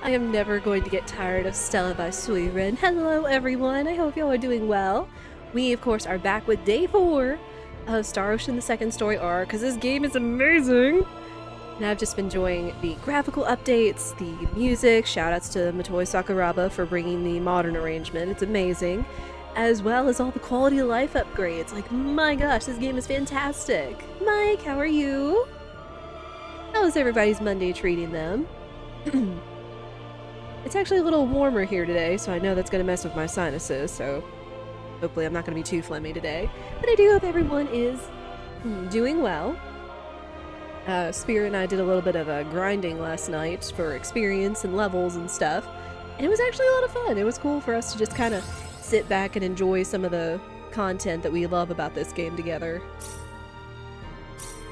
I am never going to get tired of Stella by Suiren. Hello everyone, I hope y'all are doing well. We of course are back with day 4 of Star Ocean the Second Story arc, because this game is amazing! And I've just been enjoying the graphical updates, the music, shoutouts to Motoi Sakuraba for bringing the modern arrangement, it's amazing. As well as all the quality of life upgrades, like my gosh, this game is fantastic! Mike, how are you? How's everybody's Monday treating them? It's actually a little warmer here today, so I know that's going to mess with my sinuses, so hopefully I'm not going to be too phlegmy today. But I do hope everyone is doing well. Spirit and I did a little bit of grinding last night for experience and levels and stuff, and it was actually a lot of fun. It was cool for us to just kind of sit back and enjoy some of the content that we love about this game together.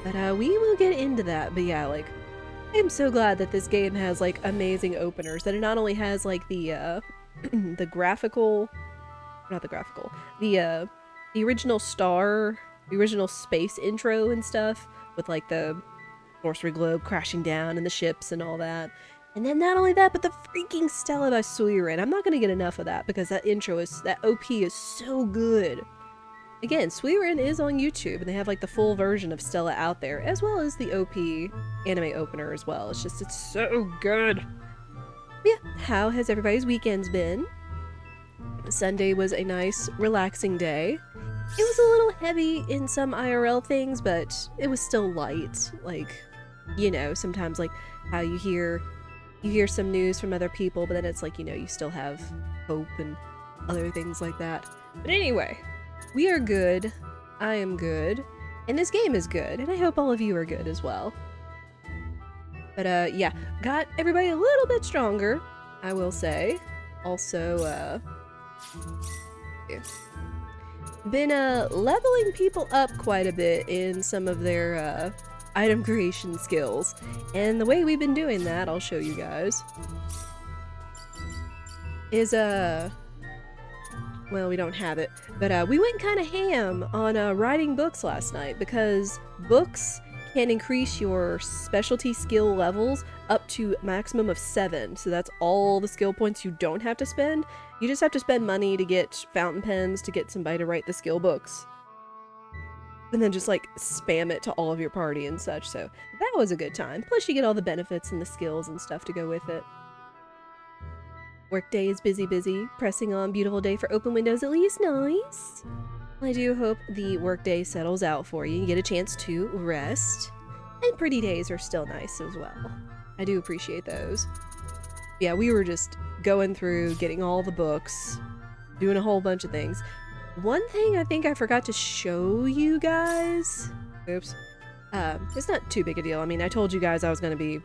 But we will get into that, but yeah, like, I'm so glad that this game has like amazing openers, that it not only has like the the original the original space intro and stuff with like the sorcery globe crashing down and the ships and all that. And then not only that, but the freaking Stella by Suiren. I'm not gonna get enough of that because that OP is so good. Again, Suiren is on YouTube, and they have like the full version of Stella out there, as well as the OP anime opener as well. It's so good. Yeah, how has everybody's weekends been? Sunday was a nice, relaxing day. It was a little heavy in some IRL things, but it was still light. Like, you know, sometimes like how you hear some news from other people, but then it's like, you know, you still have hope and other things like that. But anyway, we are good, I am good, and this game is good, and I hope all of you are good as well. But yeah, got everybody a little bit stronger, I will say. Also, yeah. Been leveling people up quite a bit in some of their item creation skills, and the way we've been doing that, I'll show you guys, is well, we don't have it, but we went kind of ham on writing books last night, because books can increase your specialty skill levels up to maximum of 7. So that's all the skill points you don't have to spend. You just have to spend money to get fountain pens to get somebody to write the skill books. And then just like spam it to all of your party and such. So that was a good time. Plus you get all the benefits and the skills and stuff to go with it. Workday is busy, pressing on beautiful day for open windows at least. Nice. I do hope the workday settles out for you. You get a chance to rest. And pretty days are still nice as well. I do appreciate those. Yeah, we were just going through, getting all the books, doing a whole bunch of things. One thing I think I forgot to show you guys. Oops. It's not too big a deal. I mean, I told you guys I was going to be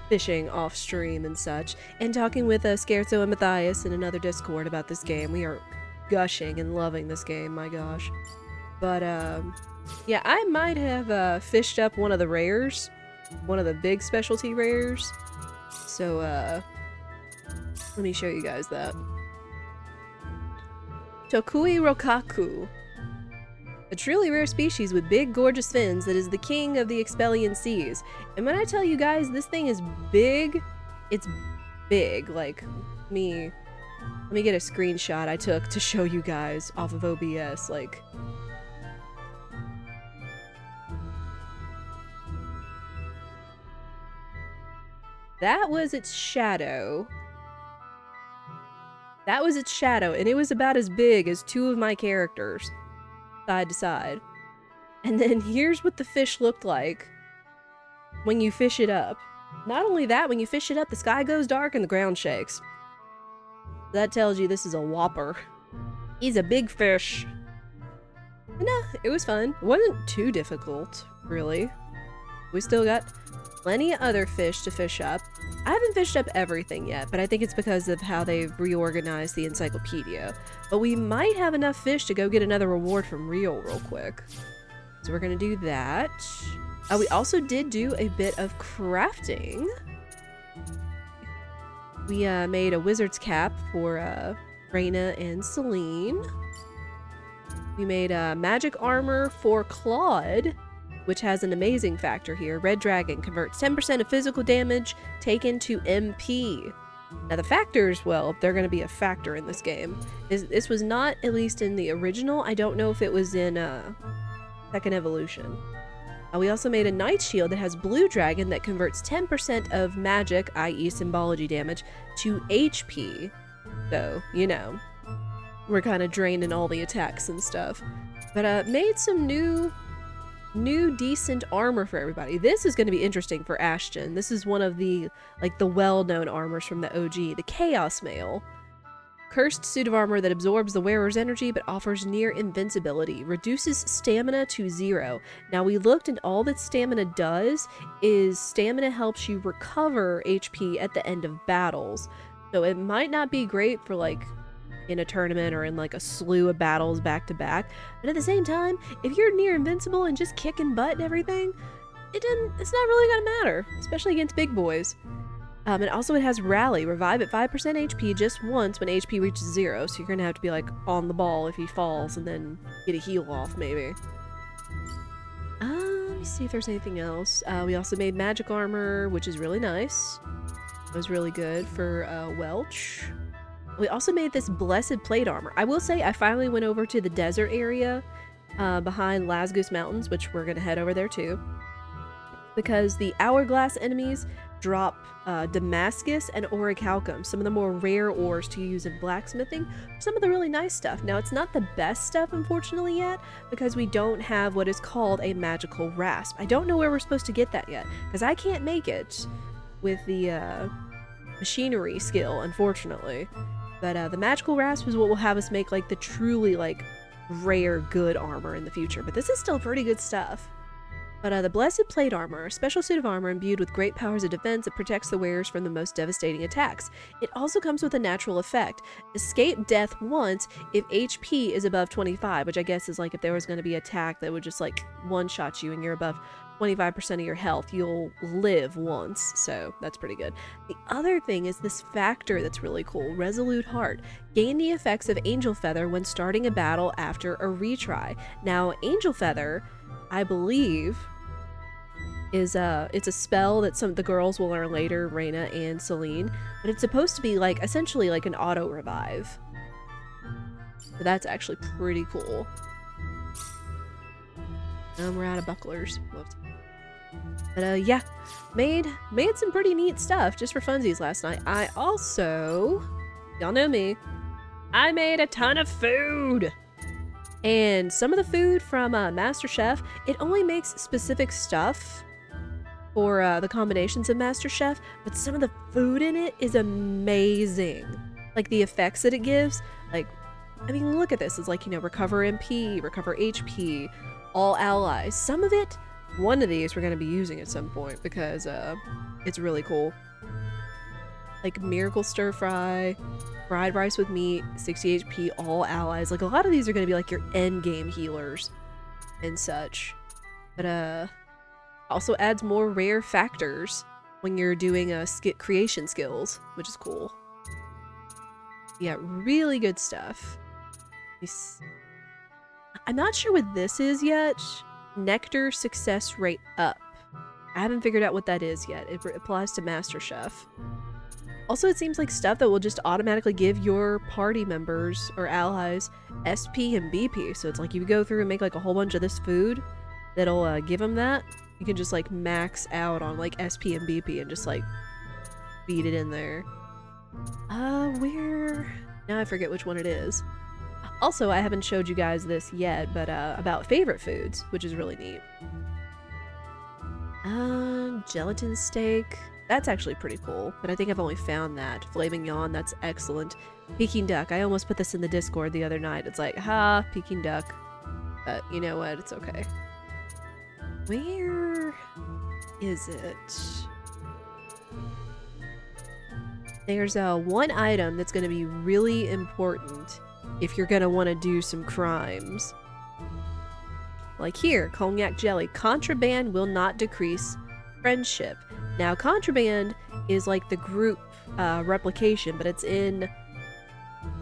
fishing off stream and such, and talking with Scherzo and Matthias in another Discord about this game. We are gushing and loving this game, my gosh. But yeah, I might have fished up one of the rares, one of the big specialty rares. So let me show you guys that. Tokui Rokaku. A truly rare species with big, gorgeous fins that is the king of the Expellian seas. And when I tell you guys this thing is big, it's big. Like, let me get a screenshot I took to show you guys off of OBS. Like, that was its shadow. That was its shadow, and it was about as big as 2 of my characters. Side to side. And then here's what the fish looked like when you fish it up. Not only that, when you fish it up, the sky goes dark and the ground shakes. That tells you this is a whopper. He's a big fish. But no, it was fun. It wasn't too difficult, really. We still got plenty of other fish to fish up. I haven't fished up everything yet, but I think it's because of how they've reorganized the encyclopedia. But we might have enough fish to go get another reward from Rio real quick. So we're gonna do that. We also did do a bit of crafting. We made a wizard's cap for Rena and Celine. We made magic armor for Claude, which has an amazing factor here. Red Dragon converts 10% of physical damage taken to MP. Now the factors, well, they're going to be a factor in this game. This was not, at least in the original. I don't know if it was in Second Evolution. We also made a Night Shield that has Blue Dragon that converts 10% of magic, i.e. symbology damage, to HP. So, you know, we're kind of draining all the attacks and stuff. But made some new decent armor for everybody. This is going to be interesting for Ashton. This is one of the, like, the well-known armors from the OG, the Chaos Mail. Cursed suit of armor that absorbs the wearer's energy but offers near invincibility. Reduces stamina to 0. Now we looked and all that stamina does is stamina helps you recover HP at the end of battles. So it might not be great for like in a tournament or in like a slew of battles back to back. But at the same time, if you're near invincible and just kicking butt and everything, it's not really gonna matter, especially against big boys. And also it has Rally, revive at 5% HP just once when HP reaches 0, so you're gonna have to be like on the ball if he falls and then get a heal off maybe. Let me see if there's anything else. We also made magic armor, which is really nice. It was really good for Welch. We also made this blessed plate armor. I will say I finally went over to the desert area behind Lasgus Mountains, which we're gonna head over there too. Because the hourglass enemies drop Damascus and Orichalcum, some of the more rare ores to use in blacksmithing, some of the really nice stuff. Now, it's not the best stuff, unfortunately, yet, because we don't have what is called a magical rasp. I don't know where we're supposed to get that yet, because I can't make it with the machinery skill, unfortunately. But the magical rasp is what will have us make, like, the truly, like, rare good armor in the future. But this is still pretty good stuff. But the Blessed Plate Armor, a special suit of armor imbued with great powers of defense that protects the wearers from the most devastating attacks. It also comes with a natural effect. Escape death once if HP is above 25, which I guess is like if there was going to be an attack that would just like one-shot you and you're above 25% of your health, you'll live once, so that's pretty good. The other thing is this factor that's really cool, Resolute Heart. Gain the effects of Angel Feather when starting a battle after a retry. Now, Angel Feather, I believe, is it's a spell that some of the girls will learn later, Rena and Celine, but it's supposed to be like essentially like an auto revive. So that's actually pretty cool. We're out of bucklers. Whoops. But yeah, made some pretty neat stuff just for funsies last night. I also, y'all know me, I made a ton of food. And some of the food from MasterChef, it only makes specific stuff for the combinations of MasterChef, but some of the food in it is amazing. Like the effects that it gives, like, I mean, look at this. It's like, you know, recover MP, recover HP, all allies. Some of it, one of these we're going to be using at some point because it's really cool. Like Miracle Stir Fry, fried rice with meat, 60 HP, all allies. Like a lot of these are going to be like your end game healers and such. But also adds more rare factors when you're doing creation skills, which is cool. Yeah, really good stuff. I'm not sure what this is yet. Nectar success rate up. I haven't figured out what that is yet. It applies to MasterChef. Also, it seems like stuff that will just automatically give your party members or allies SP and BP. So it's like you go through and make like a whole bunch of this food that'll give them that. You can just like max out on like SP and BP and just like feed it in there. Where? Now I forget which one it is. Also, I haven't showed you guys this yet, but about favorite foods, which is really neat. Gelatin steak. That's actually pretty cool, but I think I've only found that. Filet mignon, that's excellent. Peking duck. I almost put this in the Discord the other night. It's like, ha, Peking duck. But you know what? It's okay. Where is it? There's one item that's going to be really important if you're going to want to do some crimes. Like here, cognac jelly. Contraband will not decrease friendship. Now, contraband is like the group replication, but it's in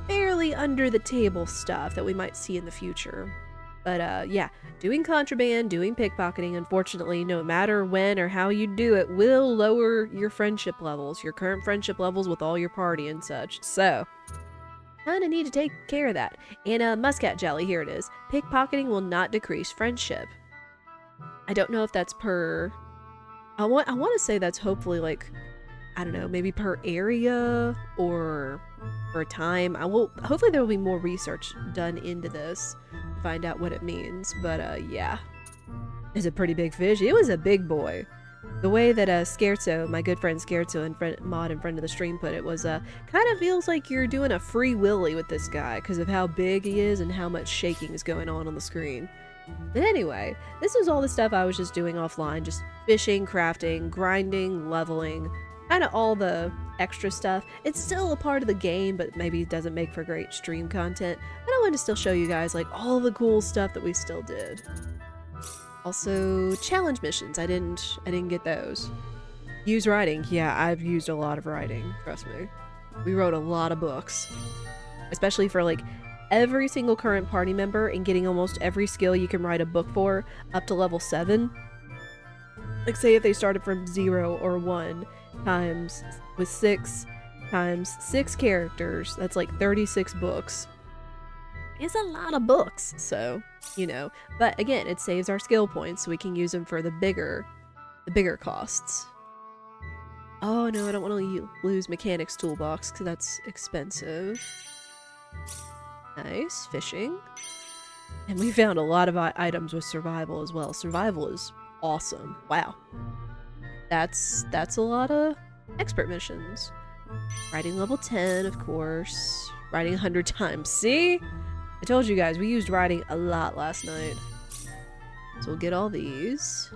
fairly under the table stuff that we might see in the future. But yeah, doing contraband, doing pickpocketing, unfortunately, no matter when or how you do it, will lower your friendship levels, your current friendship levels with all your party and such. So, kinda need to take care of that. And muscat jelly, here it is. Pickpocketing will not decrease friendship. I don't know if that's per... I want to say that's hopefully like, I don't know, maybe per area or per time. Hopefully there will be more research done into this to find out what it means. But yeah. It's a pretty big fish. It was a big boy. The way that Scherzo, my good friend Scherzo and mod and friend of the stream put it was kind of feels like you're doing a free willy with this guy because of how big he is and how much shaking is going on the screen. But anyway, this was all the stuff I was just doing offline, just fishing, crafting, grinding, leveling, kind of all the extra stuff. It's still a part of the game, but maybe it doesn't make for great stream content. But I wanted to still show you guys like all the cool stuff that we still did. Also, challenge missions. I didn't get those. Use writing. Yeah, I've used a lot of writing, trust me. We wrote a lot of books. Especially for like every single current party member and getting almost every skill you can write a book for up to level 7. Like say if they started from 0 or 1 times with 6 times 6 characters, that's like 36 books. It's a lot of books, so, you know. But again, it saves our skill points so we can use them for the bigger costs. Oh no, I don't want to lose Mechanics Toolbox because that's expensive. Nice, fishing. And we found a lot of items with survival as well. Survival is awesome. Wow. That's a lot of expert missions. Riding level 10, of course. Riding 100 times. See? I told you guys, we used riding a lot last night. So we'll get all these.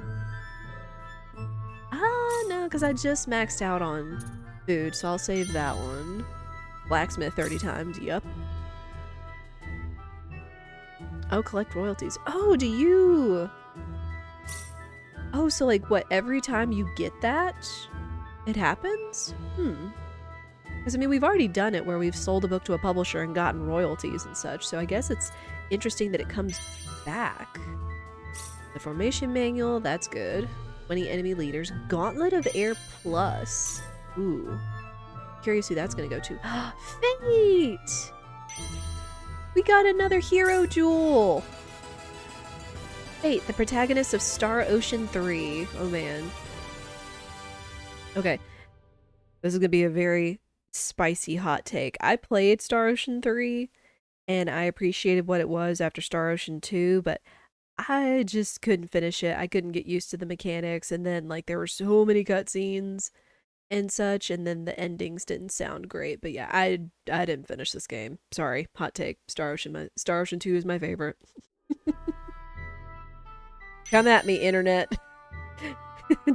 Ah, no, because I just maxed out on food, so I'll save that one. Blacksmith 30 times, yep. Oh, collect royalties. Oh, do you? Oh, so like what, every time you get that, it happens? Because I mean, we've already done it where we've sold a book to a publisher and gotten royalties and such, so I guess it's interesting that it comes back. The formation manual, that's good. 20 enemy leaders. Gauntlet of Air Plus. Ooh. Curious who that's gonna go to. Fate! We got another hero jewel! Fate, the protagonist of Star Ocean 3. Oh man. Okay. This is gonna be a very spicy hot take. I played Star Ocean 3 and I appreciated what it was after Star Ocean 2, but I just couldn't finish it. I couldn't get used to the mechanics, and then like there were so many cutscenes and such, and then the endings didn't sound great. But yeah, I didn't finish this game. Sorry, hot take. Star Ocean 2 is my favorite. Come at me, internet.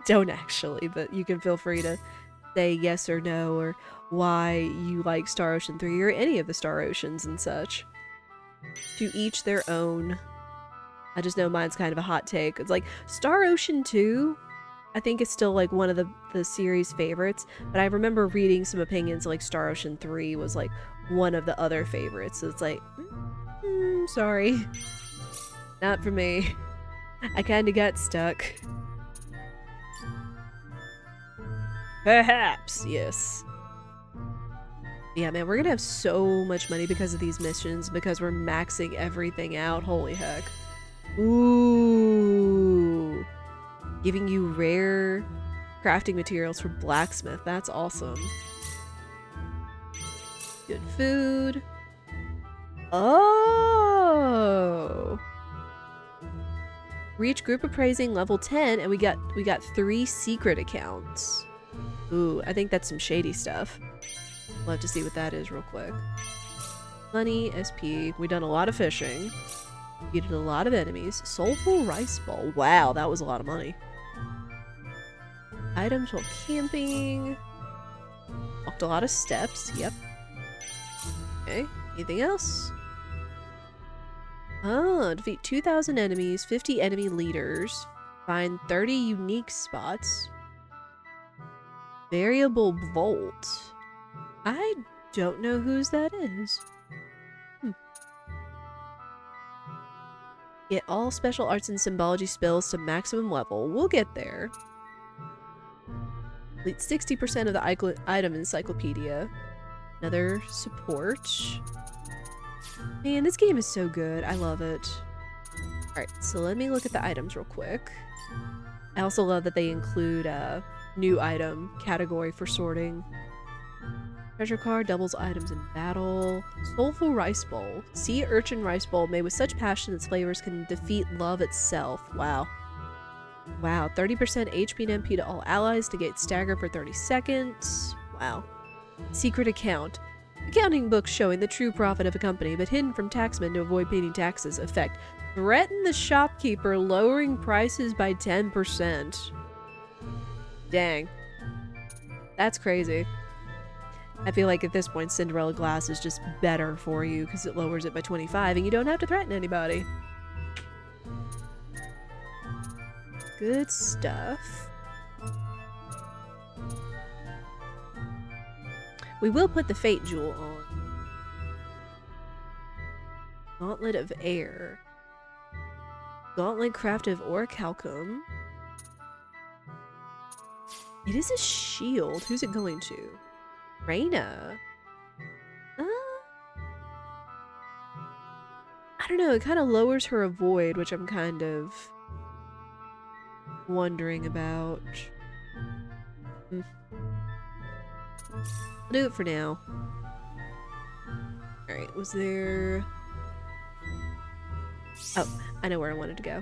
Don't actually, but you can feel free to say yes or no, or why you like Star Ocean 3 or any of the Star Oceans and such. To each their own. I just know mine's kind of a hot take. It's like Star Ocean 2, I think is still like one of the series favorites, but I remember reading some opinions like Star Ocean 3 was like one of the other favorites. So it's like, sorry. Not for me. I kind of got stuck. Perhaps, yes. Yeah, man, we're gonna have so much money because of these missions, because we're maxing everything out. Holy heck. Ooh. Giving you rare crafting materials for blacksmith. That's awesome. Good food. Oh. Reach group appraising level 10, and we got 3 secret accounts. Ooh, I think that's some shady stuff. We'll have to see what that is real quick. Money, SP. We've done a lot of fishing. Defeated a lot of enemies. Soulful rice ball. Wow, that was a lot of money. Items while camping. Walked a lot of steps. Yep. Okay. Anything else? Oh, defeat 2,000 enemies, 50 enemy leaders. Find 30 unique spots. Variable Volt. I don't know whose that is. Get all special arts and symbology spells to maximum level. We'll get there. Complete 60% of the item encyclopedia. Another support. Man, this game is so good. I love it. Alright, so let me look at the items real quick. I also love that they include a new item category for sorting. Treasure card doubles items in battle. Soulful rice bowl. Sea urchin rice bowl made with such passion its flavors can defeat love itself. Wow. Wow. 30% HP and MP to all allies to get stagger for 30 seconds. Wow. Secret account. Accounting books showing the true profit of a company, but hidden from taxmen to avoid paying taxes. Effect. Threaten the shopkeeper, lowering prices by 10%. Dang. That's crazy. I feel like at this point, Cinderella Glass is just better for you because it lowers it by 25 and you don't have to threaten anybody. Good stuff. We will put the Fate Jewel on. Gauntlet of Air. Gauntlet craft of orichalcum. It is a shield. Who's it going to? Rena. I don't know. It kind of lowers her avoid, which I'm kind of wondering about. I'll do it for now. Alright, was there... Oh, I know where I wanted to go.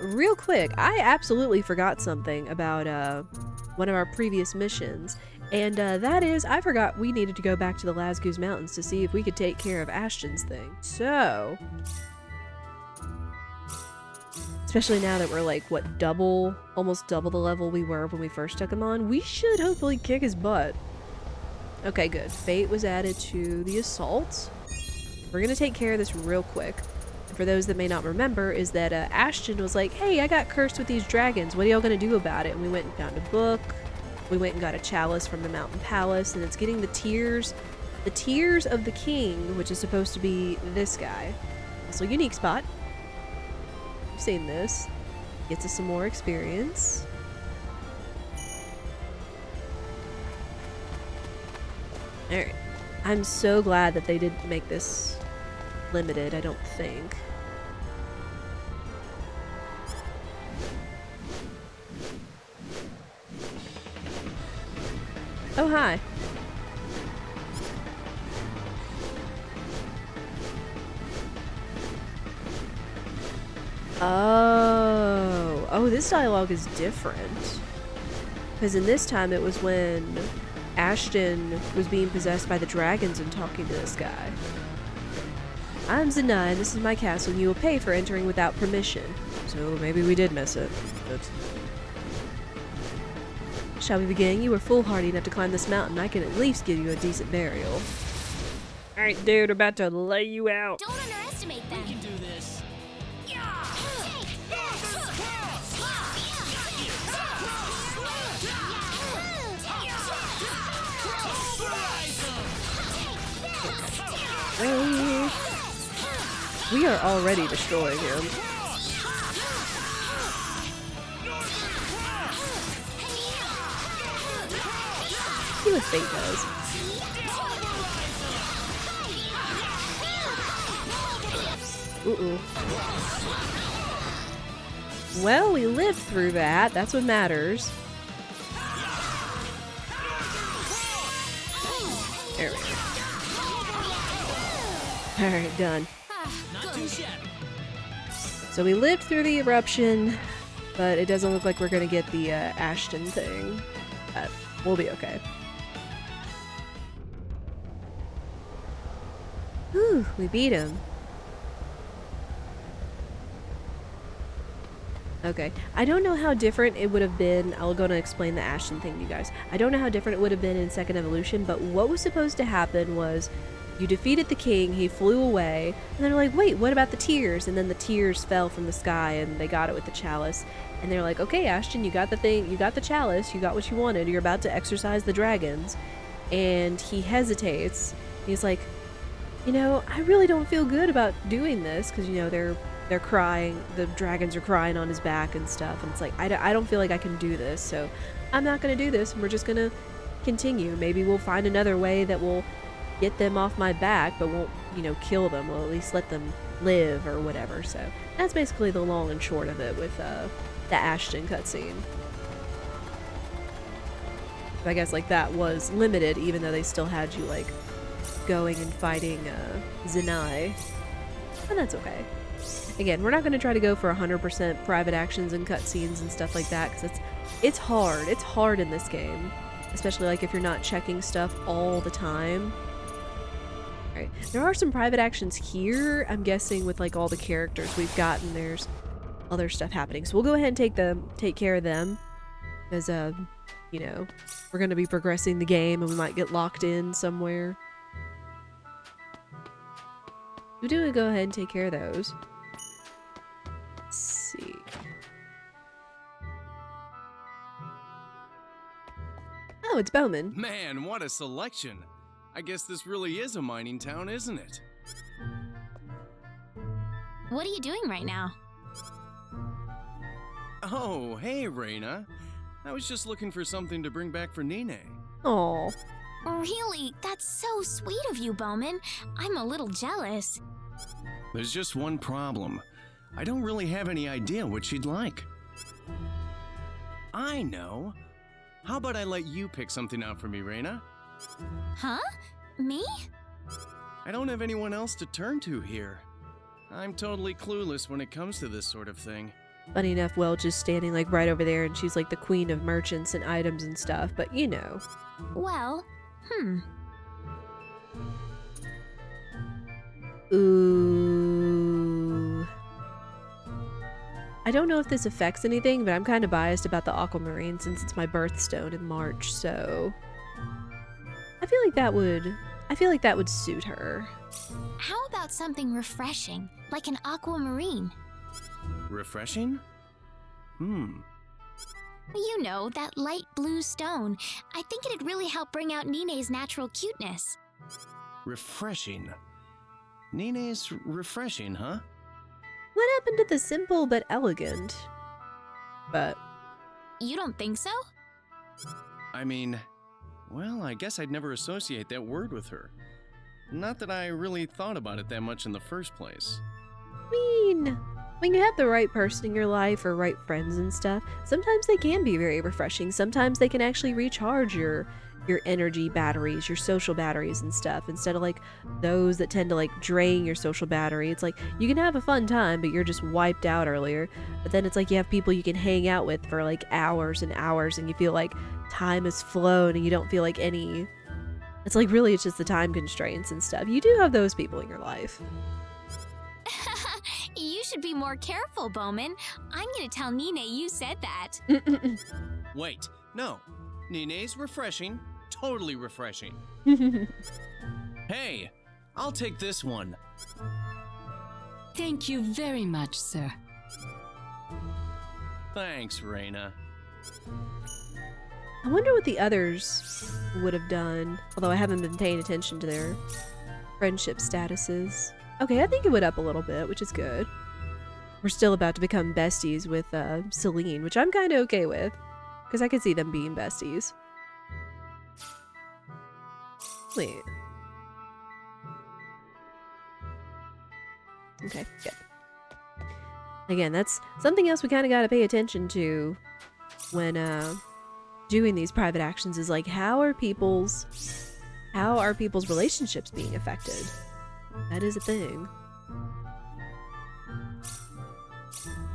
Real quick, I absolutely forgot something about, one of our previous missions. And, that is, I forgot we needed to go back to the Lazgoose Mountains to see if we could take care of Ashton's thing. So... especially now that we're like, what, almost double the level we were when we first took him on, we should hopefully kick his butt. Okay, good. Fate was added to the assault. We're gonna take care of this real quick. And for those that may not remember, is that Ashton was like, hey, I got cursed with these dragons. What are y'all gonna do about it? And we went and found a book. We went and got a chalice from the Mountain Palace, and it's getting the tears of the king, which is supposed to be this guy. Also, unique spot. You've seen this. Gets us some more experience. Alright. I'm so glad that they didn't make this limited, I don't think. Oh, hi. Oh, this dialogue is different. Because in this time it was when Ashton was being possessed by the dragons and talking to this guy. I'm Zanai, this is my castle, and you will pay for entering without permission. So maybe we did miss it. But... shall we begin? You were foolhardy enough to climb this mountain. I can at least give you a decent burial. Alright, dude, about to lay you out. Don't underestimate them. We can do this. We are already destroying him. See what Fate does. Ooh. Well, we lived through that. That's what matters. There we go. Alright, done. So we lived through the eruption, but it doesn't look like we're gonna get the Ashton thing. But we'll be okay. Whew, we beat him. Okay, I don't know how different it would have been. I'll go and explain the Ashton thing to you guys. I don't know how different it would have been in Second Evolution, but what was supposed to happen was you defeated the king, he flew away, and they're like, wait, what about the tears? And then the tears fell from the sky and they got it with the chalice. And they're like, okay, Ashton, you got the thing, you got the chalice, you got what you wanted, you're about to exorcise the dragons. And he hesitates. He's like, you know, I really don't feel good about doing this because, you know, they're crying, the dragons are crying on his back and stuff, and it's like, I don't feel like I can do this, so I'm not gonna do this, and we're just gonna continue. Maybe we'll find another way that will get them off my back, but won't, you know, kill them. We'll at least let them live or whatever. So that's basically the long and short of it with the Ashton cutscene. I guess like that was limited, even though they still had you like going and fighting Zenai. And that's okay. Again, we're not going to try to go for 100% private actions and cutscenes and stuff like that, because it's hard. It's hard in this game, especially like if you're not checking stuff all the time. Alright, there are some private actions here, I'm guessing with like all the characters we've gotten, there's other stuff happening. So we'll go ahead and take care of them, because, you know, we're going to be progressing the game and we might get locked in somewhere. We do go ahead and take care of those. Let's see. Oh, it's Bowman. Man, what a selection. I guess this really is a mining town, isn't it? What are you doing right now? Oh, hey, Rena. I was just looking for something to bring back for Nene. Aw. Really? That's so sweet of you, Bowman. I'm a little jealous. There's just one problem. I don't really have any idea what she'd like. I know. How about I let you pick something out for me, Rena? Huh? Me? I don't have anyone else to turn to here. I'm totally clueless when it comes to this sort of thing. Funny enough, Welch is standing like right over there and she's like the queen of merchants and items and stuff, but you know. Well, Ooh. I don't know if this affects anything, but I'm kind of biased about the aquamarine since it's my birthstone in March, so I feel like that would suit her. How about something refreshing, like an aquamarine? Refreshing? You know, that light blue stone. I think it'd really help bring out Nine's natural cuteness. Refreshing. Nene's refreshing, huh? What happened to the simple but elegant? But You don't think so? I mean, well, I guess I'd never associate that word with her. Not that I really thought about it that much in the first place. I mean, when you have the right person in your life or right friends and stuff, sometimes they can be very refreshing. Sometimes they can actually recharge your energy batteries, your social batteries and stuff, instead of like those that tend to like drain your social battery. It's like you can have a fun time, but you're just wiped out earlier. But then it's like you have people you can hang out with for like hours and hours and you feel like time has flown and you don't feel like any... It's like really it's just the time constraints and stuff. You do have those people in your life. You should be more careful, Bowman. I'm gonna tell Nine you said that. Wait, no. Nene's refreshing. Totally refreshing. Hey, I'll take this one. Thank you very much, sir. Thanks, Rena. I wonder what the others would have done, although I haven't been paying attention to their friendship statuses. Okay, I think it went up a little bit, which is good. We're still about to become besties with Celine, which I'm kind of okay with, because I could see them being besties. Wait. Okay, good. Again, that's something else we kind of got to pay attention to when doing these private actions is like how are people's relationships being affected? That is a thing.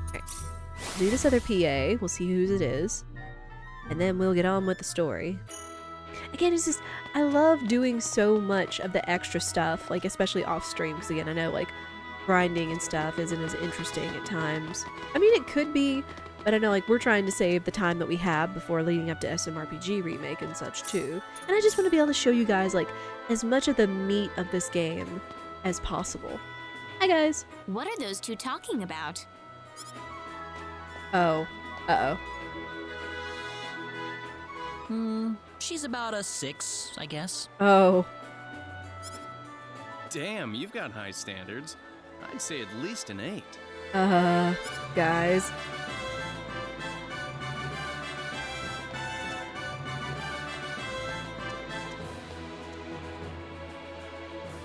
Alright. Do this other PA, we'll see whose it is, and then we'll get on with the story. Again, it's just, I love doing so much of the extra stuff, like especially off stream, because again, I know like grinding and stuff isn't as interesting at times. I mean, it could be, but I know like we're trying to save the time that we have before leading up to SMRPG remake and such too. And I just want to be able to show you guys like as much of the meat of this game as possible. Hi guys. What are those two talking about? Oh. Uh-oh. She's about a 6, I guess. Oh. Damn, you've got high standards. I'd say at least an 8. Guys.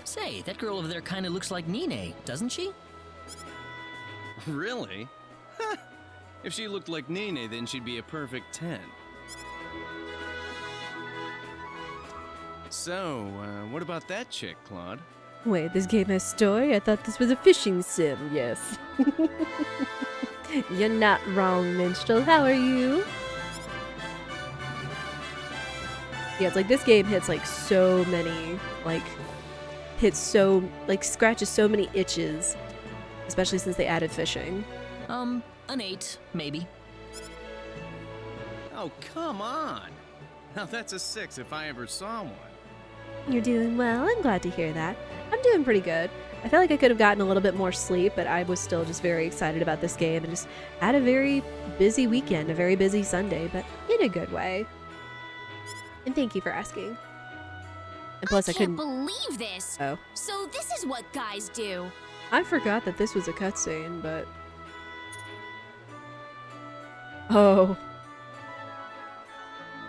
Say, that girl over there kind of looks like Nene, doesn't she? Really? If she looked like Nene, then she'd be a perfect 10. So, what about that chick, Claude? Wait, this game has story? I thought this was a fishing sim. Yes. You're not wrong, Minstrel. How are you? Yeah, it's like this game hits like so many, scratches so many itches. Especially since they added fishing. An 8, maybe. Oh, come on! Now that's a 6 if I ever saw one. You're doing well. I'm glad to hear that. I'm doing pretty good. I feel like I could have gotten a little bit more sleep, but I was still just very excited about this game and just had a very busy weekend, a very busy Sunday, but in a good way. And thank you for asking. And plus, I couldn't believe this. Oh. So this is what guys do. I forgot that this was a cutscene, but... Oh.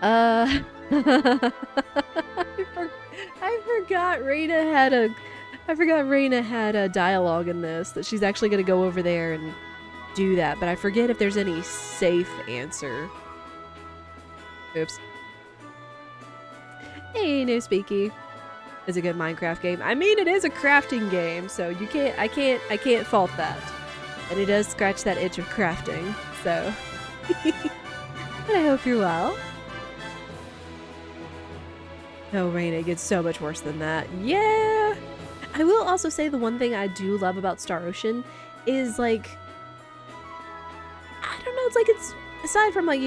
I forgot Rena had a dialogue in this, that she's actually gonna go over there and do that, but I forget if there's any safe answer. Oops. Hey, no speaky. Is a good Minecraft game. I mean, it is a crafting game, so I can't fault that. And it does scratch that itch of crafting, so. But I hope you're well. Oh, Rena, it gets so much worse than that. Yeah! I will also say the one thing I do love about Star Ocean is, like, I don't know, it's aside from, like,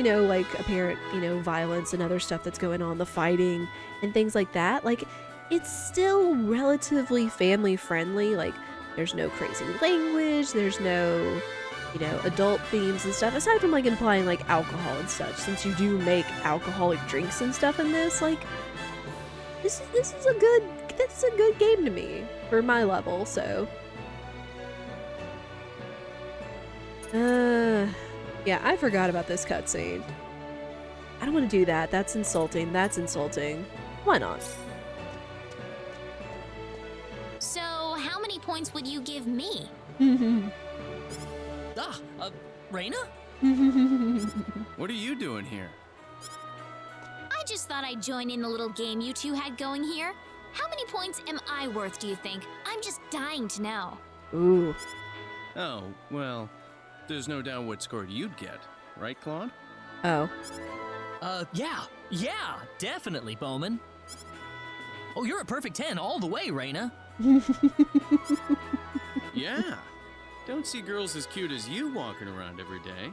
apparent, violence and other stuff that's going on, the fighting and things like that, like, it's still relatively family friendly. Like, there's no crazy language, there's no, adult themes and stuff, aside from, like, implying, like, alcohol and such. Since you do make alcoholic drinks and stuff in this, like, this is a good game to me for my level, so. Yeah, I forgot about this cutscene. I don't want to do that. That's insulting. Why not? So, how many points would you give me? Rena? What are you doing here? I just thought I'd join in the little game you two had going here. How many points am I worth, do you think? I'm just dying to know. Ooh. Oh, well, there's no doubt what score you'd get, right, Claude? Oh. Yeah, definitely, Bowman. Oh, you're a perfect 10 all the way, Rena. Yeah. Don't see girls as cute as you walking around every day.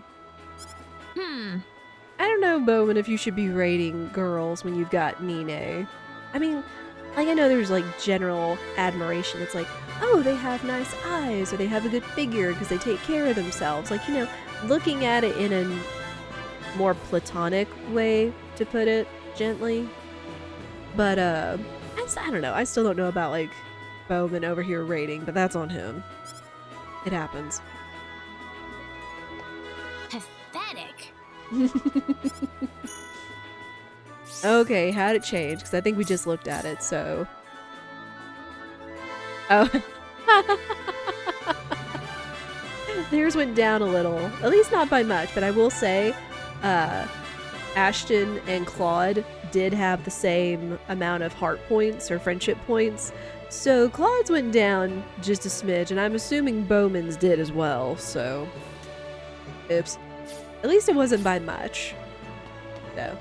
I don't know, Bowman, if you should be rating girls when you've got Nene. I mean, like, I know there's, like, general admiration. It's like, oh, they have nice eyes, or they have a good figure because they take care of themselves. Like, looking at it in a more platonic way, to put it gently. But, I don't know. I still don't know about, like, Bowman over here rating, but that's on him. It happens. Pathetic. Okay, how'd it change? Because I think we just looked at it, so... Oh. Theirs went down a little. At least not by much, but I will say, Ashton and Claude did have the same amount of heart points or friendship points. So Claude's went down just a smidge, and I'm assuming Bowman's did as well, so... Oops. At least it wasn't by much. So...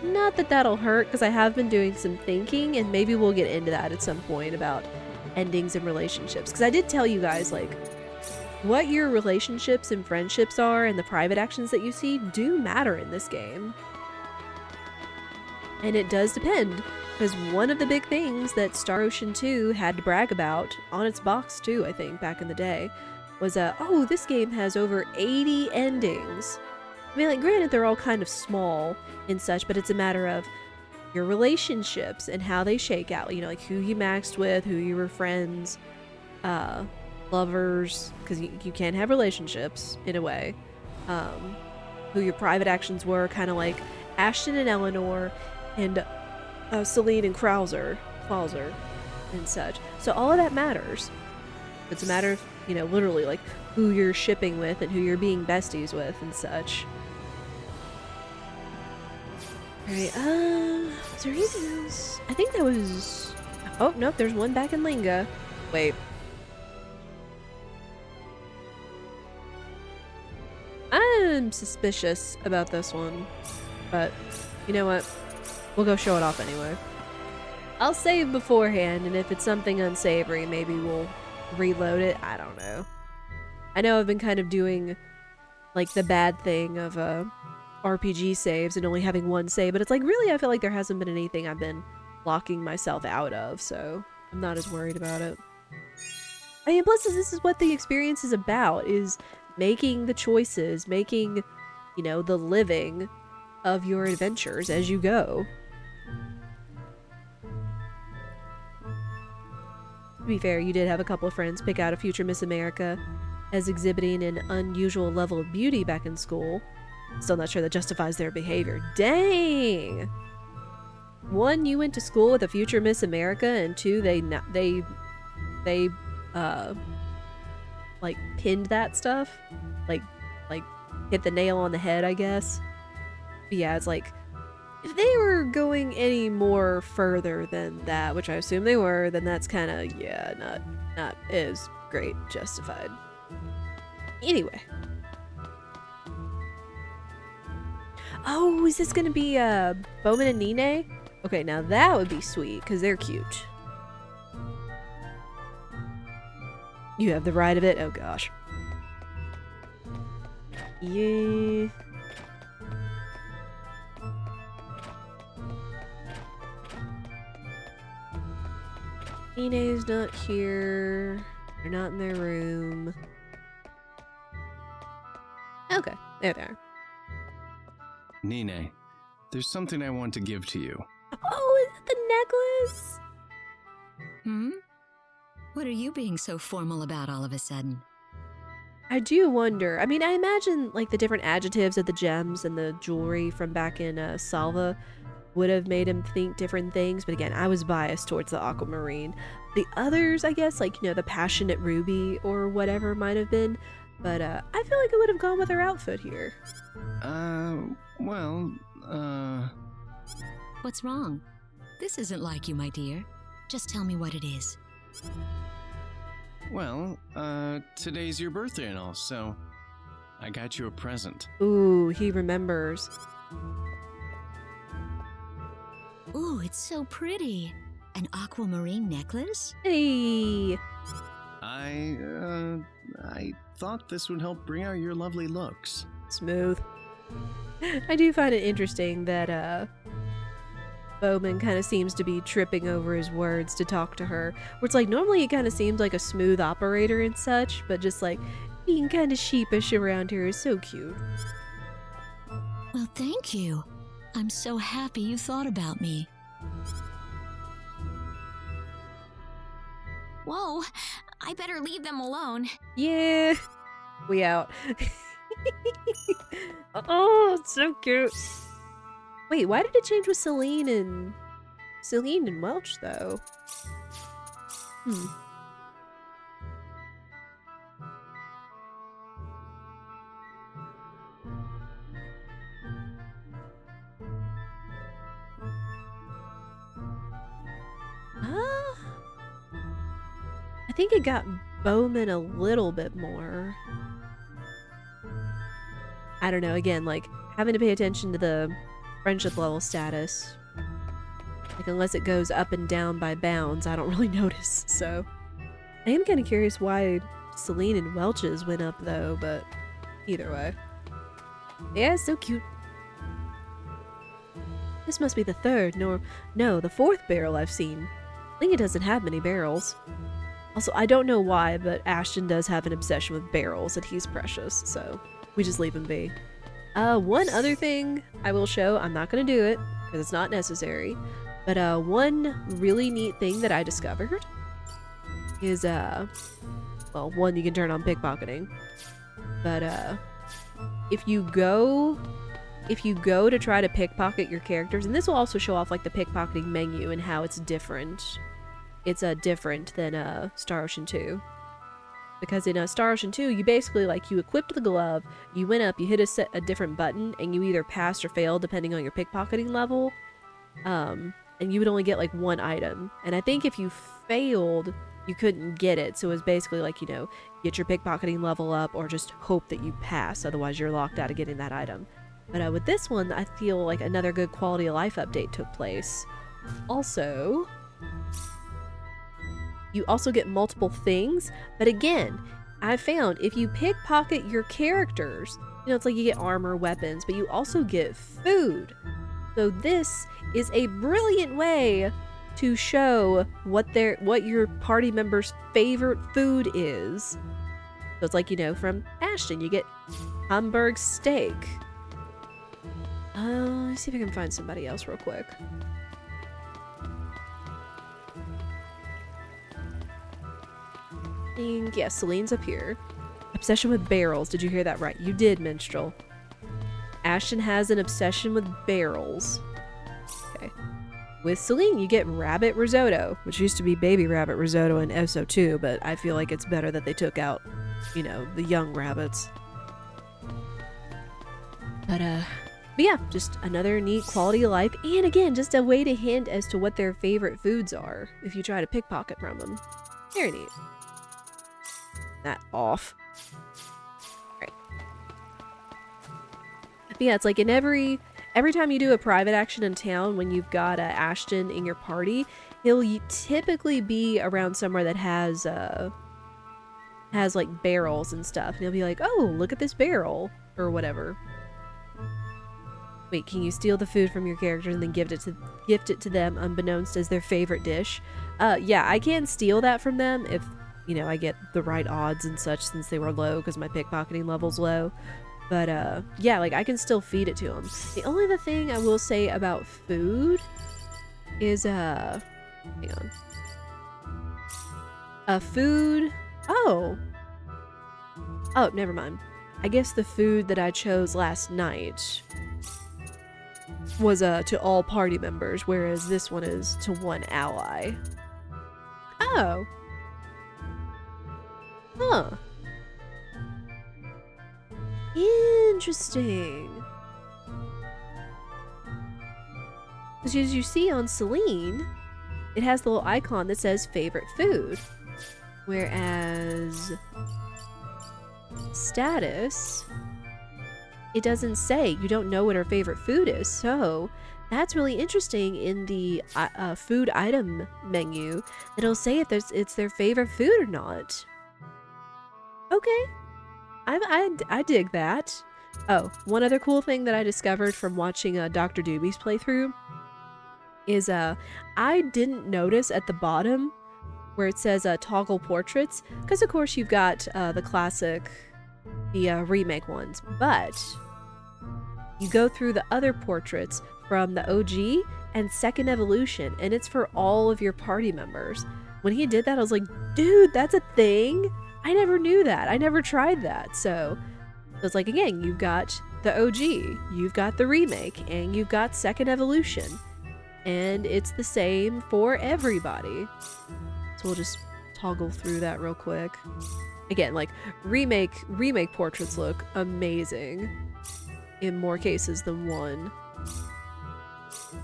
Not that that'll hurt, because I have been doing some thinking, and maybe we'll get into that at some point about endings and relationships. Because I did tell you guys, like, what your relationships and friendships are and the private actions that you see do matter in this game. And it does depend, because one of the big things that Star Ocean 2 had to brag about, on its box too, I think, back in the day, was, oh, this game has over 80 endings. I mean, like, granted, they're all kind of small and such, but it's a matter of your relationships and how they shake out. You know, like who you maxed with, who you were friends, lovers, because you can have relationships in a way. Who your private actions were, kind of like Ashton and Eleanor, and Celine and Krauser, and such. So all of that matters. It's a matter of, you know, literally like who you're shipping with and who you're being besties with and such. Alright, is there anything else? I think that was... Oh, nope, there's one back in Linga. Wait. I'm suspicious about this one, but you know what? We'll go show it off anyway. I'll save beforehand, and if it's something unsavory, maybe we'll reload it. I don't know. I know I've been kind of doing like the bad thing of RPG saves and only having one save, but it's like really I feel like there hasn't been anything I've been locking myself out of, so I'm not as worried about it. I mean, plus this is what the experience is about, is making the choices, making, you know, the living of your adventures as you go. To be fair, you did have a couple of friends pick out a future Miss America as exhibiting an unusual level of beauty back in school. Still not sure that justifies their behavior. Dang! 1, you went to school with a future Miss America, and 2, they like pinned that stuff, like hit the nail on the head, I guess. But yeah, it's like if they were going any more further than that, which I assume they were, then that's kind of, yeah, not as great justified. Anyway. Oh, is this gonna be Bowman and Nene? Okay, now that would be sweet because they're cute. You have the right of it? Oh gosh. Yeah. Nene's not here. They're not in their room. Okay, there they are. Nene, there's something I want to give to you. Oh, is it the necklace? Hmm? What are you being so formal about all of a sudden? I do wonder. I mean, I imagine like the different adjectives of the gems and the jewelry from back in Salva would have made him think different things. But again, I was biased towards the aquamarine. The others, I guess, like, you know, the passionate ruby or whatever might have been. But I feel like it would have gone with her outfit here. What's wrong? This isn't like you, my dear. Just tell me what it is. Well, today's your birthday and all, so I got you a present. Ooh, he remembers. Ooh, it's so pretty. An aquamarine necklace? Hey! I thought this would help bring out your lovely looks. Smooth. I do find it interesting that, Bowman kind of seems to be tripping over his words to talk to her. Where it's like, normally he kind of seems like a smooth operator and such, but just like, being kind of sheepish around here is so cute. Well, thank you. I'm so happy you thought about me. Whoa, I better leave them alone. Yeah! We out. Oh, it's so cute. Wait, why did it change with Celine and Welch though? I think it got Bowman a little bit more. I don't know, again, like, having to pay attention to the friendship level status. Like, unless it goes up and down by bounds, I don't really notice, so. I am kind of curious why Celine and Welch's went up, though, but either way. Yeah, so cute. This must be the third, the fourth barrel I've seen. Linga doesn't have many barrels. Also, I don't know why, but Ashton does have an obsession with barrels, and he's precious, so we just leave him be. One other thing I will show, I'm not gonna do it, because it's not necessary. But one really neat thing that I discovered is well, one, you can turn on pickpocketing, but if you go to try to pickpocket your characters, and this will also show off like the pickpocketing menu and how it's different. It's different than Star Ocean 2. Because in Star Ocean 2, you basically, like, you equipped the glove, you went up, you hit a different button, and you either passed or failed depending on your pickpocketing level. And you would only get, like, one item. And I think if you failed, you couldn't get it. So it was basically like, you know, get your pickpocketing level up or just hope that you pass, otherwise you're locked out of getting that item. But with this one, I feel like another good quality of life update took place. Also, you also get multiple things, but again, I found if you pickpocket your characters, you know, it's like you get armor, weapons, but you also get food. So this is a brilliant way to show what your party members' favorite food is. So it's like, you know, from Ashton, you get Hamburg steak. Let me see if I can find somebody else real quick. Yeah, Celine's up here. Obsession with barrels. Did you hear that right? You did, Minstrel. Ashton has an obsession with barrels. Okay. With Celine, you get rabbit risotto, which used to be baby rabbit risotto in SO2, but I feel like it's better that they took out, you know, the young rabbits. But yeah, just another neat quality of life, and again, just a way to hint as to what their favorite foods are if you try to pickpocket from them. Very neat. That off. Alright. But yeah, it's like in every time you do a private action in town, when you've got Ashton in your party, he'll typically be around somewhere that has like barrels and stuff. And he'll be like, oh, look at this barrel, or whatever. Wait, can you steal the food from your characters and then gift it to them unbeknownst as their favorite dish? Yeah, I can steal that from them if, you know, I get the right odds and such, since they were low because my pickpocketing level's low. But yeah, like I can still feed it to them. The only other thing I will say about food is hang on. Food. Oh, never mind. I guess the food that I chose last night was to all party members, whereas this one is to one ally. Oh. Huh. Interesting. Because as you see on Celine, it has the little icon that says favorite food. Whereas status, it doesn't say. You don't know what her favorite food is. So that's really interesting in the food item menu. It'll say if it's their favorite food or not. Okay. I dig that. Oh, one other cool thing that I discovered from watching Dr. Doobie's playthrough is I didn't notice at the bottom where it says toggle portraits, because of course you've got the classic, the remake ones, but you go through the other portraits from the OG and Second Evolution, and it's for all of your party members. When he did that, I was like, dude, that's a thing? I never knew that. I never tried that. So it's like, again, you've got the OG, you've got the remake, and you've got Second Evolution. And it's the same for everybody. So we'll just toggle through that real quick. Again, like, remake portraits look amazing in more cases than one.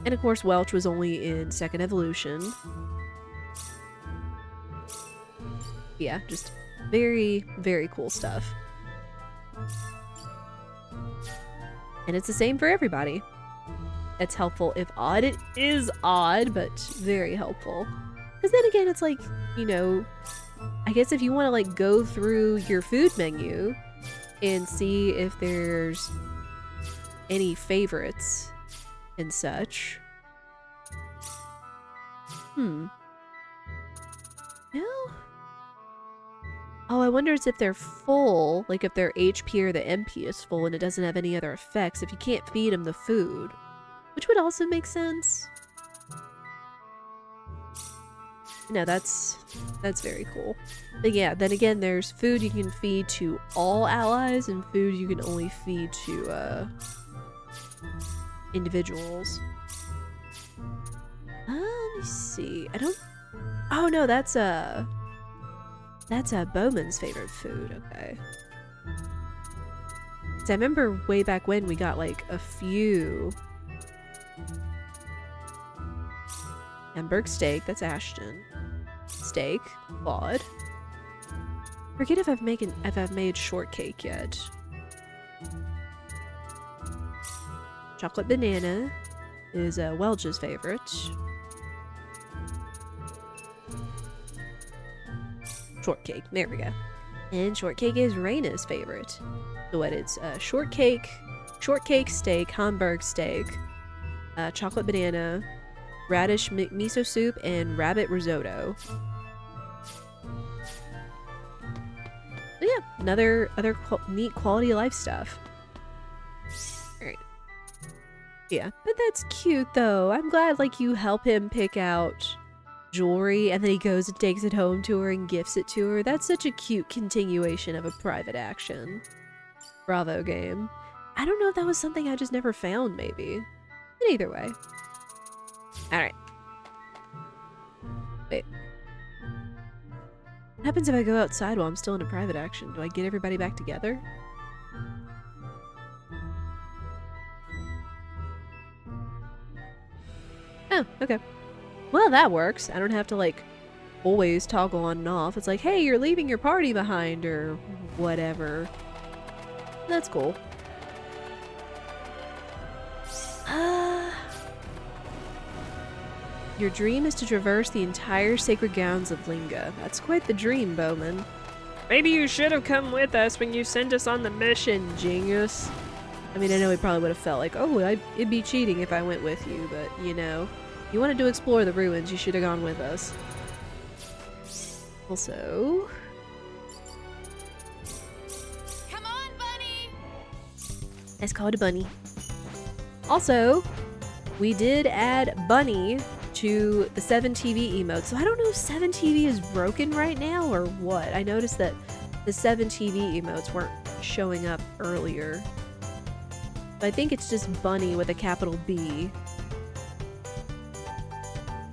And of course, Welch was only in Second Evolution. Yeah, just very, very cool stuff. And it's the same for everybody. It's helpful if odd. It is odd, but very helpful. Because then again, it's like, you know, I guess if you want to like go through your food menu and see if there's any favorites and such. No? Oh, I wonder if they're full, like if their HP or the MP is full and it doesn't have any other effects, if you can't feed them the food. which would also make sense. No, that's very cool. But yeah, then again, there's food you can feed to all allies and food you can only feed to individuals. Let me see. I don't. Oh no, that's Bowman's favorite food. Okay. 'Cause I remember way back when we got like a few. Hamburg steak. That's Ashton. Steak. Claude. Forget if I've made shortcake yet. Chocolate banana is Welch's favorite. Shortcake. There we go. And shortcake is Rena's favorite. So what? It's shortcake, steak, Hamburg steak, chocolate banana, radish miso soup, and rabbit risotto. But yeah, other neat quality of life stuff. Alright. Yeah, but that's cute though. I'm glad like you help him pick out jewelry and then he goes and takes it home to her and gifts it to her. That's such a cute continuation of a private action. Bravo game. I don't know if that was something I just never found, maybe. But either way. Alright. Wait. What happens if I go outside while I'm still in a private action? Do I get everybody back together? Oh, okay. Well, that works. I don't have to, like, always toggle on and off. It's like, hey, you're leaving your party behind, or whatever. That's cool. Your dream is to traverse the entire sacred grounds of Linga. That's quite the dream, Bowman. Maybe you should have come with us when you sent us on the mission, genius. I mean, I know he probably would have felt like, oh, it'd be cheating if I went with you, but, you know, you wanted to explore the ruins, you should have gone with us. Also... Come on, Bunny! Let's call it a bunny. Also, we did add Bunny to the 7TV emote, so I don't know if 7TV is broken right now or what. I noticed that the 7TV emotes weren't showing up earlier. But I think it's just Bunny with a capital B.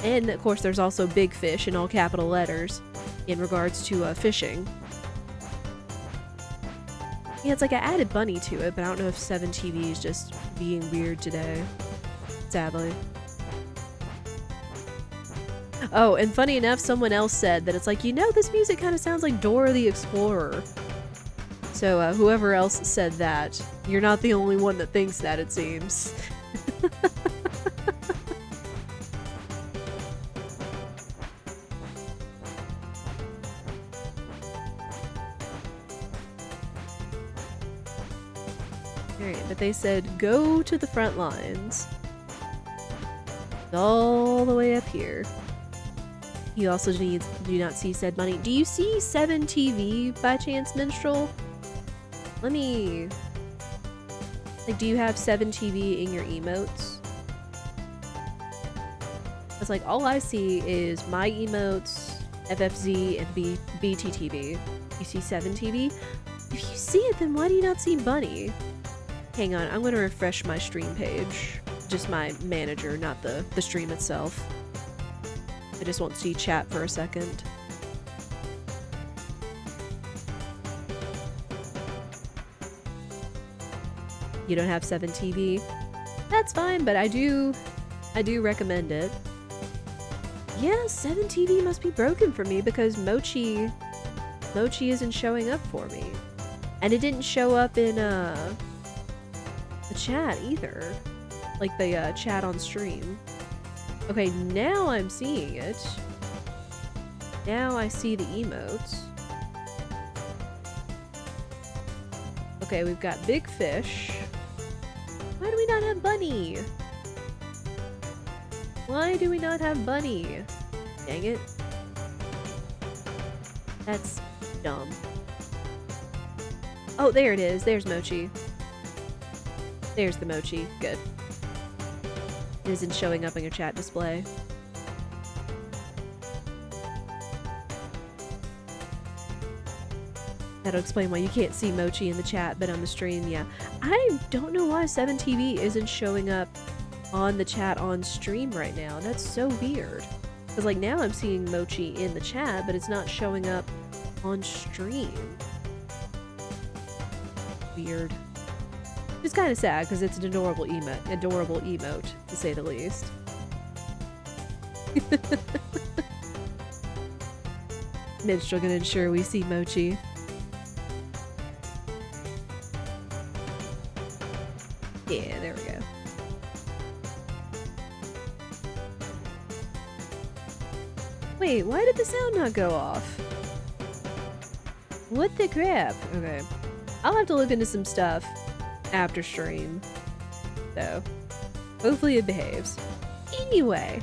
And of course there's also Big Fish in all capital letters in regards to fishing. Yeah, it's like I added Bunny to it, but I don't know if 7TV is just being weird today. Sadly. Oh, and funny enough, someone else said that it's like, you know, this music kind of sounds like Dora the Explorer. So whoever else said that, you're not the only one that thinks that, it seems. Alright, but they said go to the front lines. All the way up here. You also do not see said Bunny. Do you see 7TV by chance, Minstrel? Let me... Like, do you have 7TV in your emotes? It's like, all I see is my emotes, FFZ, and BTTV. You see 7TV? If you see it, then why do you not see Bunny? Hang on, I'm gonna refresh my stream page. Just my manager, not the stream itself. I just won't see chat for a second. You don't have 7TV? That's fine, but I do recommend it. Yeah, 7TV must be broken for me because Mochi isn't showing up for me. And it didn't show up in the chat either. Like the chat on stream. Okay, now I'm seeing it. Now I see the emotes. Okay, we've got Big Fish. Why do we not have Bunny? Why do we not have Bunny? Dang it. That's dumb. Oh, there it is. There's Mochi. There's the Mochi. Good. It isn't showing up on your chat display. That'll explain why you can't see Mochi in the chat, but on the stream, yeah. I don't know why 7TV isn't showing up on the chat on stream right now. That's so weird. Because, like, now I'm seeing Mochi in the chat, but it's not showing up on stream. Weird. It's kind of sad, because it's an adorable emote, to say the least. Minstrel gonna ensure we see Mochi. Yeah, there we go. Wait, why did the sound not go off? What the crap? Okay. I'll have to look into some stuff after stream. So, hopefully it behaves. Anyway.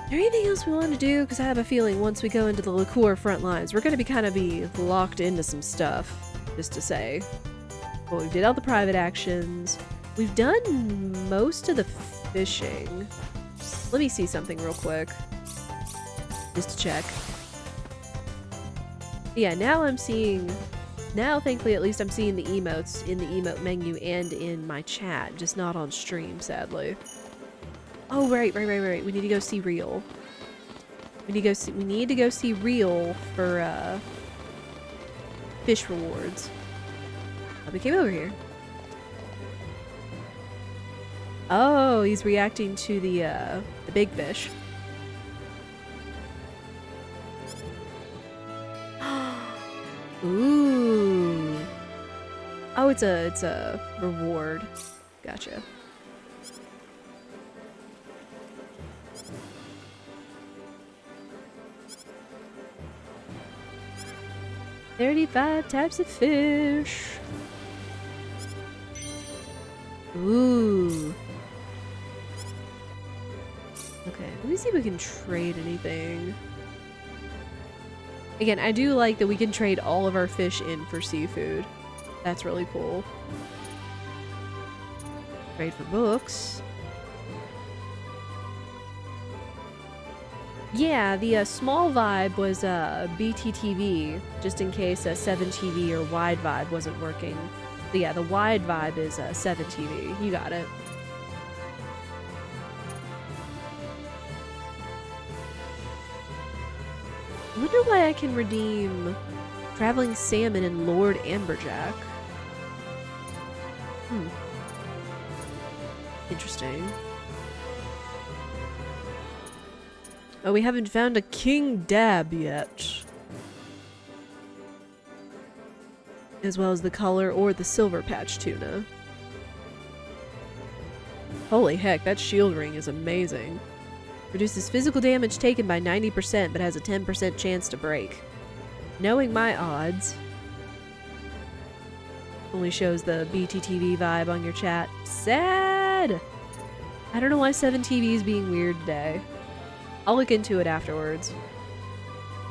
Is there anything else we want to do? Because I have a feeling once we go into the liqueur front lines, we're going to be locked into some stuff, just to say. Well, we did all the private actions. We've done most of the fishing. Let me see something real quick. Just to check. Yeah, now I'm seeing... Now, thankfully, at least I'm seeing the emotes in the emote menu and in my chat, just not on stream, sadly. Oh, right. We need to go see Real. We need to go see Real for, fish rewards. We came over here. Oh, he's reacting to the big fish. Ooh. Oh, it's a reward. Gotcha. "35 types of fish." Ooh. Okay, let me see if we can trade anything. Again, I do like that we can trade all of our fish in for seafood. That's really cool. Trade for books. Yeah, the small vibe was BTTV, just in case 7TV or wide vibe wasn't working. So yeah, the wide vibe is 7TV. You got it. I wonder why I can redeem Traveling Salmon and Lord Amberjack. Interesting. Oh, we haven't found a King Dab yet. As well as the color or the silver patch tuna. Holy heck, that shield ring is amazing. Reduces physical damage taken by 90%, but has a 10% chance to break. Knowing my odds. Only shows the BTTV vibe on your chat. Sad! I don't know why 7TV is being weird today. I'll look into it afterwards.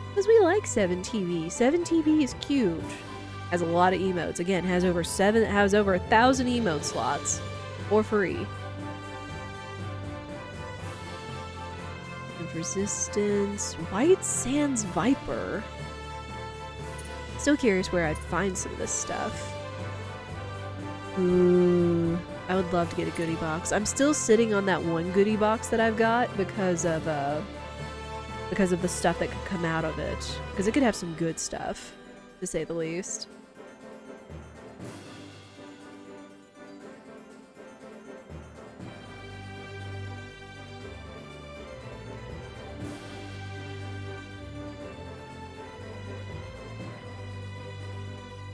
Because we like 7TV. 7TV is cute. Has a lot of emotes. Again, has over 1,000 emote slots. For free. Resistance. White Sands Viper. Still curious where I'd find some of this stuff. Ooh. I would love to get a goodie box. I'm still sitting on that one goodie box that I've got because of the stuff that could come out of it. Because it could have some good stuff, to say the least.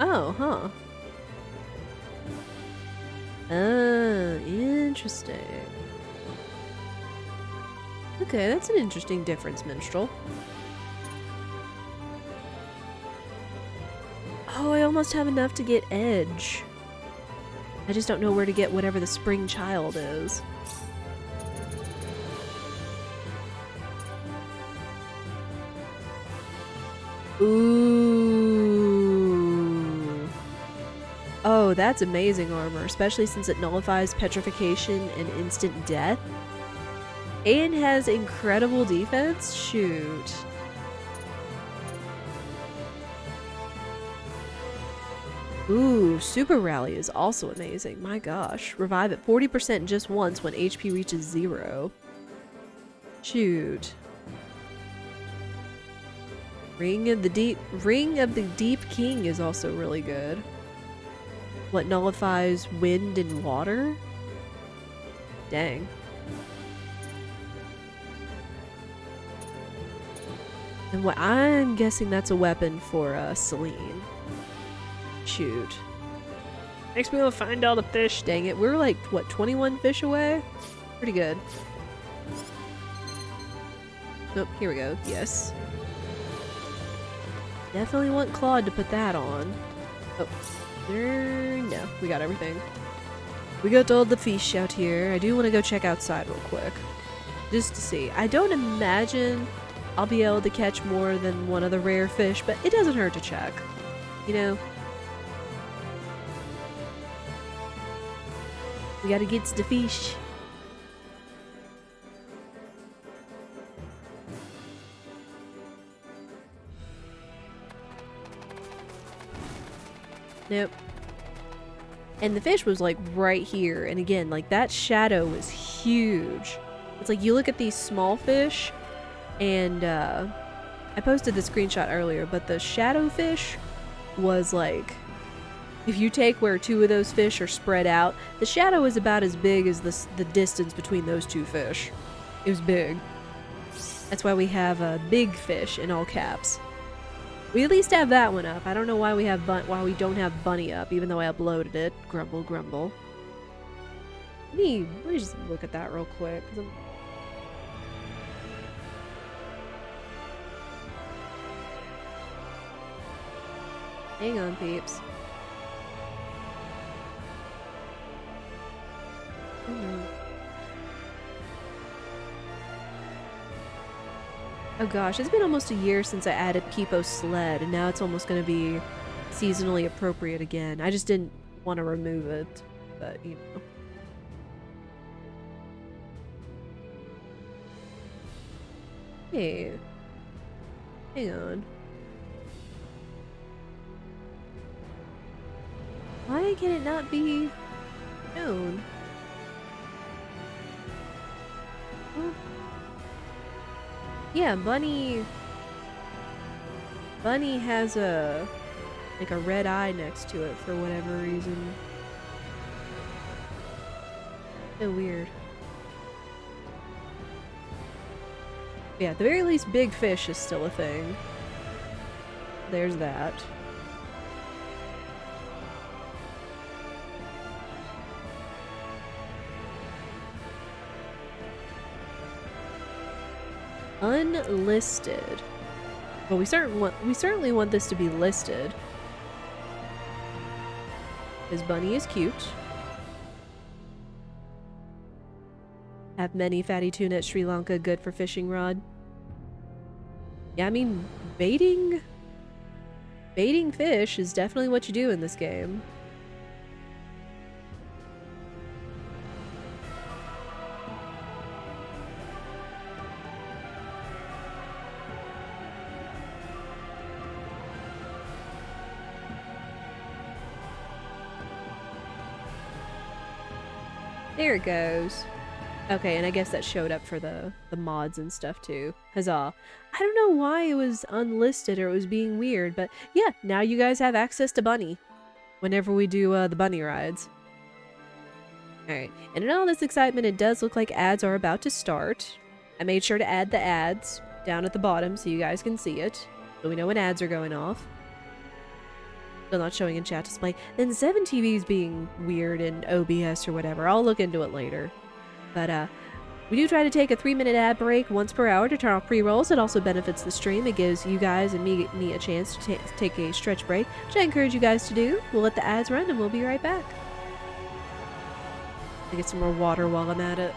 Oh, huh. Interesting. Okay, that's an interesting difference, Minstrel. Oh, I almost have enough to get Edge. I just don't know where to get whatever the Spring Child is. Ooh. Oh, Oh, that's amazing armor, especially since it nullifies petrification and instant death. And has incredible defense? Shoot. Ooh, Super Rally is also amazing. My gosh. Revive at 40% just once when HP reaches 0. Shoot. Ring of the Deep King is also really good. What nullifies wind and water? Dang. And what I'm guessing that's a weapon for Celine. Shoot. Makes me want to find all the fish. Dang it. We're like, what, 21 fish away? Pretty good. Nope, here we go. Yes. Definitely want Claude to put that on. Oh. No, we got everything. We got all the fish out here. I do want to go check outside real quick. Just to see. I don't imagine I'll be able to catch more than one of the rare fish, but it doesn't hurt to check. You know? We gotta get to the fish. Nope. And the fish was like right here. And again, like that shadow was huge. It's like you look at these small fish and I posted the screenshot earlier, but the shadow fish was like, if you take where two of those fish are spread out, the shadow is about as big as the distance between those two fish. It was big. That's why we have a big fish in all caps. We at least have that one up. I don't know why we don't have Bunny up, even though I uploaded it. Grumble, grumble. Let me just look at that real quick. Hang on, peeps. Oh gosh, it's been almost a year since I added Peepo's sled, and now it's almost going to be seasonally appropriate again. I just didn't want to remove it, but you know. Hey. Hang on. Why can it not be known? Huh? Yeah, Bunny has a like a red eye next to it for whatever reason. So weird. Yeah, at the very least, big fish is still a thing. There's that. Unlisted. Well, we certainly want this to be listed. His bunny is cute. Have many fatty tuna at Sri Lanka, good for fishing rod. Yeah, I mean, baiting fish is definitely what you do in this game. There it goes. Okay, and I guess that showed up for the mods and stuff too. Huzzah. I don't know why it was unlisted or it was being weird, but yeah, now you guys have access to Bunny whenever we do the bunny rides. Alright, and in all this excitement, it does look like ads are about to start. I made sure to add the ads down at the bottom so you guys can see it, so we know when ads are going off. Still not showing in chat display. Then 7TV's being weird in OBS or whatever. I'll look into it later. But we do try to take a 3-minute ad break once per hour to turn off pre-rolls. It also benefits the stream. It gives you guys and me a chance to take a stretch break, which I encourage you guys to do. We'll let the ads run and we'll be right back. I'll get some more water while I'm at it.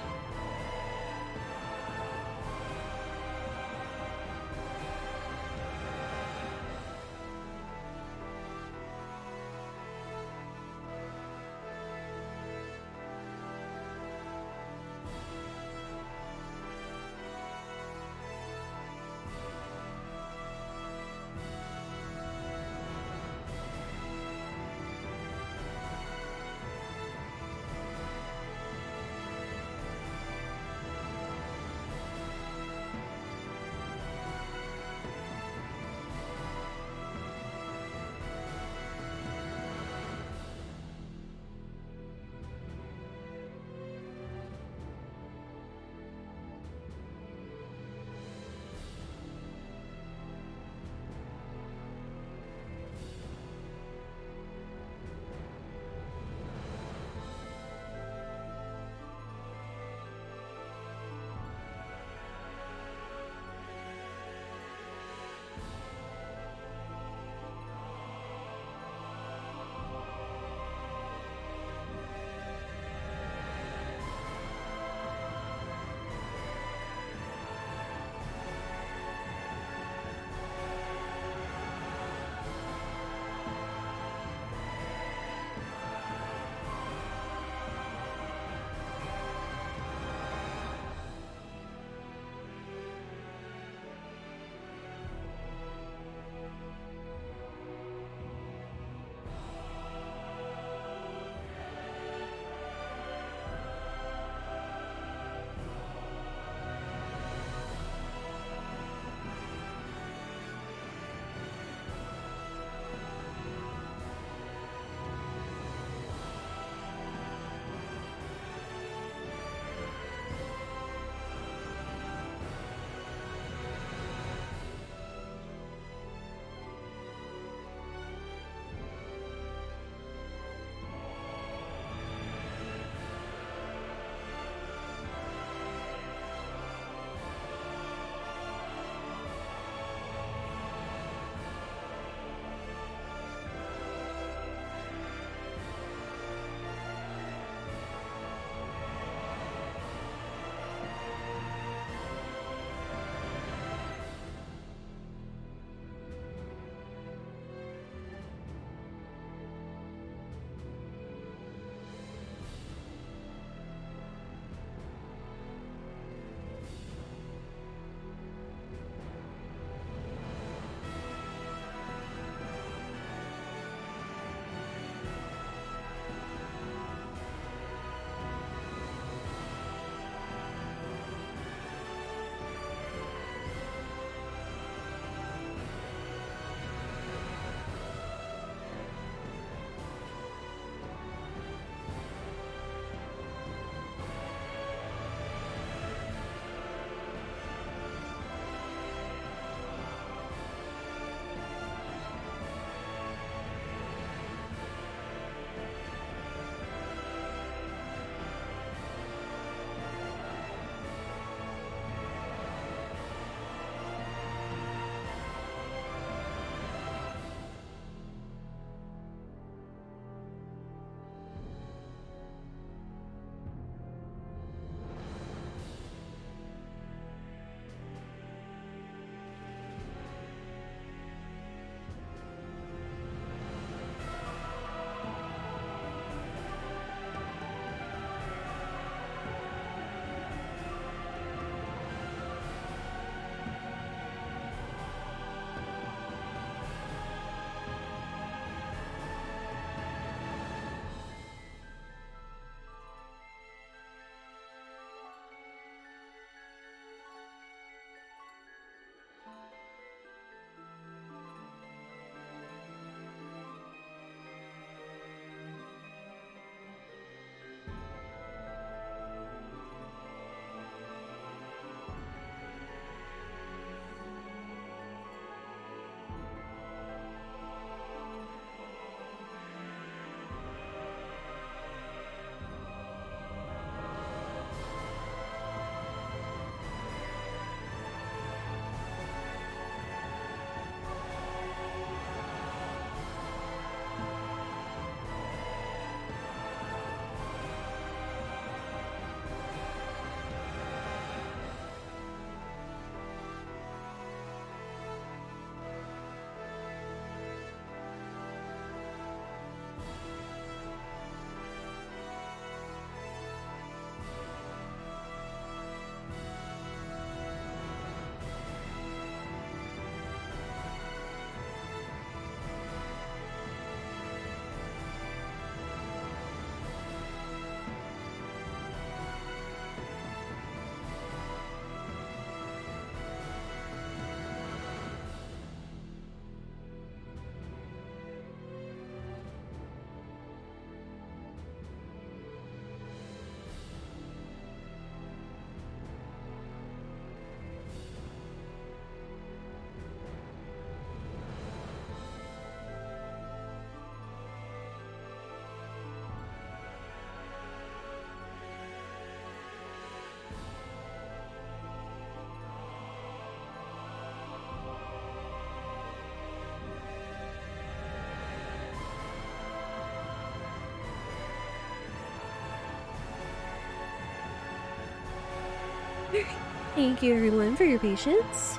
Thank you, everyone, for your patience.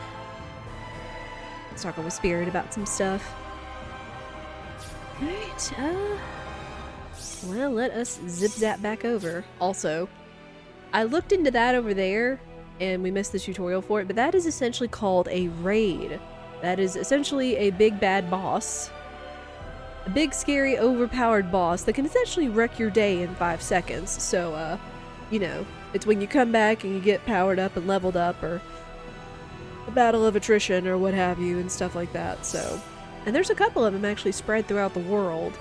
Let's talk with Spirit about some stuff. Alright, well, let us zip-zap back over. Also, I looked into that over there, and we missed the tutorial for it, but that is essentially called a raid. That is essentially a big bad boss. A big, scary, overpowered boss that can essentially wreck your day in 5 seconds. So, you know, it's when you come back and you get powered up and leveled up, or the battle of attrition, or what have you, and stuff like that, so. And there's a couple of them actually spread throughout the world.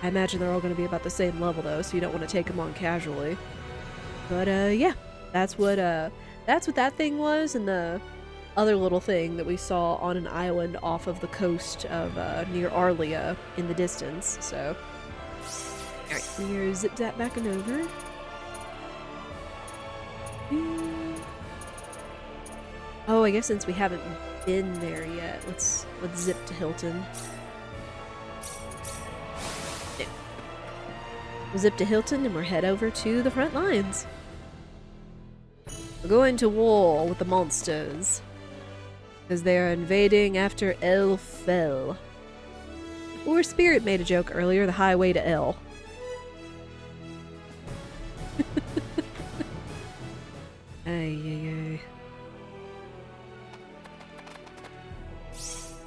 I imagine they're all going to be about the same level, though, so you don't want to take them on casually. But, yeah, that's what that thing was, and the other little thing that we saw on an island off of the coast of, near Arlia in the distance, so. Alright, we're zip-zap back and over. Oh, I guess since we haven't been there yet, let's zip to Hilton. Yeah. We'll zip to Hilton and we'll head over to the front lines. We're going to war with the monsters. Because they are invading after El fell. Or Spirit made a joke earlier, the highway to El. Ay, ay, ay.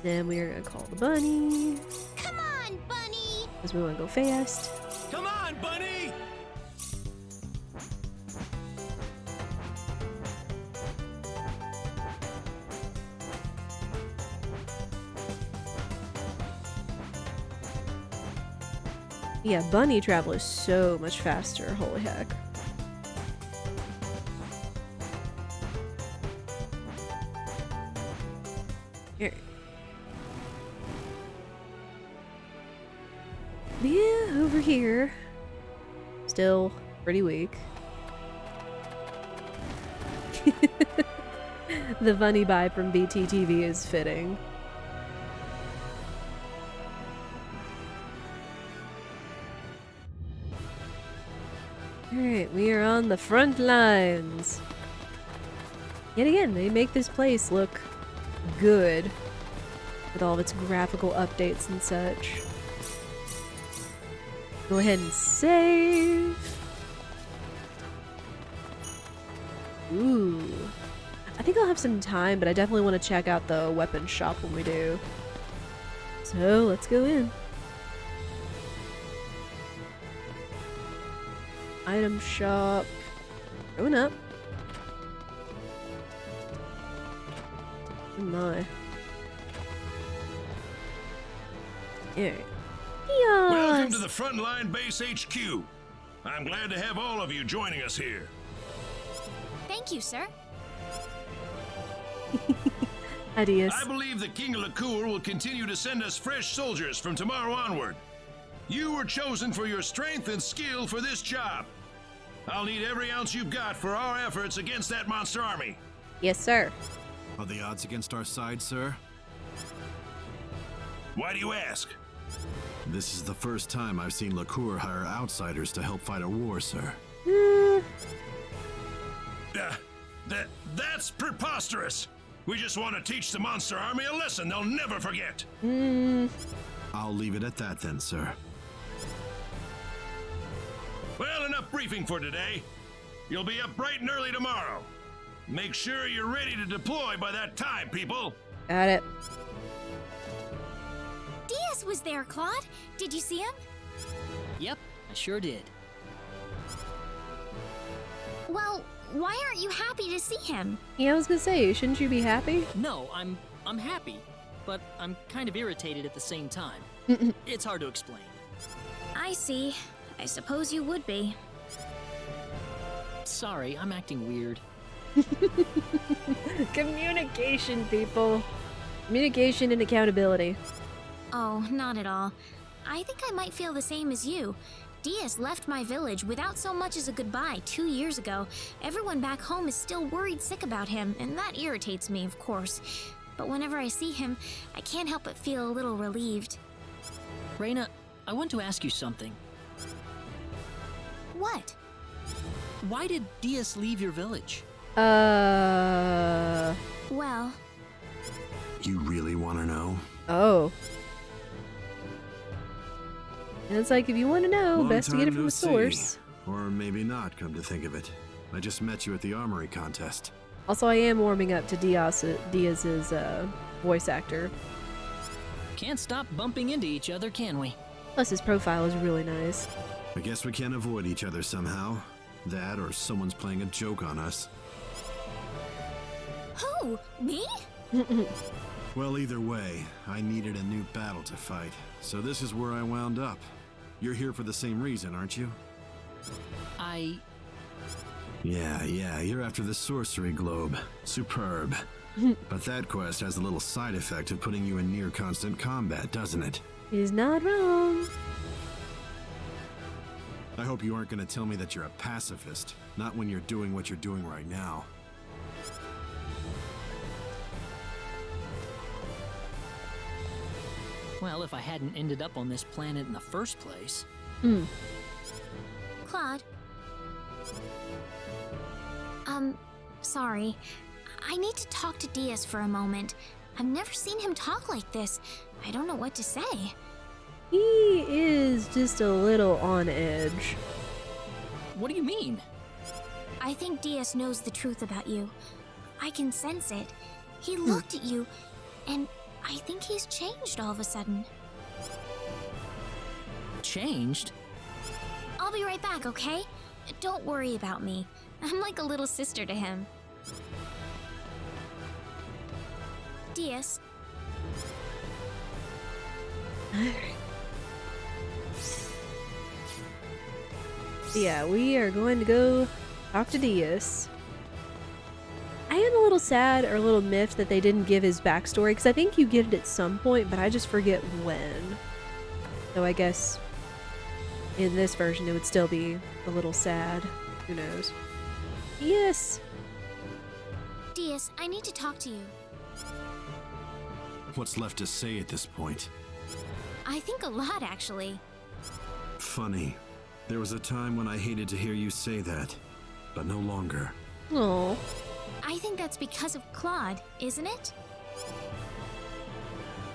Then we are gonna call the bunny. Come on, Bunny! Because we want to go fast. Come on, bunny! Yeah, bunny travel is so much faster. Holy heck. Here. Yeah, over here. Still pretty weak. The bunny vibe from BTTV is fitting. Alright, we are on the front lines. Yet again, they make this place look good with all of its graphical updates and such. Go ahead and save. Ooh. I think I'll have some time, but I definitely want to check out the weapon shop when we do. So, let's go in. Item shop. Going up. Oh my. Here. Welcome to the Frontline Base HQ. I'm glad to have all of you joining us here. Thank you, sir. Ideas. I believe the King of Licour will continue to send us fresh soldiers from tomorrow onward. You were chosen for your strength and skill for this job. I'll need every ounce you've got for our efforts against that monster army. Yes, sir. Are the odds against our side, sir? Why do you ask? This is the first time I've seen Licour hire outsiders to help fight a war, sir. That's preposterous. We just want to teach the monster army a lesson they'll never forget. I'll leave it at that then, sir. Well, enough briefing for today. You'll be up bright and early tomorrow. Make sure you're ready to deploy by that time, people. Got it. Diaz was there, Claude. Did you see him? Yep, I sure did. Well, why aren't you happy to see him? Yeah, I was gonna say, shouldn't you be happy? No, I'm happy, but I'm kind of irritated at the same time. It's hard to explain. I see. I suppose you would be. Sorry, I'm acting weird. Communication, people. Communication and accountability. Oh, not at all. I think I might feel the same as you. Diaz left my village without so much as a goodbye 2 years ago. Everyone back home is still worried sick about him, and that irritates me, of course. But whenever I see him, I can't help but feel a little relieved. Rena, I want to ask you something. What? Why did Diaz leave your village? Well, You really want to know? Oh. And it's like, if you want to know, Long best to get it time from no the see. source. Or maybe not, come to think of it. I just met you at the armory contest. Also, I am warming up to Diaz's voice actor. Can't stop bumping into each other, can we? Plus, his profile is really nice. I guess we can't avoid each other somehow. That or someone's playing a joke on us. who? Me? Well, either way, I needed a new battle to fight, so this is where I wound up. You're here for the same reason, aren't you? Yeah, you're after the sorcery globe. Superb. But that quest has a little side effect of putting you in near constant combat, doesn't it? He's not wrong. I hope you aren't going to tell me that you're a pacifist, not when you're doing what you're doing right now. Well, if I hadn't ended up on this planet in the first place. Claude. Sorry. I need to talk to Diaz for a moment. I've never seen him talk like this. I don't know what to say. He is just a little on edge. What do you mean? I think Diaz knows the truth about you. I can sense it. He looked at you, and I think he's changed all of a sudden. Changed? I'll be right back, okay? Don't worry about me. I'm like a little sister to him. Diaz. Yeah, we are going to go talk to Diaz. I am a little sad or a little miffed that they didn't give his backstory, because I think you get it at some point, but I just forget when. So I guess in this version it would still be a little sad. Who knows? Yes! Diaz, I need to talk to you. What's left to say at this point? I think a lot, actually. Funny. There was a time when I hated to hear you say that, but no longer. Oh. I think that's because of Claude, isn't it?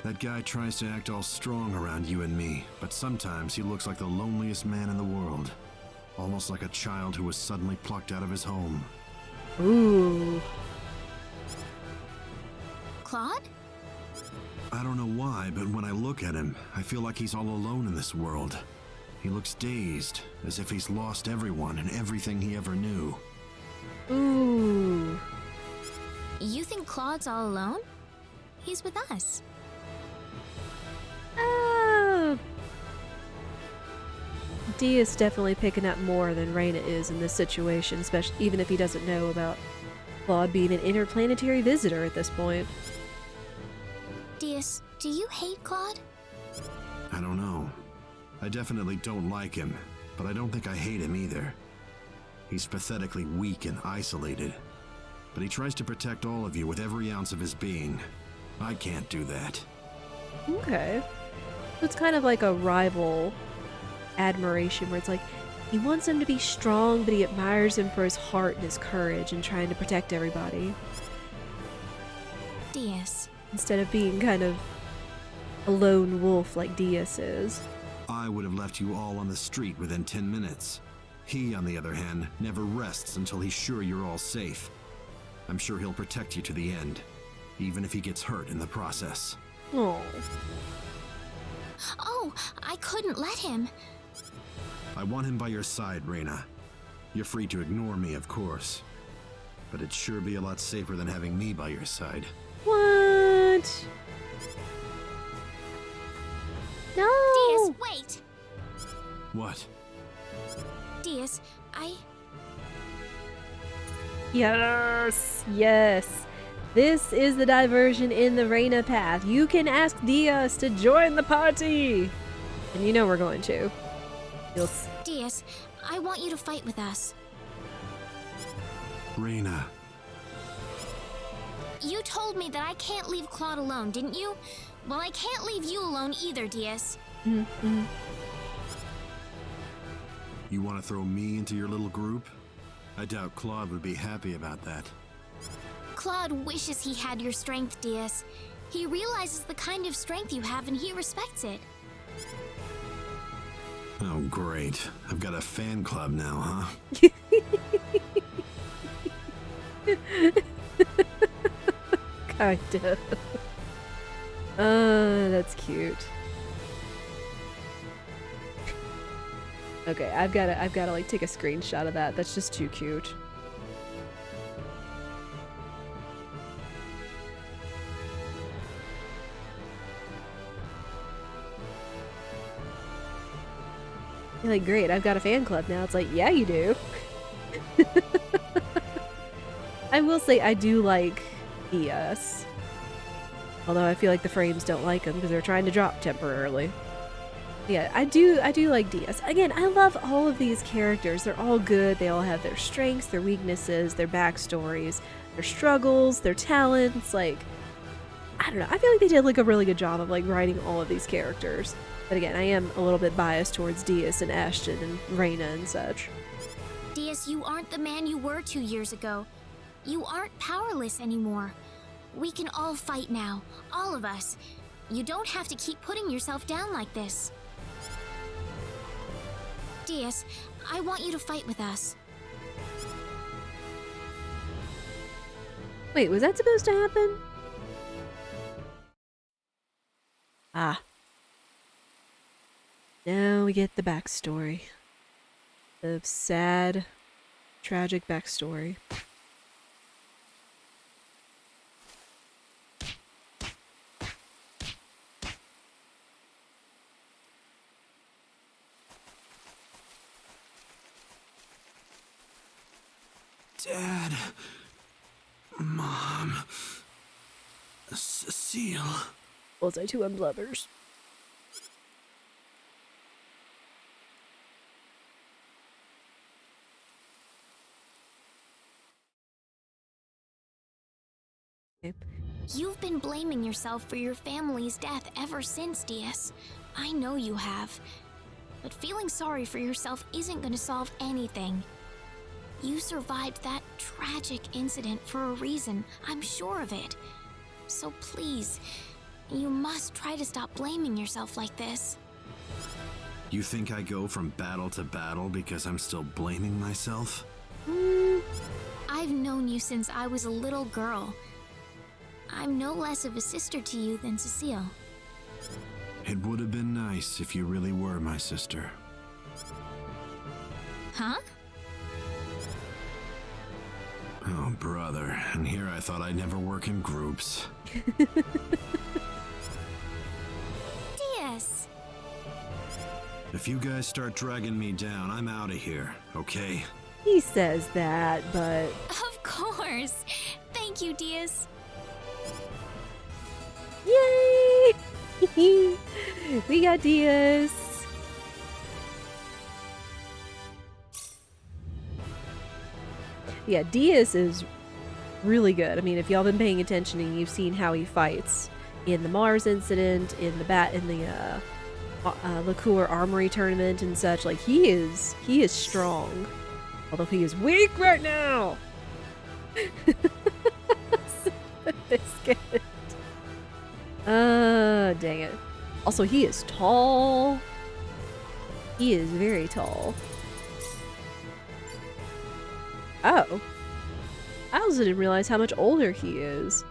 That guy tries to act all strong around you and me, but sometimes he looks like the loneliest man in the world. Almost like a child who was suddenly plucked out of his home. Ooh. Claude? I don't know why, but when I look at him, I feel like he's all alone in this world. He looks dazed, as if he's lost everyone and everything he ever knew. Ooh. You think Claude's all alone? He's with us. Diaz definitely picking up more than Rena is in this situation, especially even if he doesn't know about Claude being an interplanetary visitor at this point. Diaz, do you hate Claude? I don't know. I definitely don't like him, but I don't think I hate him either. He's pathetically weak and isolated, but he tries to protect all of you with every ounce of his being. I can't do that. Okay. So it's kind of like a rival admiration where it's like he wants him to be strong, but he admires him for his heart and his courage and trying to protect everybody. Diaz. Instead of being kind of a lone wolf like Diaz is. I would have left you all on the street within 10 minutes. He, on the other hand, never rests until he's sure you're all safe. I'm sure he'll protect you to the end, even if he gets hurt in the process. Oh. Oh, I couldn't let him. I want him by your side, Rena. You're free to ignore me, of course. But it'd sure be a lot safer than having me by your side. What? No! Diaz, wait! What? Diaz, Yes! Yes! This is the diversion in the Rena path. You can ask Diaz to join the party! And you know we're going to. Diaz, I want you to fight with us. Rena. You told me that I can't leave Claude alone, didn't you? Well, I can't leave you alone either, Diaz. You want to throw me into your little group? I doubt Claude would be happy about that. Claude wishes he had your strength, Diaz. He realizes the kind of strength you have and he respects it. Oh, great. I've got a fan club now, huh? Kinda. That's cute. Okay, I've gotta like take a screenshot of that. That's just too cute. You're like, great, I've got a fan club now. It's like, yeah, you do. I will say I do like ES. Although I feel like the frames don't like him because they're trying to drop temporarily. Yeah, I do like DS. Again, I love all of these characters. They're all good. They all have their strengths, their weaknesses, their backstories, their struggles, their talents. Like, I don't know. I feel like they did like a really good job of like writing all of these characters. But again, I am a little bit biased towards Diaz and Ashton and Rena and such. Diaz, you aren't the man you were 2 years ago. You aren't powerless anymore. We can all fight now, all of us. You don't have to keep putting yourself down like this. Diaz, I want you to fight with us. Wait, was that supposed to happen? Ah. Now we get the backstory. The sad, tragic backstory. Dad. Mom. Cecile. Was I two unblovers? Okay. You've been blaming yourself for your family's death ever since, Diaz. I know you have. But feeling sorry for yourself isn't going to solve anything. You survived that tragic incident for a reason, I'm sure of it. So please, you must try to stop blaming yourself like this. You think I go from battle to battle because I'm still blaming myself? I've known you since I was a little girl. I'm no less of a sister to you than Cecile. It would have been nice if you really were my sister. Huh? Oh, brother. And here I thought I'd never work in groups. Diaz! If you guys start dragging me down, I'm out of here, okay? He says that, but... Of course! Thank you, Diaz. Yay! We got Diaz. Yeah, Diaz is really good. I mean, if y'all been paying attention and you've seen how he fights in the Mars incident, in the Liqueur Armory tournament and such, like he is strong. Although he is weak right now. Biscuit. Dang it. Also, he is tall. He is very tall. Oh. I also didn't realize how much older he is.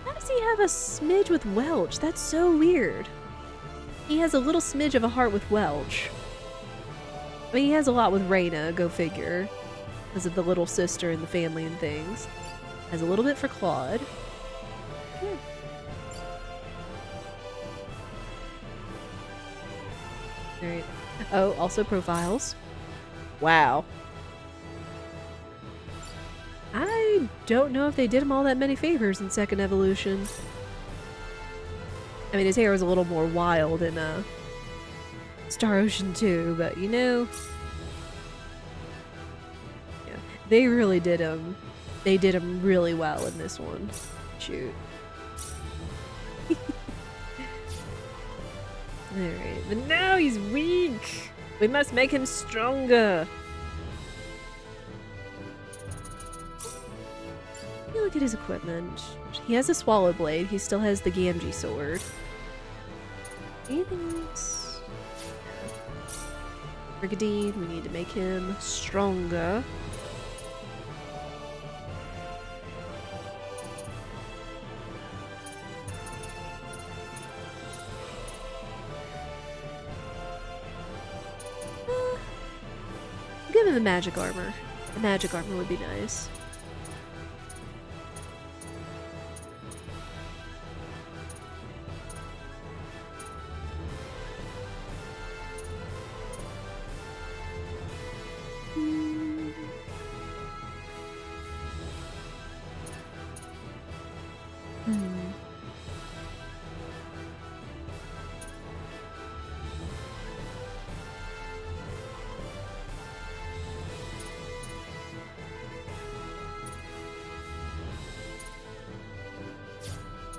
How does he have a smidge with Welch? That's so weird. He has a little smidge of a heart with Welch. I mean, he has a lot with Rena, go figure. Because of the little sister and the family and things. Has a little bit for Claude. Alright. Oh, also profiles. Wow. I don't know if they did him all that many favors in Second Evolution. I mean, his hair was a little more wild in Star Ocean 2, but you know... Yeah, they really did him. They did him really well in this one. Shoot. Alright, but now he's weak! We must make him stronger! Let me look at his equipment. He has a Swallow Blade, he still has the Gamgee sword. Anything else? Brigandine, we need to make him stronger. Give him the magic armor. The magic armor would be nice.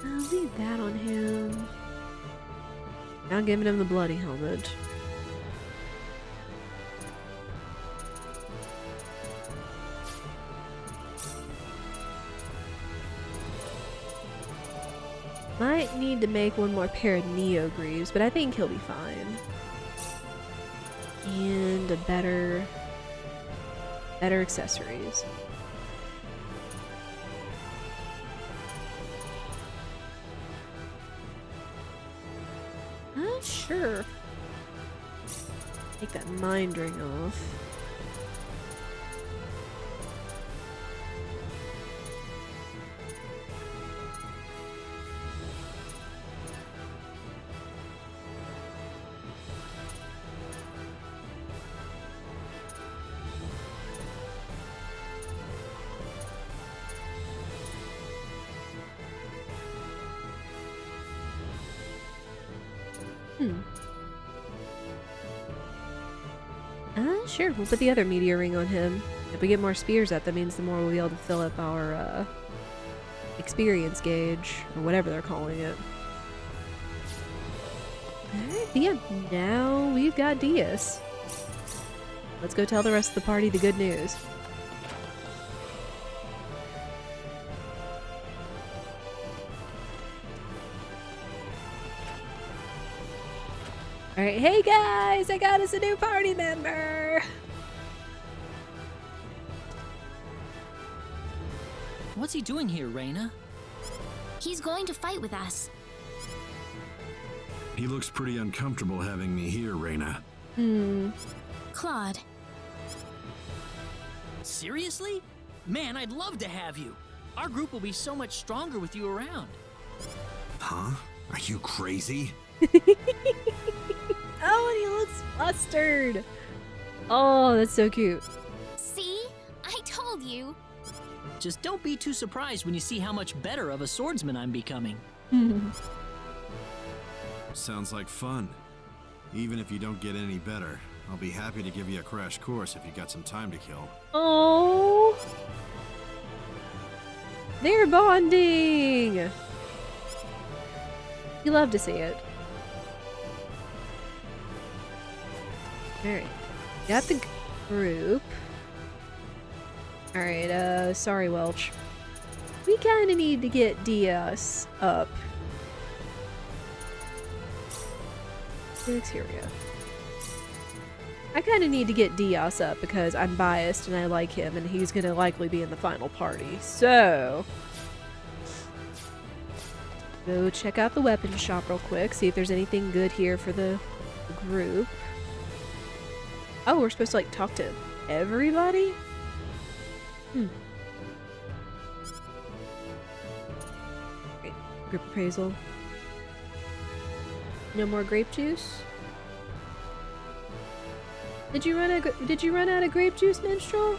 I'll leave that on him. Now giving him the bloody helmet. Might need to make one more pair of Neo Greaves, but I think he'll be fine. And a better accessories. Sure. Take that mind ring off. Sure, we'll put the other meteor ring on him. If we get more spears up, that means the more we'll be able to fill up our experience gauge, or whatever they're calling it. Alright, yeah, now we've got Diaz. Let's go tell the rest of the party the good news. Alright, hey guys! I got us a new party member! What's he doing here, Rena? He's going to fight with us. He looks pretty uncomfortable having me here, Rena. Claude. Seriously? Man, I'd love to have you. Our group will be so much stronger with you around. Huh? Are you crazy? Oh, and he looks flustered! Oh, that's so cute. See? I told you. Just don't be too surprised when you see how much better of a swordsman I'm becoming. Sounds like fun. Even if you don't get any better, I'll be happy to give you a crash course if you got some time to kill. Oh, they're bonding! You love to see it. Alright, got the group. Alright, sorry Welch. We kinda need to get Diaz up. Here we go. I kinda need to get Diaz up because I'm biased and I like him and he's gonna likely be in the final party. So go check out the weapon shop real quick, see if there's anything good here for the group. Oh, we're supposed to like talk to everybody? Great. Group appraisal. No more grape juice? Did you run out of grape juice, minstrel?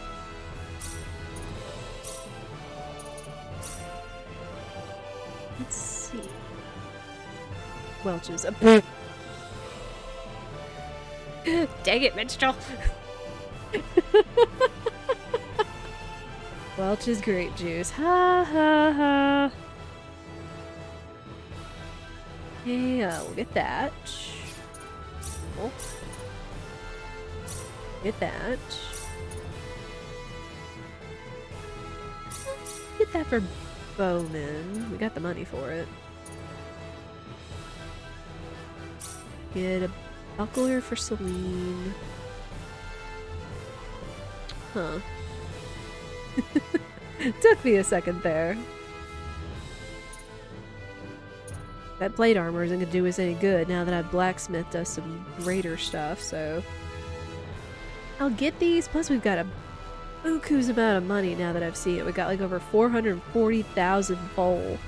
Let's see. Welch's up. Dang it, minstrel! Welch's grape juice. Ha ha ha. Okay, we'll get that. Cool. Get that. Get that for Bowman. We got the money for it. Get a buckler for Celine. Huh. Took me a second there. That plate armor isn't gonna do us any good now that I've blacksmithed us some greater stuff, so... I'll get these, plus we've got a buku's amount of money now that I've seen it. We got like over 440,000 vol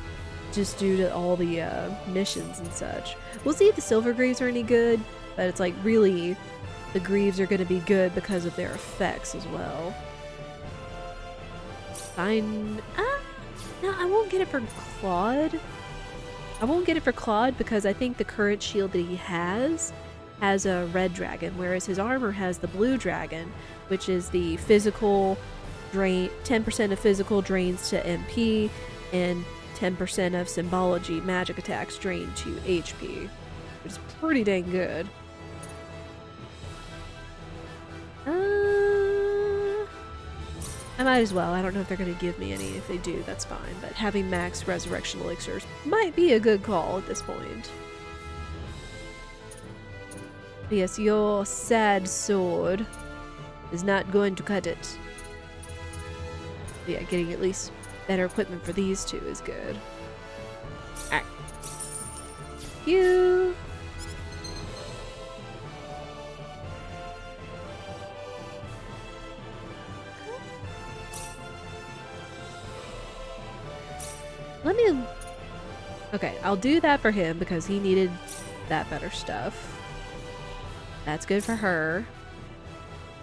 just due to all the missions and such. We'll see if the silver greaves are any good, but it's like really the greaves are going to be good because of their effects as well. Fine. No, I won't get it for Claude. I won't get it for Claude because I think the current shield that he has a red dragon, whereas his armor has the blue dragon, which is the physical drain, 10% of physical drains to MP, and 10% of symbology magic attacks drain to HP, which is pretty dang good. I might as well. I don't know if they're going to give me any. If they do, that's fine, but having max resurrection elixirs might be a good call at this point. Yes, your sad sword is not going to cut it. Yeah, getting at least better equipment for these two is good. Alright. You. Let me... Okay, I'll do that for him because he needed that better stuff. That's good for her.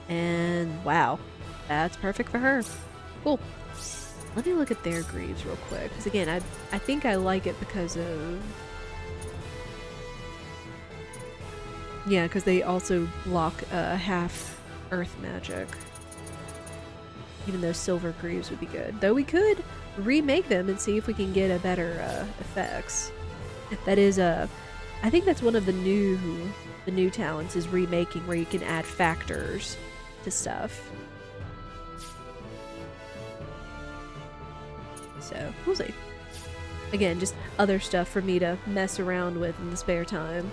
And wow, that's perfect for her. Cool. Let me look at their greaves real quick. Because again, I think I like it because of... Yeah, because they also block half earth magic. Even though silver greaves would be good. Though we could remake them and see if we can get a better effects. That is I think that's one of the new talents is remaking, where you can add factors to stuff. So, we'll see. Again, just other stuff for me to mess around with in the spare time.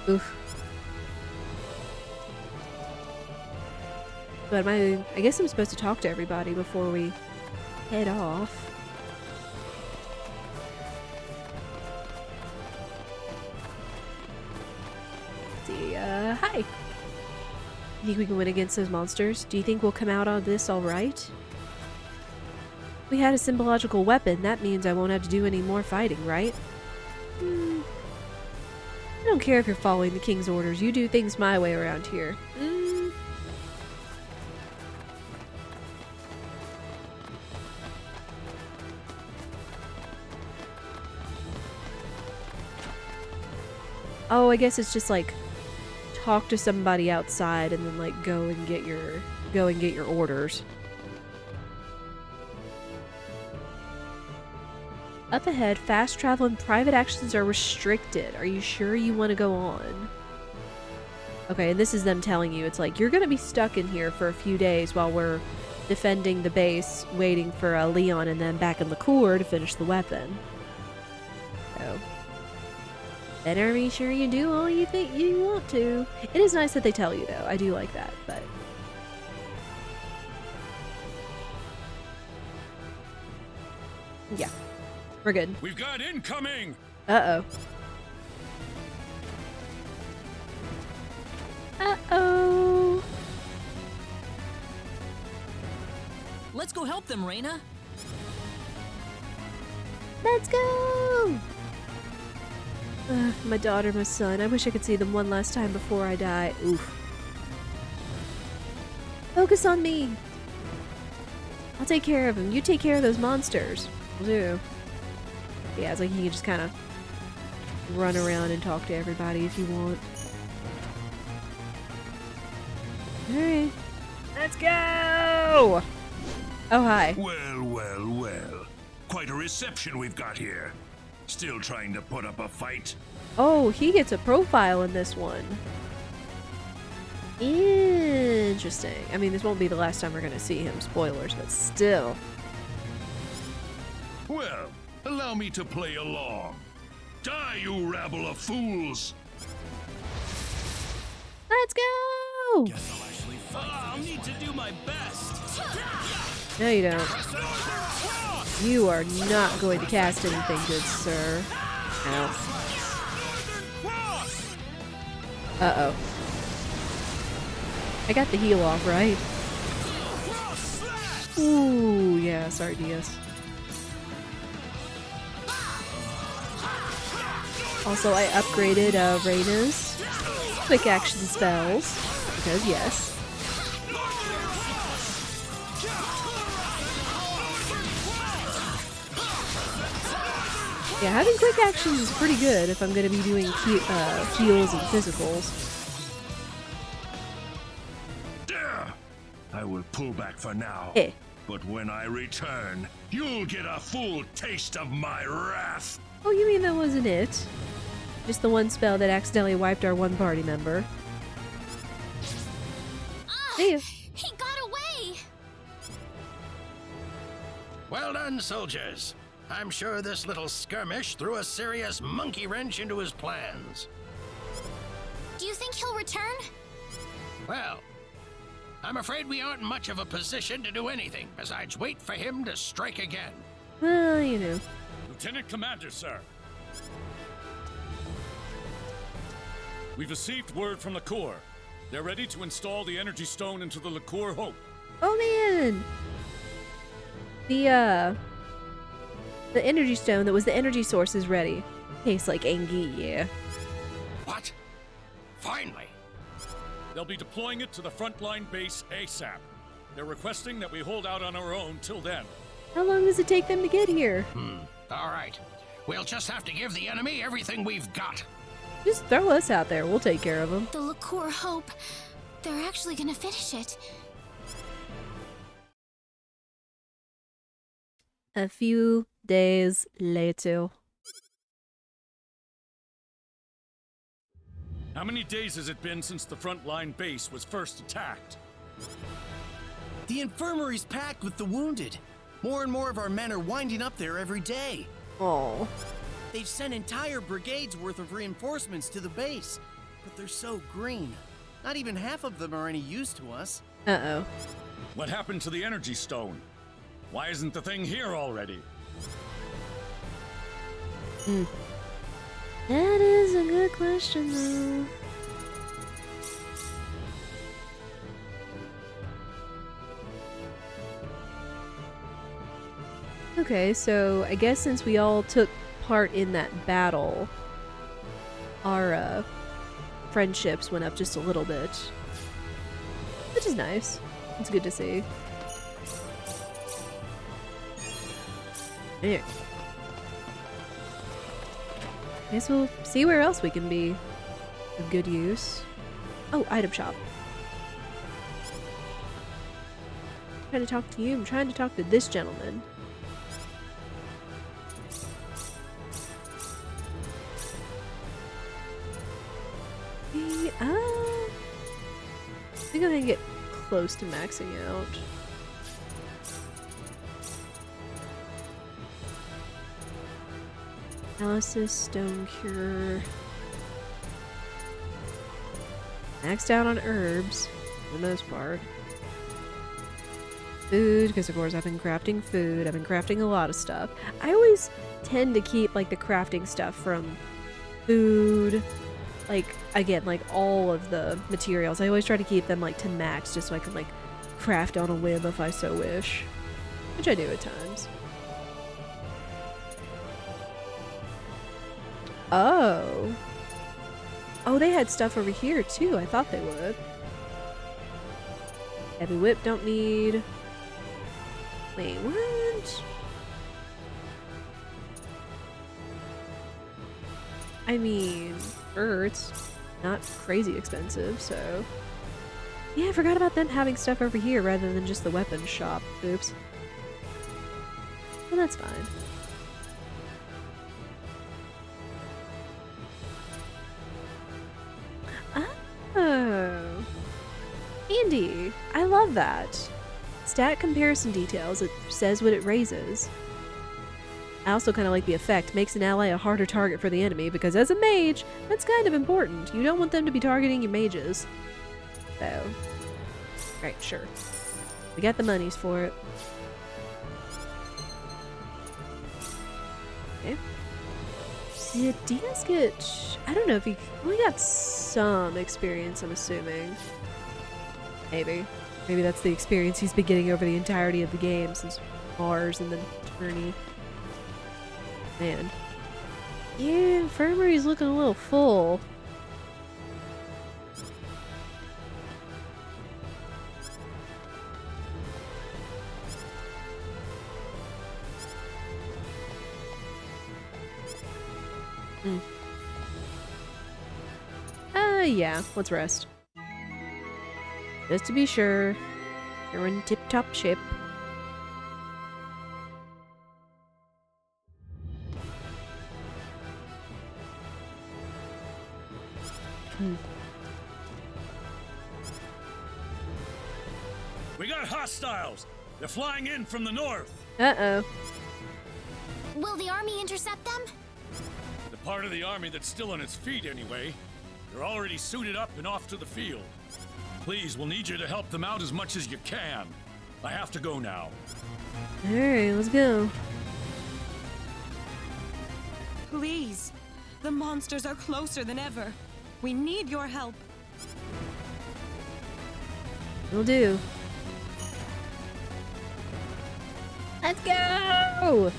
Oof. But I guess I'm supposed to talk to everybody before we head off. Hi. You think we can win against those monsters? Do you think we'll come out on this alright? We had a symbological weapon. That means I won't have to do any more fighting, right? I don't care if you're following the king's orders. You do things my way around here. Oh, I guess it's just like talk to somebody outside and then like go and get your orders. Up ahead, fast travel and private actions are restricted. Are you sure you want to go on? Okay, and this is them telling you, it's like, you're gonna be stuck in here for a few days while we're defending the base, waiting for Leon and then back in Liqueur to finish the weapon. So, better be sure you do all you think you want to. It is nice that they tell you, though. I do like that, but... yeah. We're good. We've got incoming! Uh-oh. Uh-oh. Let's go help them, Rena. Let's go! My daughter, my son. I wish I could see them one last time before I die. Oof. Focus on me. I'll take care of them. You take care of those monsters. Will do. Yeah, it's like you can just kind of run around and talk to everybody if you want. Alright. Let's go! Oh, hi. Well, well, well. Quite a reception we've got here. Still trying to put up a fight? Oh, he gets a profile in this one. Interesting. I mean, this won't be the last time we're gonna see him. Spoilers, but still. Well, allow me to play along. Die, you rabble of fools! Let's go! I'll need to do my best. No, you don't. You are not going to cast anything good, sir. Ow. Uh-oh. I got the heal off, right? Ooh, yeah, sorry, DS. Also, I upgraded Rena's quick action spells, because yes. Yeah, having quick actions is pretty good if I'm going to be doing heals and physicals. I will pull back for now. Eh. But when I return, you'll get a full taste of my wrath. Oh, you mean that wasn't it? Just the one spell that accidentally wiped our one party member. See ya. He got away! Well done, soldiers. I'm sure this little skirmish threw a serious monkey wrench into his plans. Do you think he'll return? Well, I'm afraid we aren't much of a position to do anything besides wait for him to strike again. Well, you know. Lieutenant Commander, sir. We've received word from the Corps. They're ready to install the energy stone into the Liqueur Hope. Oh man! The energy stone that was the energy source is ready. Tastes like Angie, yeah. What? Finally! They'll be deploying it to the frontline base ASAP. They're requesting that we hold out on our own till then. How long does it take them to get here? All right. We'll just have to give the enemy everything we've got. Just throw us out there. We'll take care of them. The Liqueur Hope. They're actually gonna finish it. A few days later. How many days has it been since the frontline base was first attacked? The infirmary's packed with the wounded. More and more of our men are winding up there every day. Oh. They've sent entire brigades worth of reinforcements to the base, but they're so green. Not even half of them are any use to us. Uh-oh. What happened to the energy stone? Why isn't the thing here already? That is a good question, though. Okay, so I guess since we all took part in that battle, our friendships went up just a little bit. Which is nice. It's good to see. There. Guess we'll see where else we can be of good use. Oh, item shop. I'm trying to talk to you. I'm trying to talk to this gentleman. I think I'm gonna get close to maxing out. Analysis, Stone Cure. Maxed out on herbs, for the most part. Food, because of course I've been crafting food. I've been crafting a lot of stuff. I always tend to keep like the crafting stuff from food, like again, like all of the materials. I always try to keep them like to max just so I can like craft on a whim if I so wish. Which I do at times. Oh. Oh, they had stuff over here too. I thought they would. Heavy whip don't need. Wait, what? I mean, it's not crazy expensive, so. Yeah, I forgot about them having stuff over here rather than just the weapons shop. Oops. Well, that's fine. handy. I love that. Stat comparison details. It says what it raises. I also kind of like the effect. Makes an ally a harder target for the enemy, because as a mage, that's kind of important. You don't want them to be targeting your mages. So, right, sure. We got the monies for it. Okay. Yeah, Diaz get... I don't know if he only got some experience, I'm assuming. Maybe. Maybe that's the experience he's been getting over the entirety of the game since Mars and then Tourney. Man. Yeah, infirmary's looking a little full. Yeah, let's rest. Just to be sure, you're in tip-top shape. We got hostiles! They're flying in from the north! Uh-oh. Will the army intercept them? The part of the army that's still on its feet, anyway. They're already suited up and off to the field. Please, we'll need you to help them out as much as you can. I have to go now. Alright, let's go. Please. The monsters are closer than ever. We need your help. Will do. Let's go!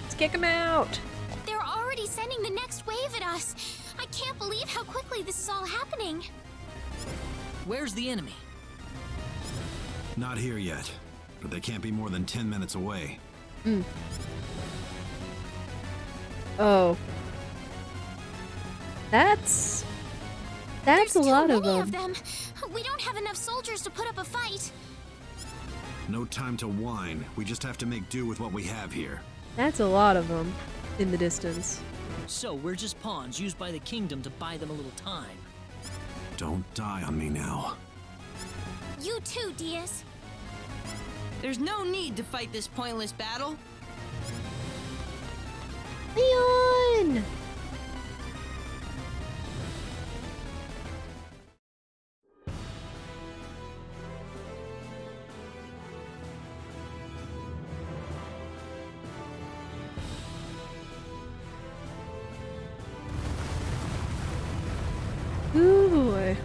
Let's kick them out! They're already sending the next wave at us. I can't believe how quickly this is all happening. Where's the enemy? Not here yet, but they can't be more than 10 minutes away. Oh. That's There's a lot too of many them. We don't have enough soldiers to put up a fight. No time to whine. We just have to make do with what we have here. That's a lot of them in the distance. So we're just pawns used by the kingdom to buy them a little time. Don't die on me now. You too, Diaz. There's no need to fight this pointless battle. Leon! Ooh boy.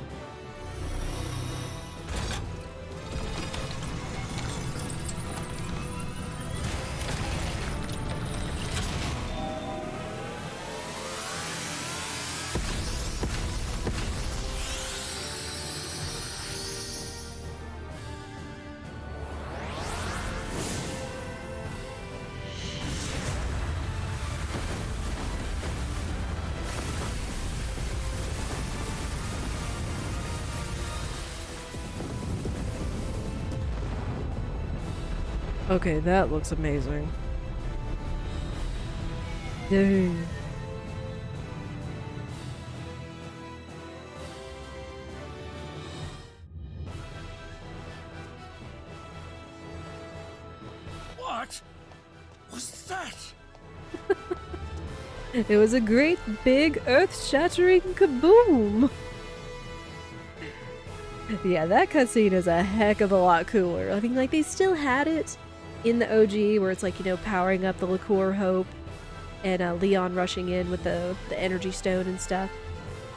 Okay, that looks amazing. Dang. What was that? It was a great big earth-shattering kaboom! Yeah, that cutscene is a heck of a lot cooler. I mean, like, they still had it in the OG, where it's like, you know, powering up the Liqueur Hope, and Leon rushing in with the energy stone and stuff.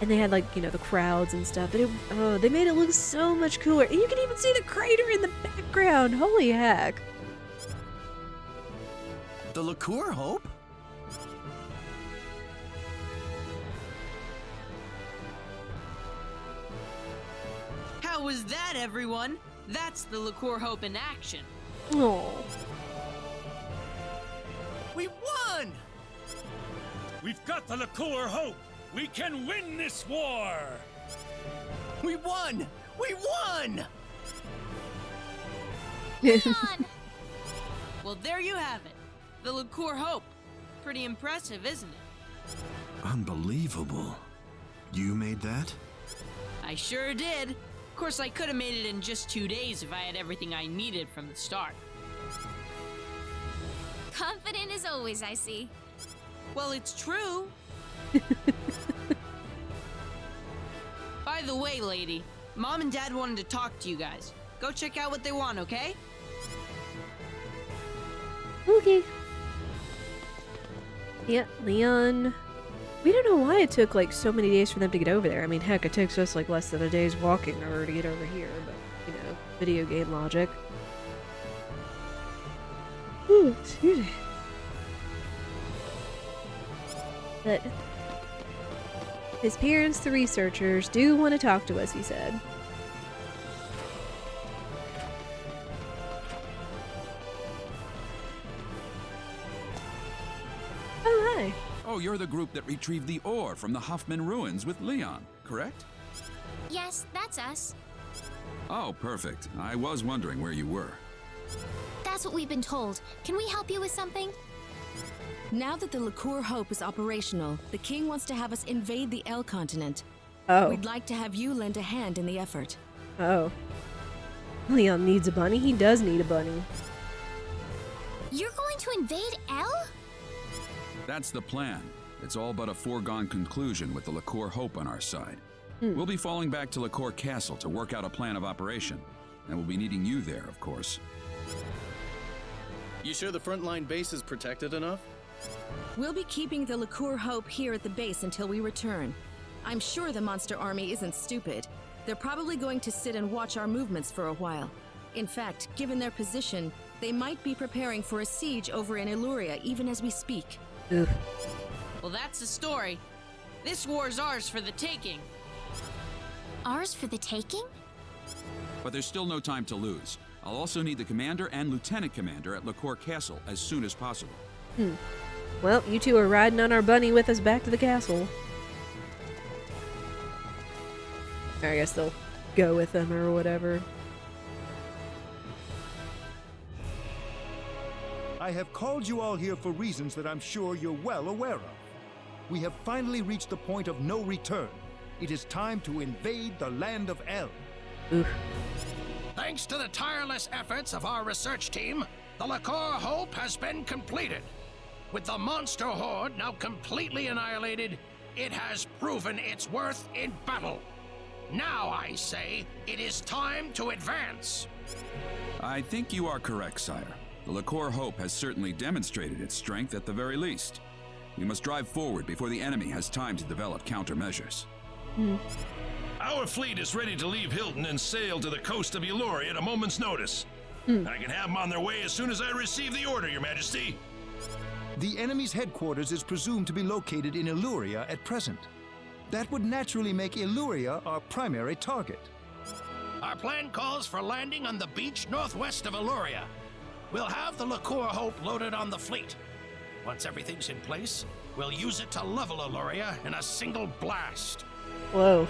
And they had, like, you know, the crowds and stuff. But they made it look so much cooler. And you can even see the crater in the background! Holy heck! The Liqueur Hope? How was that, everyone? That's the Liqueur Hope in action. Oh. We won! We've got the Liqueur Hope! We can win this war! We won! We won! Leon! Well, there you have it. The Liqueur Hope. Pretty impressive, isn't it? Unbelievable. You made that? I sure did. Of course, I could have made it in just 2 days if I had everything I needed from the start. Confident as always, I see. Well, it's true. By the way, lady, Mom and Dad wanted to talk to you guys. Go check out what they want, okay? Okay. Yeah, Leon. We don't know why it took like so many days for them to get over there. I mean, heck, it takes us like less than a day's walking in order to get over here, but you know, video game logic. Ooh, excuse me. But his parents, the researchers, do want to talk to us, he said. Oh, hi. Oh, you're the group that retrieved the ore from the Hoffman ruins with Leon, correct? Yes, that's us. Oh, perfect. I was wondering where you were. That's what we've been told. Can we help you with something? Now that the Liqueur Hope is operational, the king wants to have us invade the El continent. Oh. We'd like to have you lend a hand in the effort. Oh. Leon needs a bunny. He does need a bunny. You're going to invade El? That's the plan. It's all but a foregone conclusion with the Liqueur Hope on our side. We'll be falling back to Liqueur Castle to work out a plan of operation. And we'll be needing you there, of course. You sure the frontline base is protected enough? We'll be keeping the Liqueur Hope here at the base until we return. I'm sure the monster army isn't stupid. They're probably going to sit and watch our movements for a while. In fact, given their position, they might be preparing for a siege over in Illuria even as we speak. Ugh. Well, that's the story. This war's ours for the taking. Ours for the taking? But there's still no time to lose. I'll also need the commander and lieutenant commander at Liqueur Castle as soon as possible. Well, you two are riding on our bunny with us back to the castle. I guess they'll go with them or whatever. I have called you all here for reasons that I'm sure you're well aware of. We have finally reached the point of no return. It is time to invade the land of El. Oof. Thanks to the tireless efforts of our research team, the Liqueur Hope has been completed. With the monster horde now completely annihilated, it has proven its worth in battle. Now, I say, it is time to advance. I think you are correct, sire. The Liqueur Hope has certainly demonstrated its strength at the very least. We must drive forward before the enemy has time to develop countermeasures. Our fleet is ready to leave Hilton and sail to the coast of Illuria at a moment's notice. I can have them on their way as soon as I receive the order, Your Majesty. The enemy's headquarters is presumed to be located in Illuria at present. That would naturally make Illuria our primary target. Our plan calls for landing on the beach northwest of Illuria. We'll have the Liqueur Hope loaded on the fleet. Once everything's in place, we'll use it to level Illuria in a single blast. Whoa.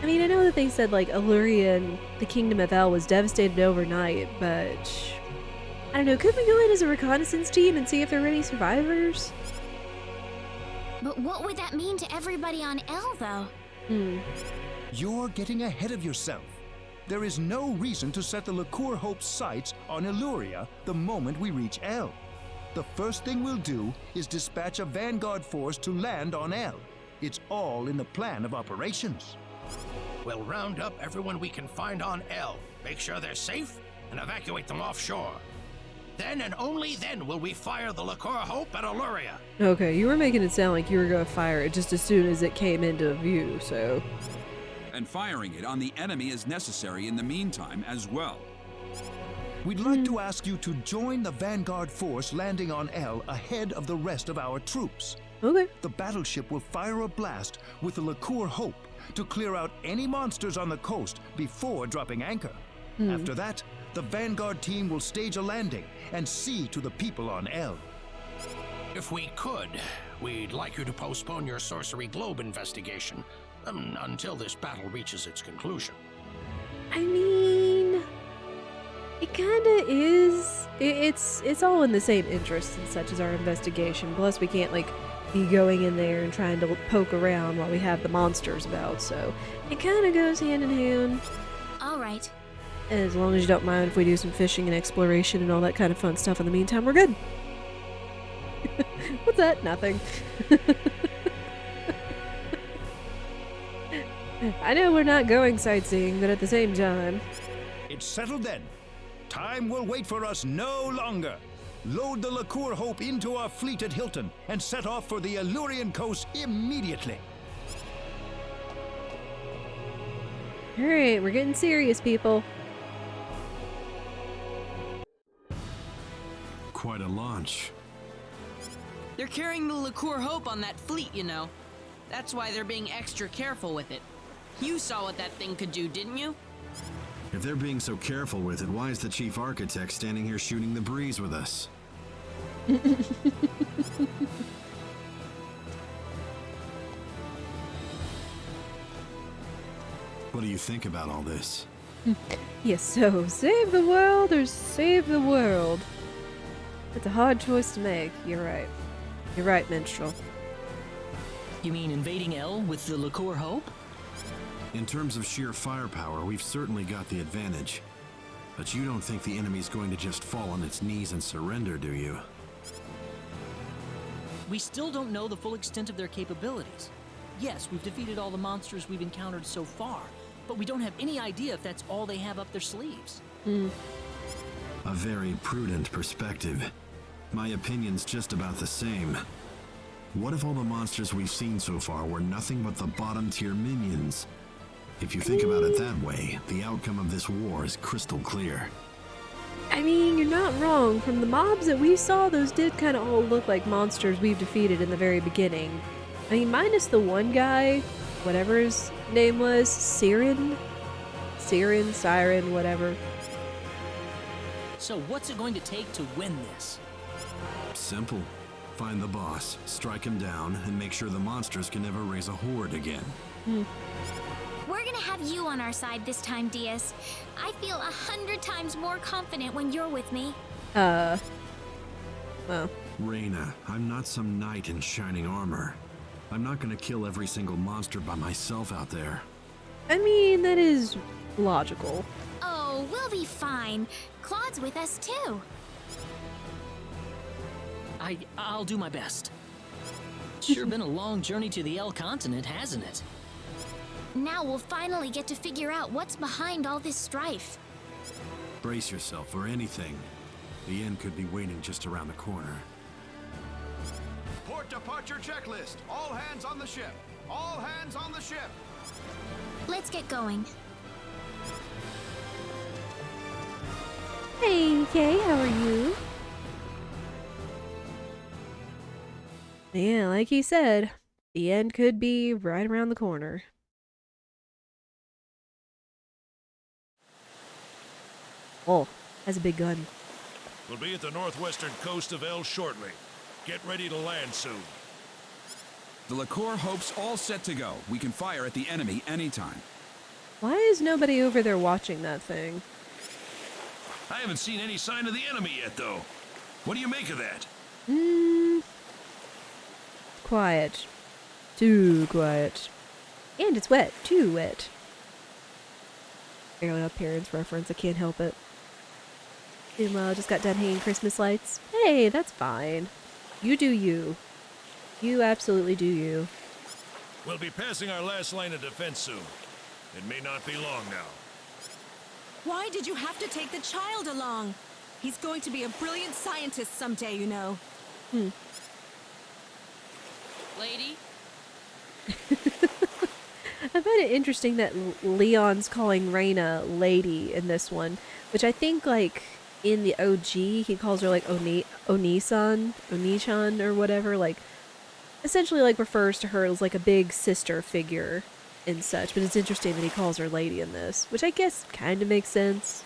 I mean, I know that they said, like, Illuria and the Kingdom of El was devastated overnight, but... I don't know, could we go in as a reconnaissance team and see if there are any survivors? But what would that mean to everybody on El, though? You're getting ahead of yourself. There is no reason to set the Liqueur Hope's sights on Illuria the moment we reach El. The first thing we'll do is dispatch a vanguard force to land on El. It's all in the plan of operations. We'll round up everyone we can find on El, make sure they're safe, and evacuate them offshore. Then and only then will we fire the Liqueur Hope at Illuria. Okay, you were making it sound like you were going to fire it just as soon as it came into view, so... And firing it on the enemy is necessary in the meantime as well. We'd like to ask you to join the vanguard force landing on El ahead of the rest of our troops. Okay. The battleship will fire a blast with the Liqueur Hope to clear out any monsters on the coast before dropping anchor. After that, the vanguard team will stage a landing and see to the people on El. If we could, we'd like you to postpone your Sorcery Globe investigation until this battle reaches its conclusion. I mean... It kinda is. It's all in the same interest and such as our investigation. Plus, we can't, like, be going in there and trying to poke around while we have the monsters about, so it kind of goes hand in hand. All right. As long as you don't mind if we do some fishing and exploration and all that kind of fun stuff in the meantime, we're good. What's that? Nothing. I know we're not going sightseeing, but at the same time... It's settled then. Time will wait for us no longer. Load the Liqueur Hope into our fleet at Hilton and set off for the Allurian coast immediately. Alright, we're getting serious, people. Quite a launch. They're carrying the Liqueur Hope on that fleet, you know. That's why they're being extra careful with it. You saw what that thing could do, didn't you? If they're being so careful with it, why is the chief architect standing here shooting the breeze with us? What do you think about all this? Yes, so save the world or save the world? It's a hard choice to make. You're right. You're right, Minstrel. You mean invading L with the Liqueur Hope? In terms of sheer firepower, we've certainly got the advantage. But you don't think the enemy's going to just fall on its knees and surrender, do you? We still don't know the full extent of their capabilities. Yes, we've defeated all the monsters we've encountered so far, but we don't have any idea if that's all they have up their sleeves. Hmm. A very prudent perspective. My opinion's just about the same. What if all the monsters we've seen so far were nothing but the bottom-tier minions? If you think about it that way, the outcome of this war is crystal clear. I mean, you're not wrong. From the mobs that we saw, those did kind of all look like monsters we've defeated in the very beginning. I mean, minus the one guy, whatever his name was, Siren, whatever. So what's it going to take to win this? Simple. Find the boss, strike him down, and make sure the monsters can never raise a horde again. We're gonna have you on our side this time, Diaz. I feel 100 times more confident when you're with me. Well. Rena, I'm not some knight in shining armor. I'm not gonna kill every single monster by myself out there. I mean, that is logical. Oh, we'll be fine. Claude's with us too. I'll do my best. Sure been a long journey to the L continent, hasn't it? Now we'll finally get to figure out what's behind all this strife. Brace yourself for anything. The end could be waiting just around the corner. Port departure checklist. All hands on the ship. All hands on the ship. Let's get going. Hey, Kay, how are you? Yeah, like he said, the end could be right around the corner. Oh, that's a big gun. We'll be at the northwestern coast of El shortly. Get ready to land soon. The Liqueur Hope's all set to go. We can fire at the enemy anytime. Why is nobody over there watching that thing? I haven't seen any sign of the enemy yet, though. What do you make of that? Quiet. Too quiet. And it's wet. Too wet. Barely a parents reference. I can't help it. Meanwhile, I just got done hanging Christmas lights. Hey, that's fine. You do you. You absolutely do you. We'll be passing our last line of defense soon. It may not be long now. Why did you have to take the child along? He's going to be a brilliant scientist someday, you know. Lady? I find it interesting that Leon's calling Rena lady in this one, which I think, like, in the OG, he calls her, like, Oni-chan, or whatever, like, essentially, like, refers to her as, like, a big sister figure and such, but it's interesting that he calls her lady in this, which I guess kind of makes sense.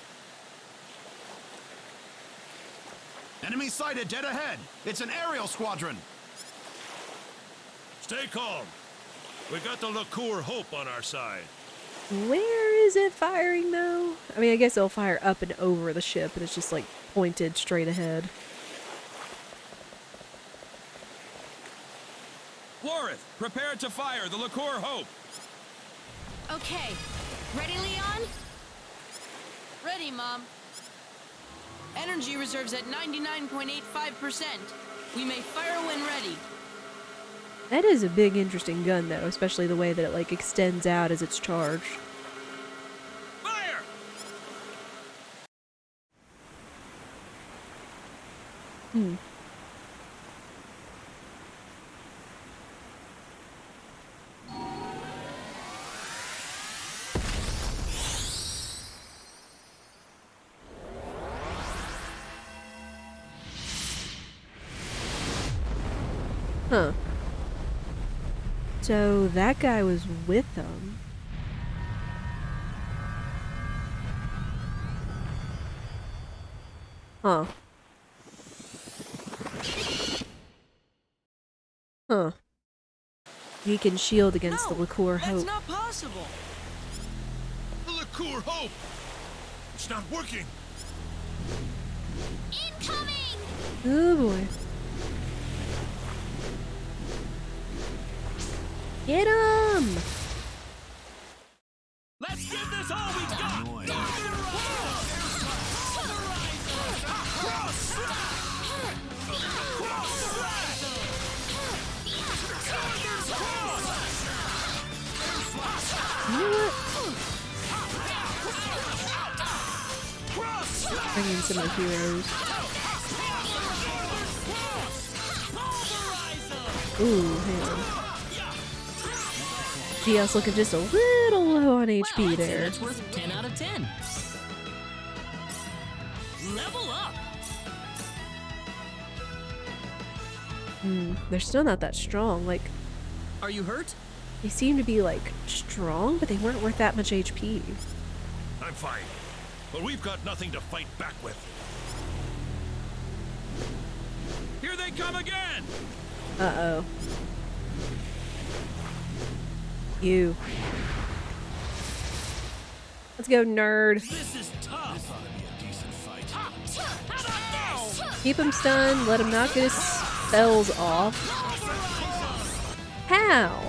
Enemy sighted dead ahead. It's an aerial squadron. Stay calm. We got the Liqueur Hope on our side. Where is it firing, though? I mean, I guess it'll fire up and over the ship, and it's just, like, pointed straight ahead. Aerith, prepare to fire the Liqueur Hope. Okay. Ready, Leon? Ready, Mom. Energy reserves at 99.85%. We may fire when ready. That is a big, interesting gun, though, especially the way that it, like, extends out as it's charged. Fire! Huh. So that guy was with them. Huh. Huh. He can shield against the Liqueur That's Hope. not possible. The Liqueur Hope! It's not working! Incoming! Oh boy. Get him! Let's give this all we got! You know what? Bring in some of the heroes. Ooh, hang on. DS looking just a little low on HP Well, I'd say there. that's worth 10 out of 10. Level up! They're still not that strong. Like, Are you hurt? they seem to be, like, strong, but they weren't worth that much HP. I'm fine. But we've got nothing to fight back with. Here they come again! Uh-oh. You. Let's go, nerd. This is tough. This ought to be a decent fight. Keep him stunned. Let him not get his spells off. How?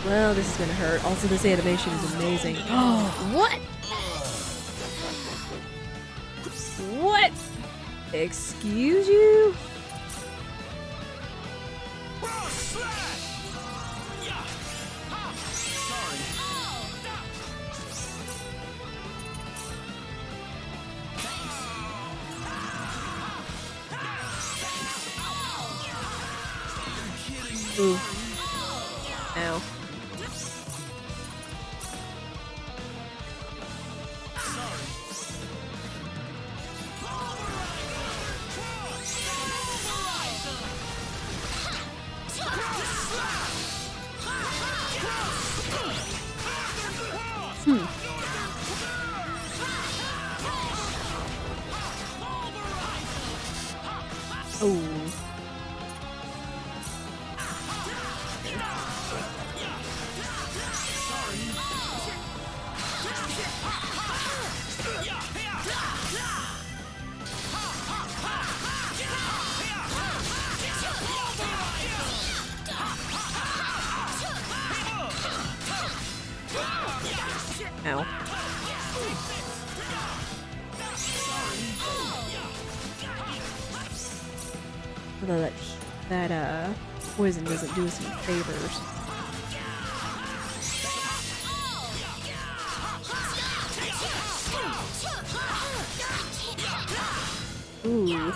Well, this is gonna hurt. Also, this animation is amazing. Oh, what? What? Excuse you? Ooh. Ow. Oh. Ow. Although that poison doesn't do us any favors. Ooh.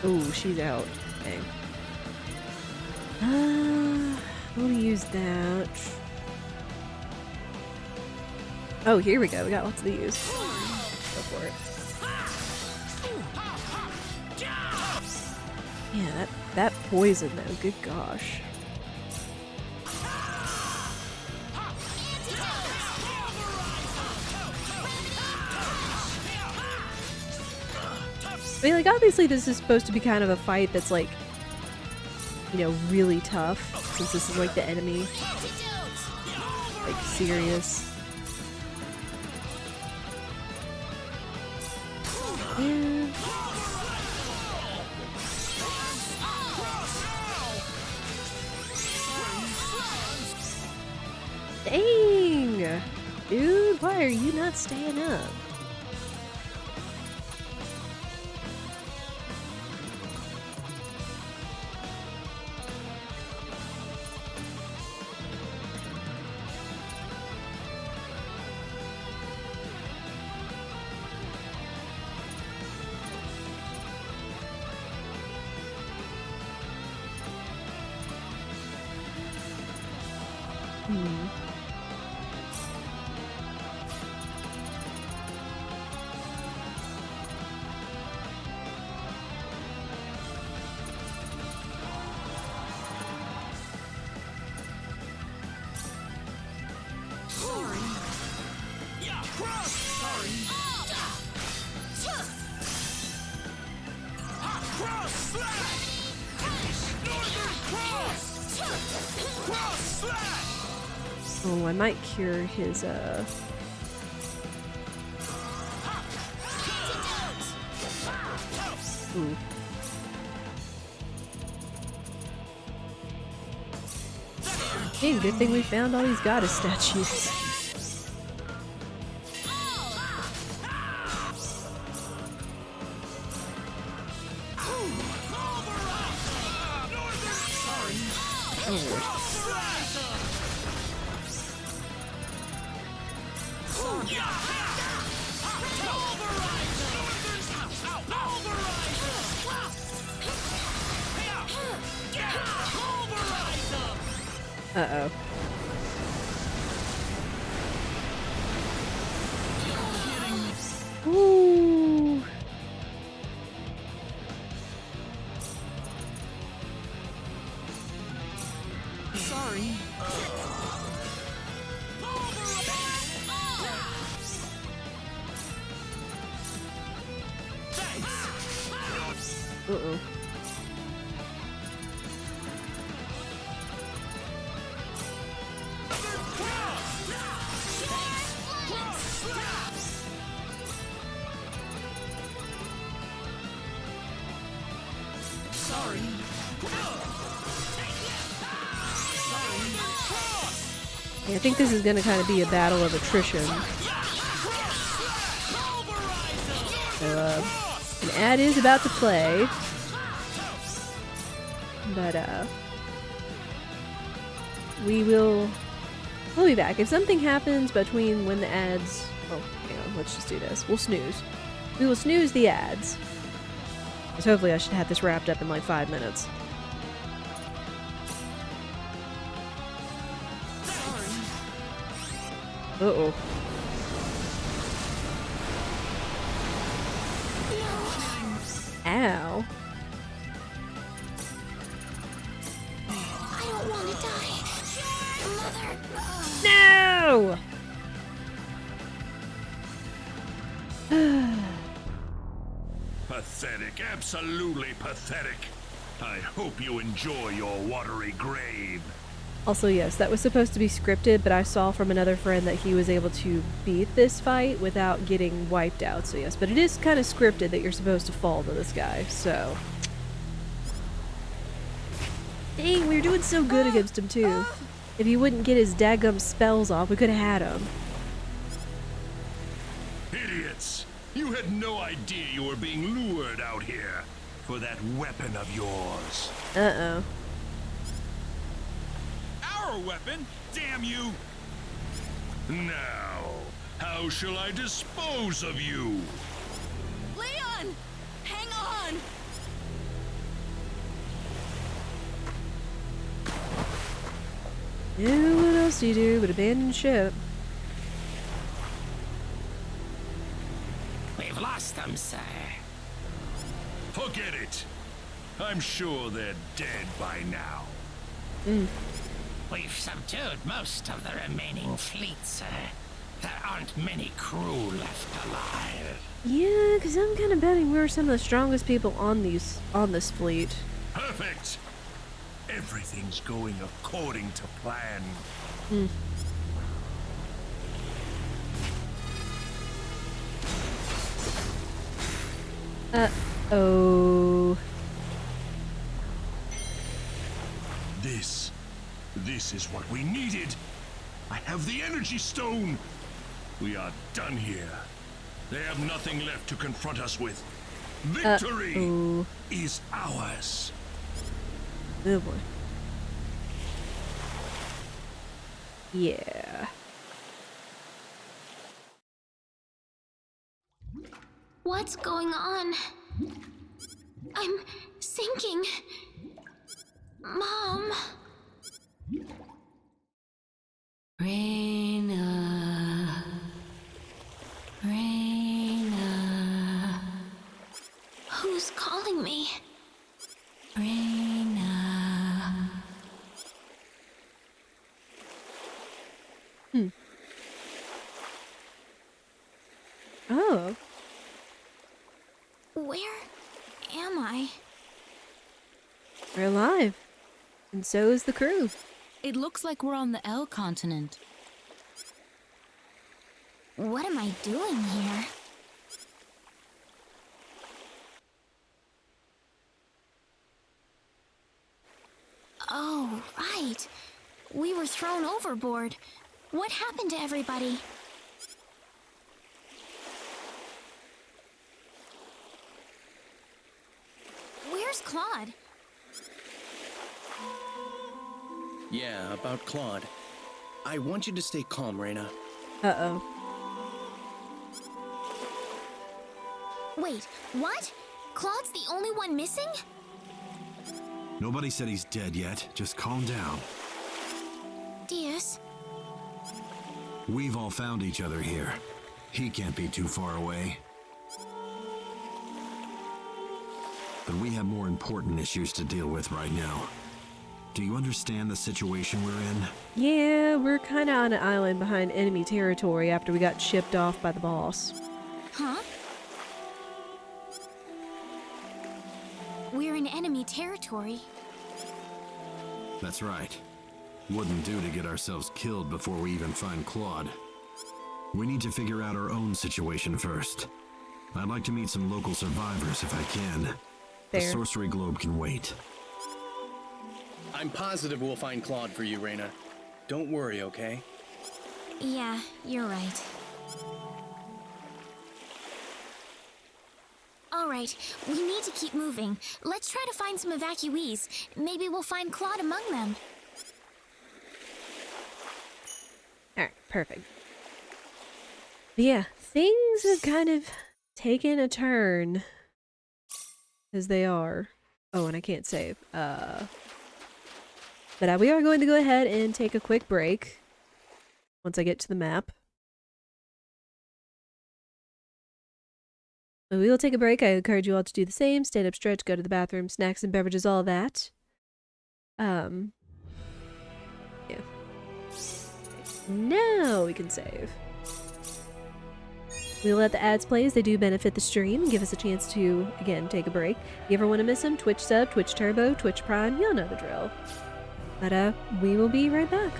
Oh, she's out. Dang. We'll use that. Oh, here we go. We got lots of these. Go for it. Yeah, that poison though. Good gosh. I mean, like, obviously this is supposed to be kind of a fight that's, like, you know, really tough, since this is like the enemy. Like, serious. Yeah. Dang! Dude, why are you not staying up? Oh, I might cure his, Ooh. Hey, good thing we found all these goddess statues. Uh-oh. Ooh. Sorry. Uh-oh. Yeah, I think this is gonna kind of be a battle of attrition. So, an ad is about to play. But, we'll be back. If something happens between when the ads... Oh, hang on, let's just do this. We'll snooze. We will snooze the ads. So hopefully I should have this wrapped up in like 5 minutes. Uh-oh. Ow. I don't want to die. Mother. No! Pathetic, absolutely pathetic. I hope you enjoy your watery grave. Also, yes, that was supposed to be scripted, but I saw from another friend that he was able to beat this fight without getting wiped out. So yes, but it is kind of scripted that you're supposed to fall to this guy, so... Dang, we were doing so good against him, too. If he wouldn't get his daggum spells off, we could have had him. Idiots! You had no idea you were being lured out here for that weapon of yours. Uh-oh. Our weapon? Damn you! Now, how shall I dispose of you? Leon! Hang on! Yeah, what else do you do but abandon ship? We've lost them, sir. Forget it. I'm sure they're dead by now. We've subdued most of the remaining fleet, sir. There aren't many crew left alive. Yeah, because I'm kind of betting we're some of the strongest people on this fleet. Perfect. Everything's going according to plan. Uh-oh. This is what we needed. I have the energy stone. We are done here. They have nothing left to confront us with. Victory is ours. Oh boy. Yeah. What's going on? I'm sinking. Mom. Rena. Rena. Who's calling me? Rena. Oh. Where am I? We're alive. And so is the crew. It looks like we're on the L continent. What am I doing here? Oh, right. We were thrown overboard. What happened to everybody? Where's Claude? Yeah, about Claude. I want you to stay calm, Rena. Uh-oh. Wait, what? Claude's the only one missing? Nobody said he's dead yet. Just calm down. Diaz? We've all found each other here. He can't be too far away. But we have more important issues to deal with right now. Do you understand the situation we're in? Yeah, we're kind of on an island behind enemy territory after we got shipped off by the boss. Huh? We're in enemy territory. That's right. Wouldn't do to get ourselves killed before we even find Claude. We need to figure out our own situation first. I'd like to meet some local survivors if I can. The Fair. sorcery globe can wait. I'm positive we'll find Claude for you, Rena. Don't worry, okay? Yeah, you're right. All right, we need to keep moving. Let's try to find some evacuees. Maybe we'll find Claude among them. Alright, perfect. But yeah, things have kind of taken a turn. As they are. Oh, and I can't save. But we are going to go ahead and take a quick break. Once I get to the map. But we will take a break. I encourage you all to do the same. Stand up, stretch, go to the bathroom, snacks and beverages, all that. Yeah. Now we can save. We'll let the ads play as they do benefit the stream and give us a chance to, again, take a break. You ever want to miss them? Twitch sub, Twitch Turbo, Twitch Prime, y'all know the drill. But we will be right back.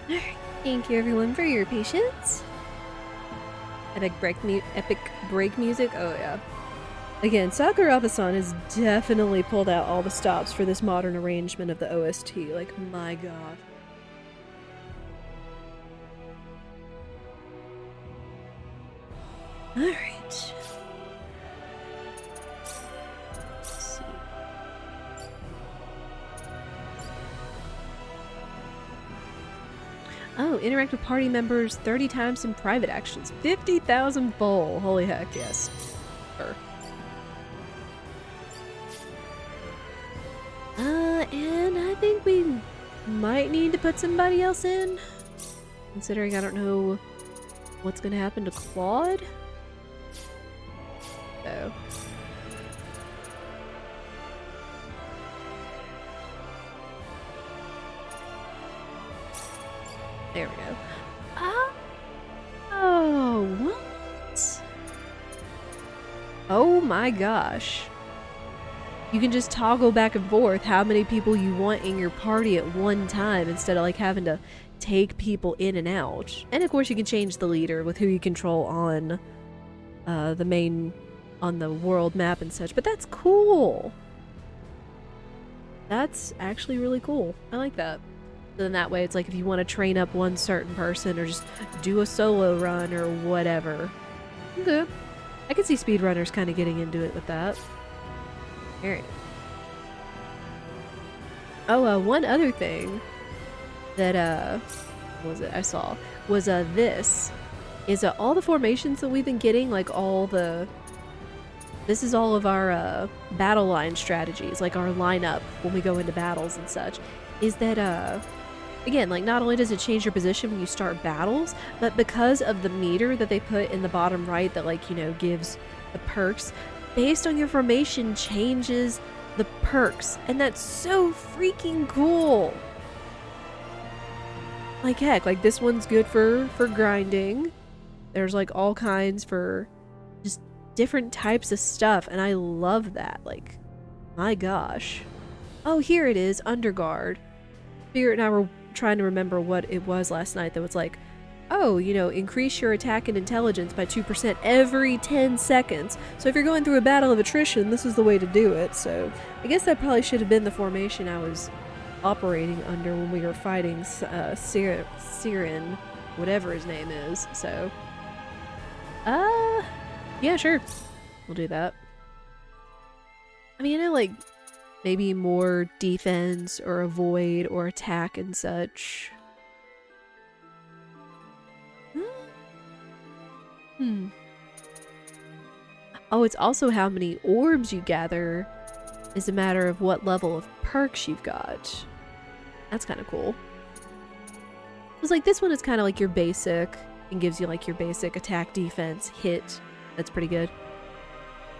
Alright, thank you everyone for your patience. Epic break music? Oh yeah. Again, Sakuraba-san has definitely pulled out all the stops for this modern arrangement of the OST. Like, my god. Alright. Let's see. Oh, interact with party members 30 times in private actions. 50,000 full. Holy heck, yes. Sure. And I think we might need to put somebody else in. Considering I don't know what's gonna happen to Claude. So. There we go. Oh, what? Oh my gosh. You can just toggle back and forth how many people you want in your party at one time instead of like having to take people in and out. And of course you can change the leader with who you control on the main, on the world map and such, but that's cool. That's actually really cool. I like that. So then that way it's like if you want to train up one certain person or just do a solo run or whatever. Okay. I could see speedrunners kind of getting into it with that. Alright. Oh, one other thing that, what was it I saw, was, this is, all the formations that we've been getting, like this is all of our, battle line strategies, like our lineup when we go into battles and such, is that, again, like not only does it change your position when you start battles, but because of the meter that they put in the bottom right that, like, you know, gives the perks, based on your formation changes the perks, and that's so freaking cool. Like heck, like this one's good for grinding. There's like all kinds for just different types of stuff, and I love that. Like, my gosh. Oh, here it is, Underguard. Spirit and I were trying to remember what it was last night that was like, oh, you know, increase your attack and intelligence by 2% every 10 seconds. So if you're going through a battle of attrition, this is the way to do it. So I guess that probably should have been the formation I was operating under when we were fighting Siren, whatever his name is. So, yeah, sure. We'll do that. I mean, I know, like, maybe more defense or avoid or attack and such. Oh, it's also how many orbs you gather is a matter of what level of perks you've got. That's kind of cool. It's like this one is kind of like your basic and gives you like your basic attack, defense, hit. That's pretty good.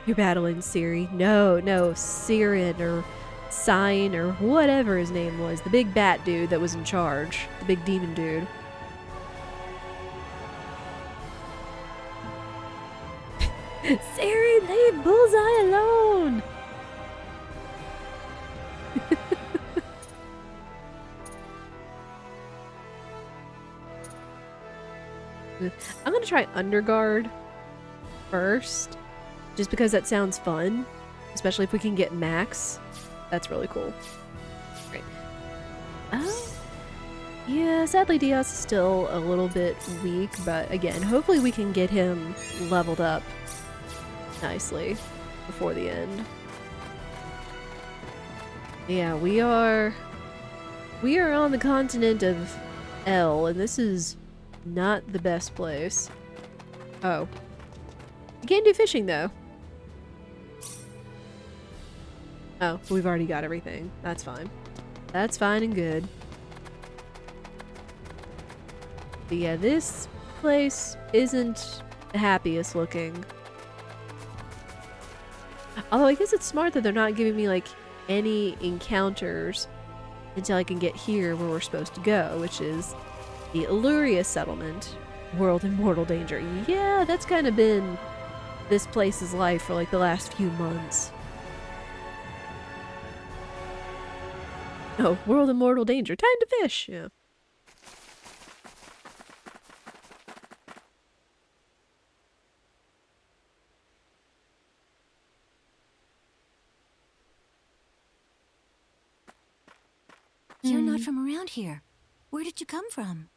You're battling Siri. No, Siren or Sign or whatever his name was. The big bat dude that was in charge. The big demon dude. Siri, leave Bullseye alone! I'm gonna try Underguard first, just because that sounds fun, especially if we can get Max. That's really cool. Great. Yeah, sadly Diaz is still a little bit weak, but again, hopefully we can get him leveled up nicely before the end. Yeah, we are on the continent of L, and this is not the best place. Oh. You can't do fishing, though. Oh, we've already got everything. That's fine. That's fine and good. But yeah, this place isn't the happiest looking. Although I guess it's smart that they're not giving me, like, any encounters until I can get here where we're supposed to go, which is the Illuria settlement. World in mortal danger. Yeah, that's kind of been this place's life for, like, the last few months. Oh, world in mortal danger. Time to fish! Yeah. You're not from around here. Where did you come from?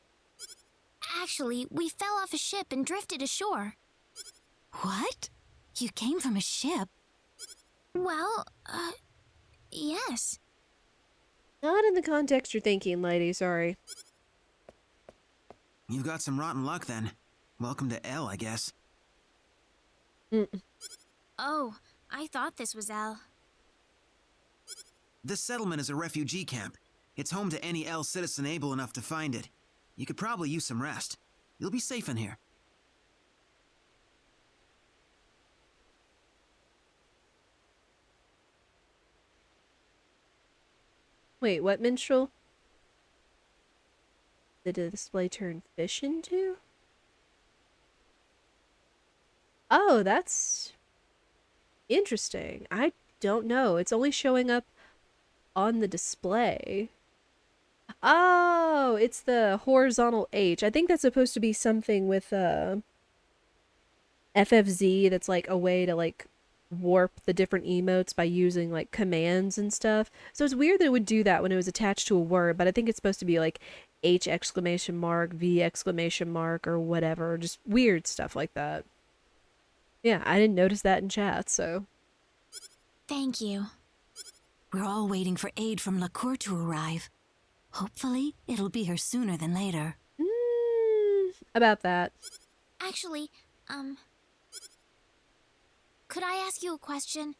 Actually, we fell off a ship and drifted ashore. What? You came from a ship? Well, yes. Not in the context you're thinking, lady, sorry. You've got some rotten luck then. Welcome to L, I guess. Oh, I thought this was L. This settlement is a refugee camp. It's home to any L citizen able enough to find it. You could probably use some rest. You'll be safe in here. Wait, what minstrel? Did the display turn fish into? Oh, that's interesting. I don't know. It's only showing up on the display. Oh, it's the horizontal H. I think that's supposed to be something with FFZ that's like a way to like warp the different emotes by using like commands and stuff. So it's weird that it would do that when it was attached to a word, but I think it's supposed to be like H exclamation mark, V exclamation mark, or whatever. Just weird stuff like that. Yeah, I didn't notice that in chat, so. Thank you. We're all waiting for aid from LaCour to arrive. Hopefully, it'll be here sooner than later. About that. Actually, could I ask you a question?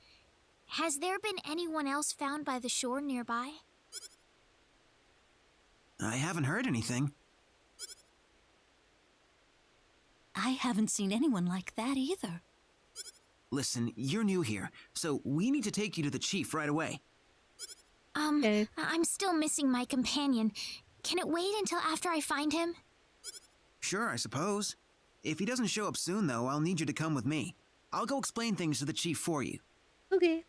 Has there been anyone else found by the shore nearby? I haven't heard anything. I haven't seen anyone like that either. Listen, you're new here, so we need to take you to the chief right away. I'm still missing my companion. Can it wait until after I find him? Sure, I suppose. If he doesn't show up soon, though, I'll need you to come with me. I'll go explain things to the chief for you. Okay.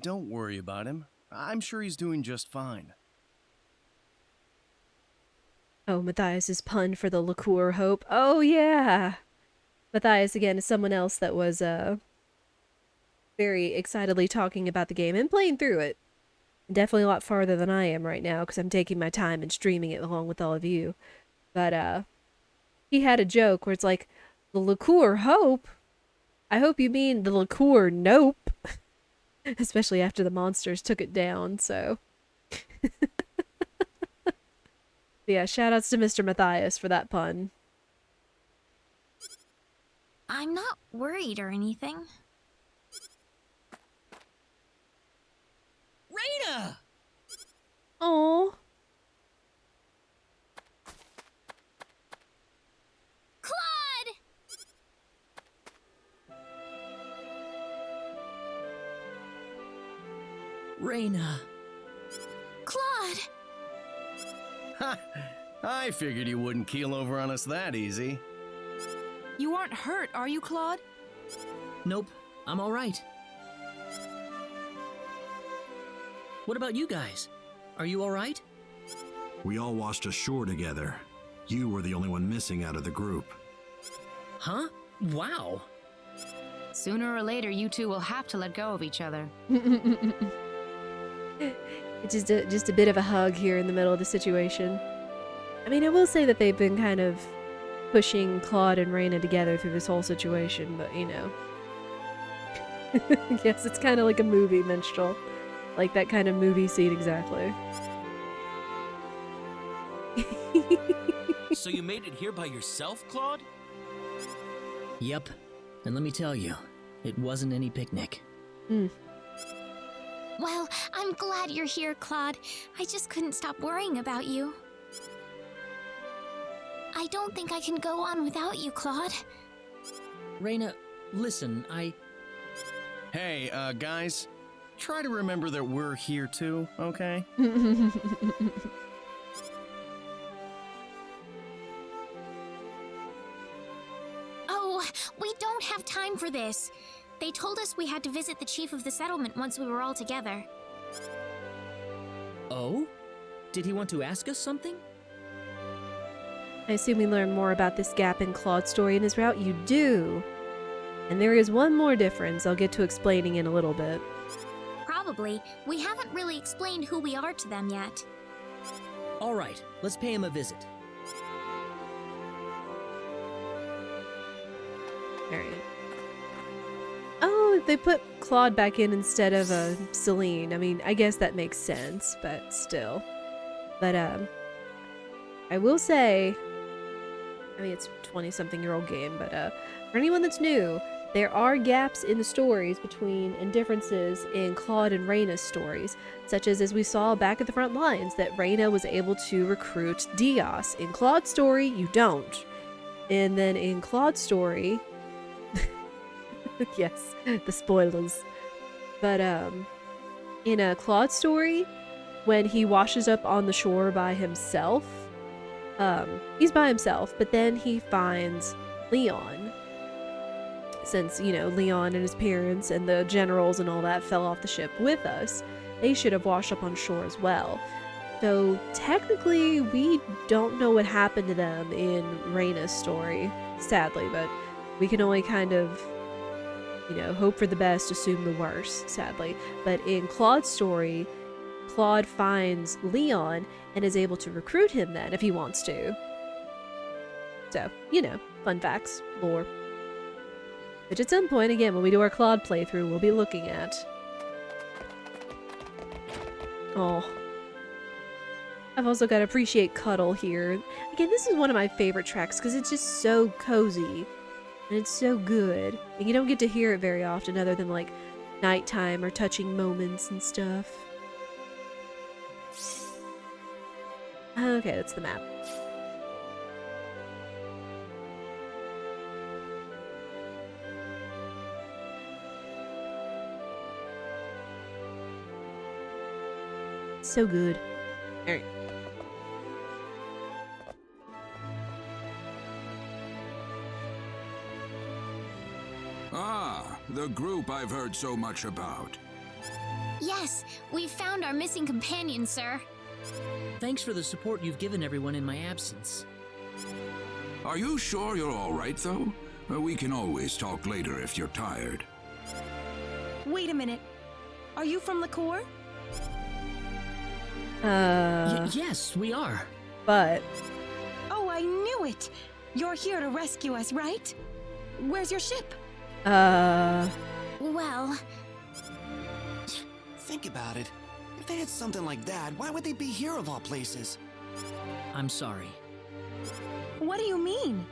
Don't worry about him. I'm sure he's doing just fine. Oh, Matthias's pun for the liqueur hope. Oh, yeah. Matthias, again, is someone else that was very excitedly talking about the game and playing through it. Definitely a lot farther than I am right now because I'm taking my time and streaming it along with all of you. But he had a joke where it's like, the liqueur hope? I hope you mean the liqueur nope. Especially after the monsters took it down, so. Yeah, shoutouts to Mr. Matthias for that pun. I'm not worried or anything. Rena! Oh. Claude! Rena. Claude! Ha! I figured you wouldn't keel over on us that easy. You aren't hurt, are you, Claude? Nope, I'm all right. What about you guys? Are you all right? We all washed ashore together. You were the only one missing out of the group. Huh? Wow. Sooner or later, you two will have to let go of each other. It's just a bit of a hug here in the middle of the situation. I mean, I will say that they've been kind of pushing Claude and Rena together through this whole situation, but you know. Yes, it's kind of like a movie, minstrel. Like that kind of movie scene exactly. So you made it here by yourself, Claude? Yep. And let me tell you, it wasn't any picnic. Well, I'm glad you're here, Claude. I just couldn't stop worrying about you. I don't think I can go on without you, Claude. Rena, listen, Hey, guys, try to remember that we're here too, okay? Oh, we don't have time for this. They told us we had to visit the chief of the settlement once we were all together. Oh? Did he want to ask us something? I assume we learn more about this gap in Claude's story in his route. You do. And there is one more difference I'll get to explaining in a little bit. Probably. We haven't really explained who we are to them yet. All right, let's pay him a visit. Alright. Oh, they put Claude back in instead of Celine. I mean, I guess that makes sense, but still. But, I will say, I mean, it's a 20-something-year-old game, but, for anyone that's new, there are gaps in the stories between and differences in Claude and Rena's stories, such as we saw back at the front lines, that Rena was able to recruit Diaz. In Claude's story, you don't. And then in Claude's story, yes, the spoilers. But, in a Claude's story, when he washes up on the shore by himself, he's by himself, but then he finds Leon. Since, you know, Leon and his parents and the generals and all that fell off the ship with us, they should have washed up on shore as well. So, technically, we don't know what happened to them in Rena's story, sadly, but we can only kind of, you know, hope for the best, assume the worst, sadly. But in Claude's story, Claude finds Leon and is able to recruit him then, if he wants to. So, you know, fun facts, lore. Which at some point, again, when we do our Claude playthrough, we'll be looking at. Oh. I've also got to appreciate Cuddle here. Again, this is one of my favorite tracks because it's just so cozy. And it's so good. And you don't get to hear it very often other than like nighttime or touching moments and stuff. Okay, that's the map. So good. Alright. Ah, the group I've heard so much about. Yes, we've found our missing companion, sir. Thanks for the support you've given everyone in my absence. Are you sure you're all right, though? We can always talk later if you're tired. Wait a minute. Are you from Liqueur? Yes, we are. But... Oh, I knew it! You're here to rescue us, right? Where's your ship? Well... Think about it. If they had something like that, why would they be here of all places? I'm sorry. What do you mean?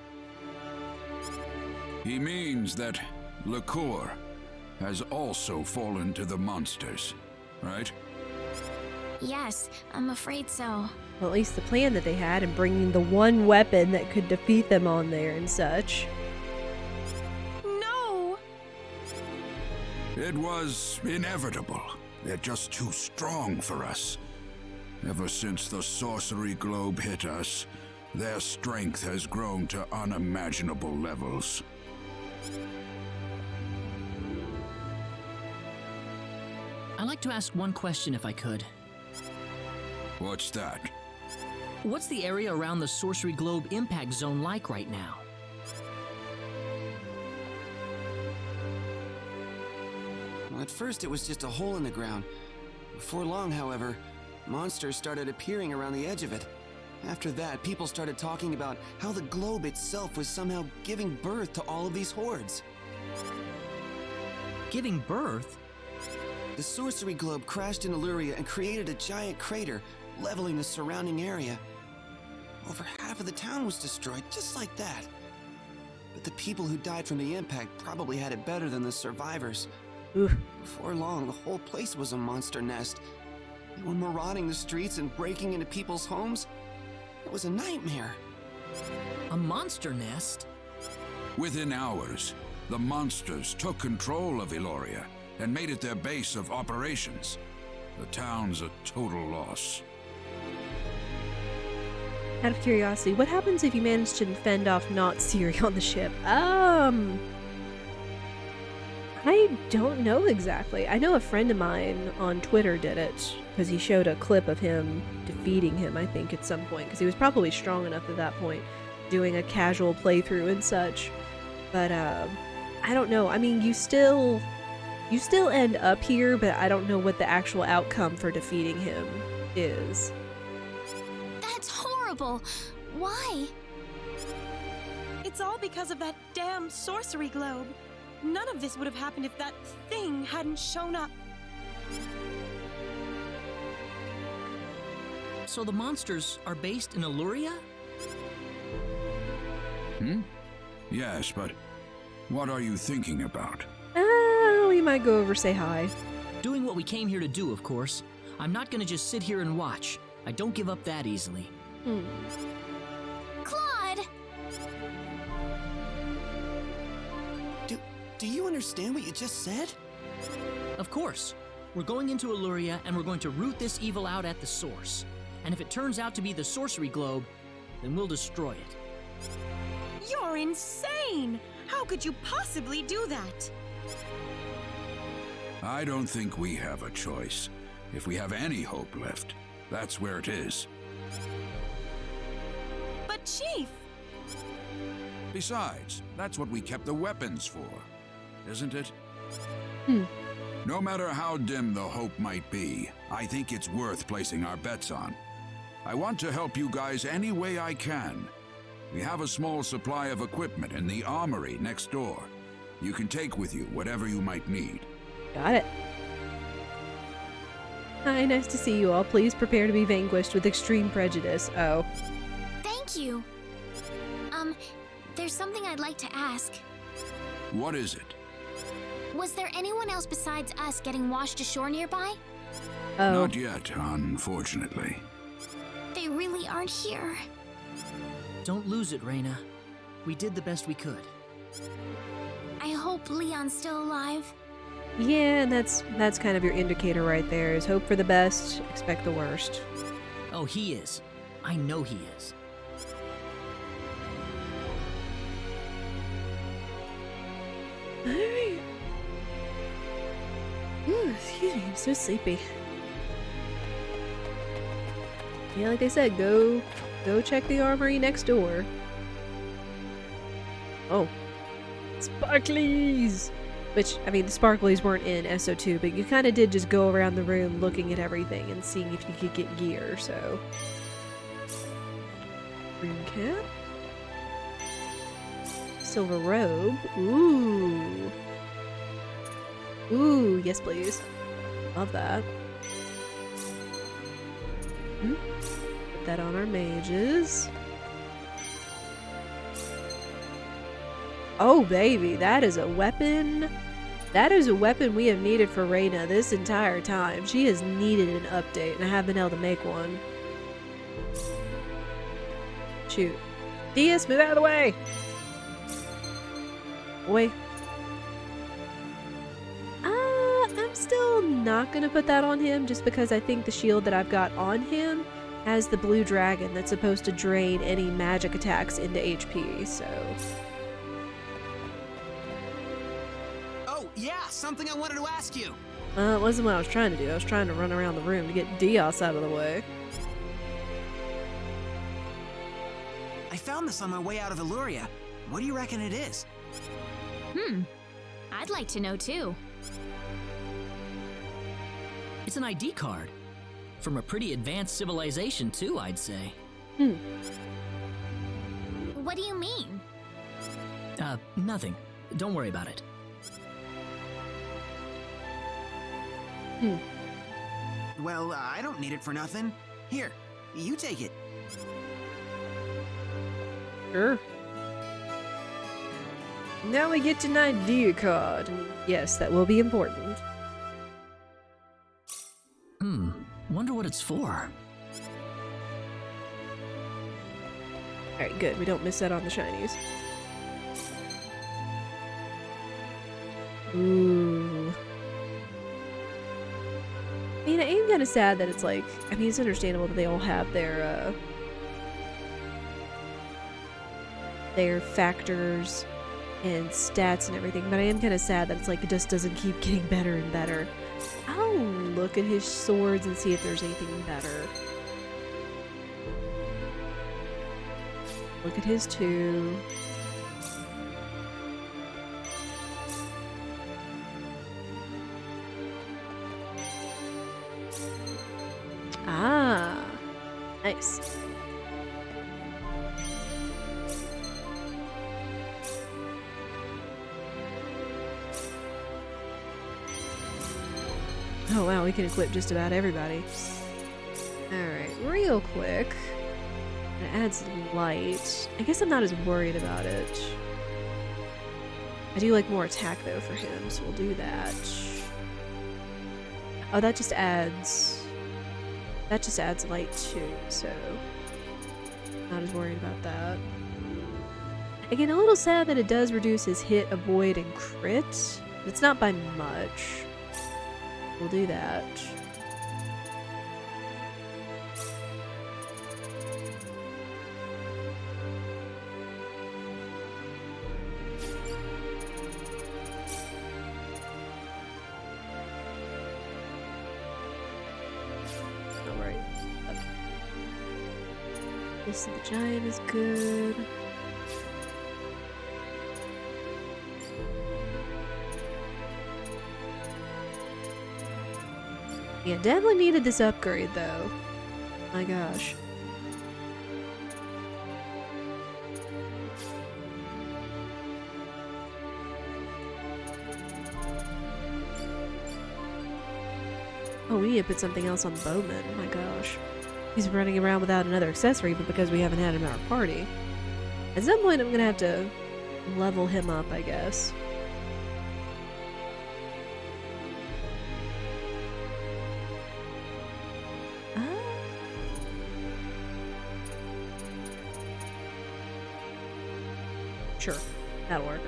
He means that Liqueur has also fallen to the monsters, right? Yes, I'm afraid so. Well, at least the plan that they had in bringing the one weapon that could defeat them on there and such. No! It was inevitable. They're just too strong for us. Ever since the sorcery globe hit us, their strength has grown to unimaginable levels. I'd like to ask one question if I could. What's that? What's the area around the sorcery globe impact zone like right now? Well, at first it was just a hole in the ground. Before long, however, monsters started appearing around the edge of it. After that, people started talking about how the globe itself was somehow giving birth to all of these hordes. Giving birth? The sorcery globe crashed in Illyria and created a giant crater, leveling the surrounding area. Over half of the town was destroyed, just like that. But the people who died from the impact probably had it better than the survivors. Oof. Before long, the whole place was a monster nest. They were marauding the streets and breaking into people's homes. It was a nightmare. A monster nest? Within hours, the monsters took control of Illyria and made it their base of operations. The town's a total loss. Out of curiosity, what happens if you manage to fend off not Siri on the ship? I don't know exactly. I know a friend of mine on Twitter did it, because he showed a clip of him defeating him, I think, at some point, because he was probably strong enough at that point, doing a casual playthrough and such. But, I don't know. I mean, you still end up here, but I don't know what the actual outcome for defeating him is. That's horrible. Why? It's all because of that damn sorcery globe. None of this would have happened if that thing hadn't shown up. So the monsters are based in Illuria? Yes, but what are you thinking about? We might go over say hi. Doing what we came here to do, of course. I'm not gonna just sit here and watch. I don't give up that easily. Claude! Do you understand what you just said? Of course. We're going into Illuria and we're going to root this evil out at the source. And if it turns out to be the sorcery globe, then we'll destroy it. You're insane! How could you possibly do that? I don't think we have a choice. If we have any hope left, that's where it is. But Chief! Besides, that's what we kept the weapons for, isn't it? No matter how dim the hope might be, I think it's worth placing our bets on. I want to help you guys any way I can. We have a small supply of equipment in the armory next door. You can take with you whatever you might need. Got it. Hi, nice to see you all. Please prepare to be vanquished with extreme prejudice. Oh. Thank you. There's something I'd like to ask. What is it? Was there anyone else besides us getting washed ashore nearby? Oh. Not yet, unfortunately. They really aren't here. Don't lose it, Rena. We did the best we could. I hope Leon's still alive. Yeah, and that's kind of your indicator right there, is hope for the best, expect the worst. Oh, he is. I know he is. Alright. Ooh, excuse me, I'm so sleepy. Yeah, like they said, go check the armory next door. Oh. Sparklies! Which, I mean, the sparklies weren't in SO2, but you kind of did just go around the room looking at everything and seeing if you could get gear, so. Green cap. Silver robe. Ooh. Ooh, yes please. Love that. Put that on our mages. Oh baby, that is a weapon. That is a weapon we have needed for Rena this entire time. She has needed an update, and I haven't been able to make one. Shoot. Diaz, move out of the way! Boy. I'm still not gonna put that on him, just because I think the shield that I've got on him has the blue dragon that's supposed to drain any magic attacks into HP, so... Oh, yeah, something I wanted to ask you. It wasn't what I was trying to do. I was trying to run around the room to get Diaz out of the way. I found this on my way out of Illuria. What do you reckon it is? I'd like to know too. It's an ID card. From a pretty advanced civilization too, I'd say. What do you mean? Nothing. Don't worry about it. Well, I don't need it for nothing. Here, you take it. Sure. Now we get an idea card. Yes, that will be important. Wonder what it's for. Alright, good. We don't miss that on the shinies. Ooh. I mean, I am kind of sad that it's like... I mean, it's understandable that they all have their factors and stats and everything, but I am kind of sad that it's like it just doesn't keep getting better and better. I'll look at his swords and see if there's anything better. Look at his too. Oh wow, we can equip just about everybody. Alright, real quick. It adds light. I guess I'm not as worried about it. I do like more attack though for him, so we'll do that. Oh, that just adds light too, so not as worried about that. Again, a little sad that it does reduce his hit, avoid, and crit, but it's not by much. We'll do that. Alright. This of the Giant is good. Yeah, definitely needed this upgrade though. My gosh. Oh, we need to put something else on Bowman. Oh my gosh. He's running around without another accessory, but because we haven't had him in our party. At some point I'm gonna have to level him up, I guess. Sure, that'll work.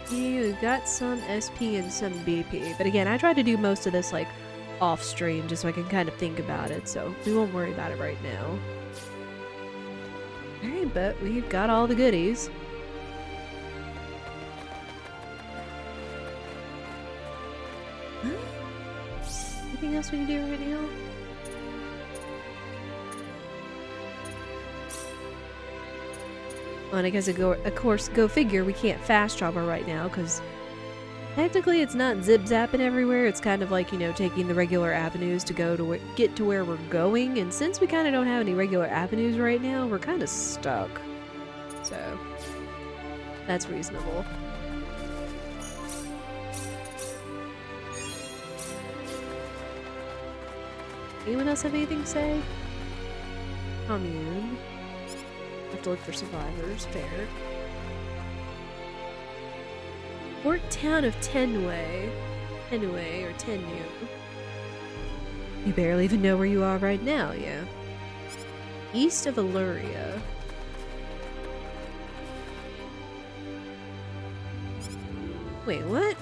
We've got some SP and some BP, but again, I try to do most of this like off stream just so I can kind of think about it, so we won't worry about it right now. Alright, but we've got all the goodies. Anything else we can do right now? Well, and I guess of course, go figure, we can't fast travel right now, because technically it's not zip-zapping everywhere. It's kind of like, you know, taking the regular avenues to go to get to where we're going, and since we kind of don't have any regular avenues right now, we're kind of stuck. So, that's reasonable. Anyone else have anything to say? Commune. Have to look for survivors. Fair. Port town of Tenway. Tenway or Tenu. You barely even know where you are right now, yeah. East of Illyria. Wait, what?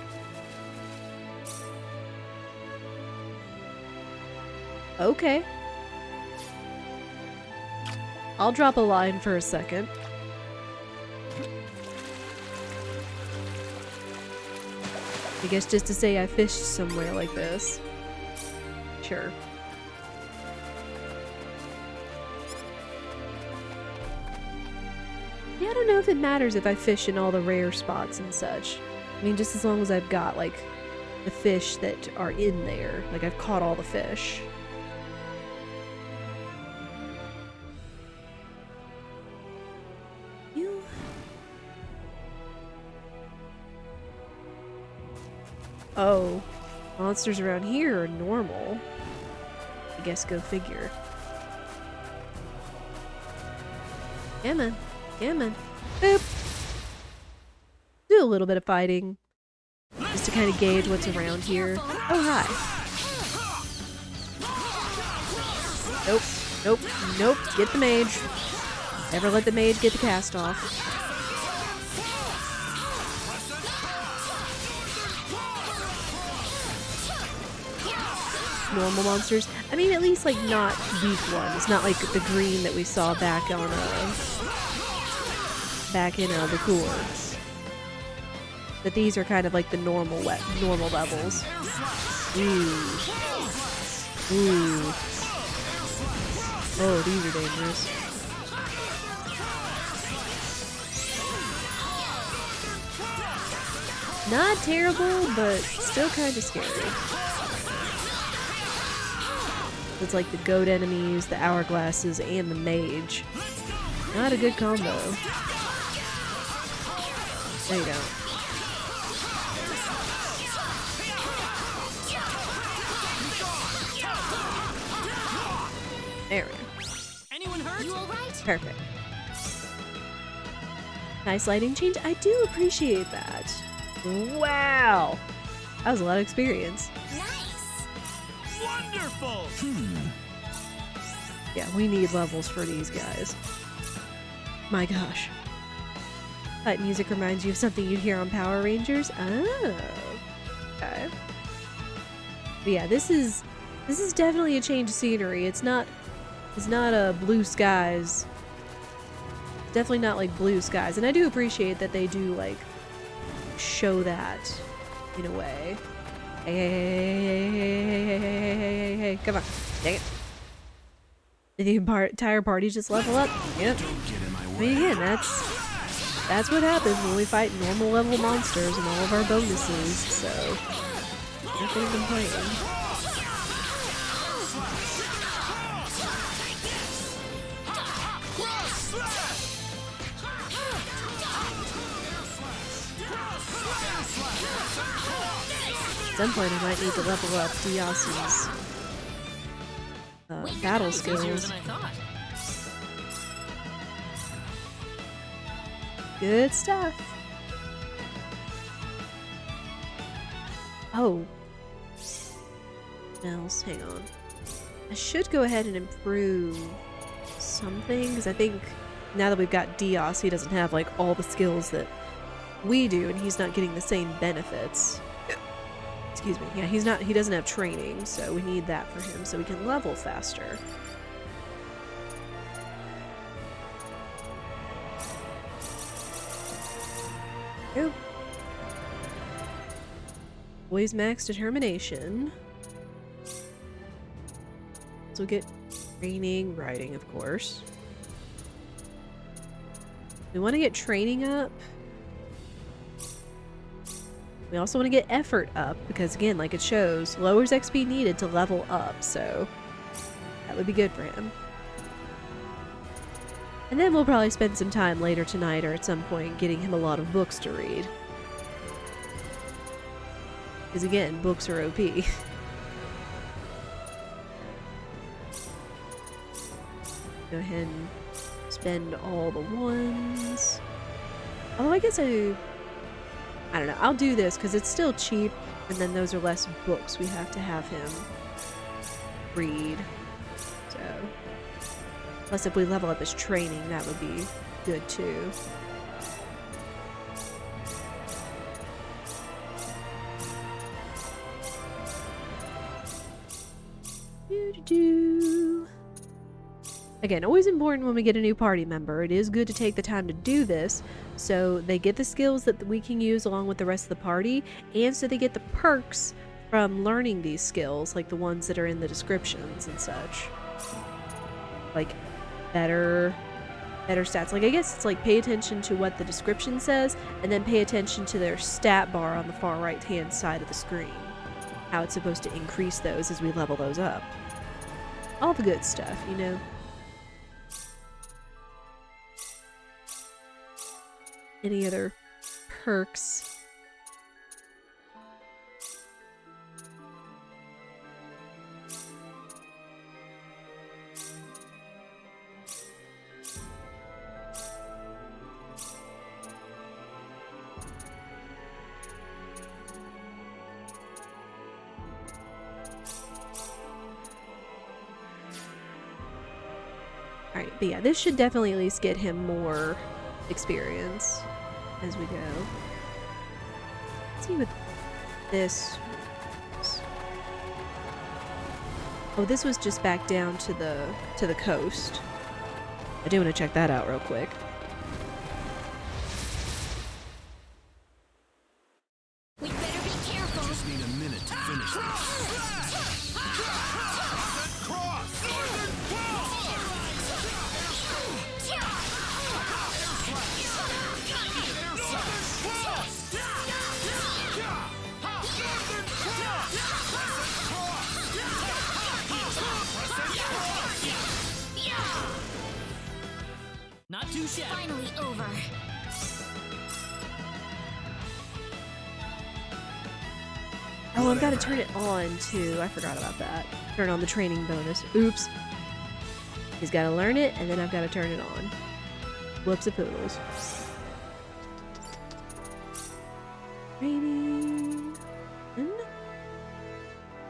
Okay. I'll drop a line for a second. I guess just to say I fished somewhere like this. Sure. Yeah, I don't know if it matters if I fish in all the rare spots and such. I mean, just as long as I've got, like, the fish that are in there. Like, I've caught all the fish. Oh, monsters around here are normal. I guess go figure. Come on. Come on. Boop! Do a little bit of fighting. Just to kind of gauge what's around here. Oh, hi. Nope. Nope. Nope. Get the mage. Never let the mage get the cast off. Normal monsters. I mean, at least like not weak ones. Not like the green that we saw back on back in the cores. But these are kind of like the normal levels. Ooh. Ooh. Oh, these are dangerous. Not terrible, but still kind of scary. It's like the goat enemies, the hourglasses, and the mage. Not a good combo. There you go. There we go. Anyone hurt? You all right? Perfect. Nice lighting change. I do appreciate that. Wow. That was a lot of experience. Nice. Wonderful. Yeah, we need levels for these guys. My gosh. Fight music reminds you of something you'd hear on Power Rangers? Oh. Okay. But yeah, this is definitely a change of scenery. It's not a blue skies. It's definitely not like blue skies. And I do appreciate that they do like show that in a way. Hey, come on. Dang it. Did the entire party just level up? Yep. I mean, again, that's what happens when we fight normal level monsters and all of our bonuses, so nothing to complain. At some point I might need to level up Dios's battle skills. Good stuff. Oh. Else, hang on. I should go ahead and improve something, because I think now that we've got Dios, he doesn't have like all the skills that we do, and he's not getting the same benefits. Excuse me. Yeah, he doesn't have training, so we need that for him so we can level faster. Go. Boys max determination. So get training, riding, of course. We want to get training up. We also want to get effort up because, again, like it shows, lowers XP needed to level up, so that would be good for him. And then we'll probably spend some time later tonight or at some point getting him a lot of books to read. Because, again, books are OP. Go ahead and spend all the ones. Although I guess I don't know. I'll do this because it's still cheap, and then those are less books we have to have him read. So, plus if we level up his training, that would be good too. Again, always important when we get a new party member. It is good to take the time to do this so they get the skills that we can use along with the rest of the party, and so they get the perks from learning these skills, like the ones that are in the descriptions and such. Like better stats. Like I guess it's like pay attention to what the description says and then pay attention to their stat bar on the far right hand side of the screen. How it's supposed to increase those as we level those up. All the good stuff, you know. Any other perks? Alright, but yeah, this should definitely at least get him more experience as we go. Let's see what this was. Oh, this was just back down to the coast. I do want to check that out real quick. We better be careful. Just need a minute to finish this. Not too shabby. Finally over. Oh, I've got to turn it on too. I forgot about that. Turn on the training bonus. Oops. He's got to learn it, and then I've got to turn it on. Whoops a poodles. Training.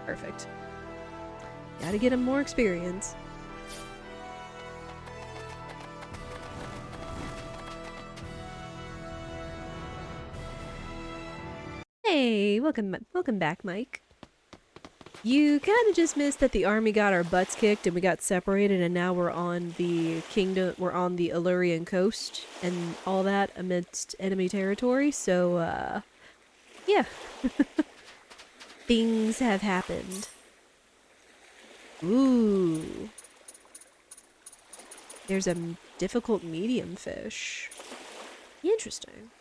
Perfect. Gotta get him more experience. Hey, welcome back, Mike. You kind of just missed that the army got our butts kicked and we got separated, and now we're on the kingdom, we're on the Illurian coast and all that amidst enemy territory, so, yeah. Things have happened. Ooh. There's a difficult medium fish. Interesting.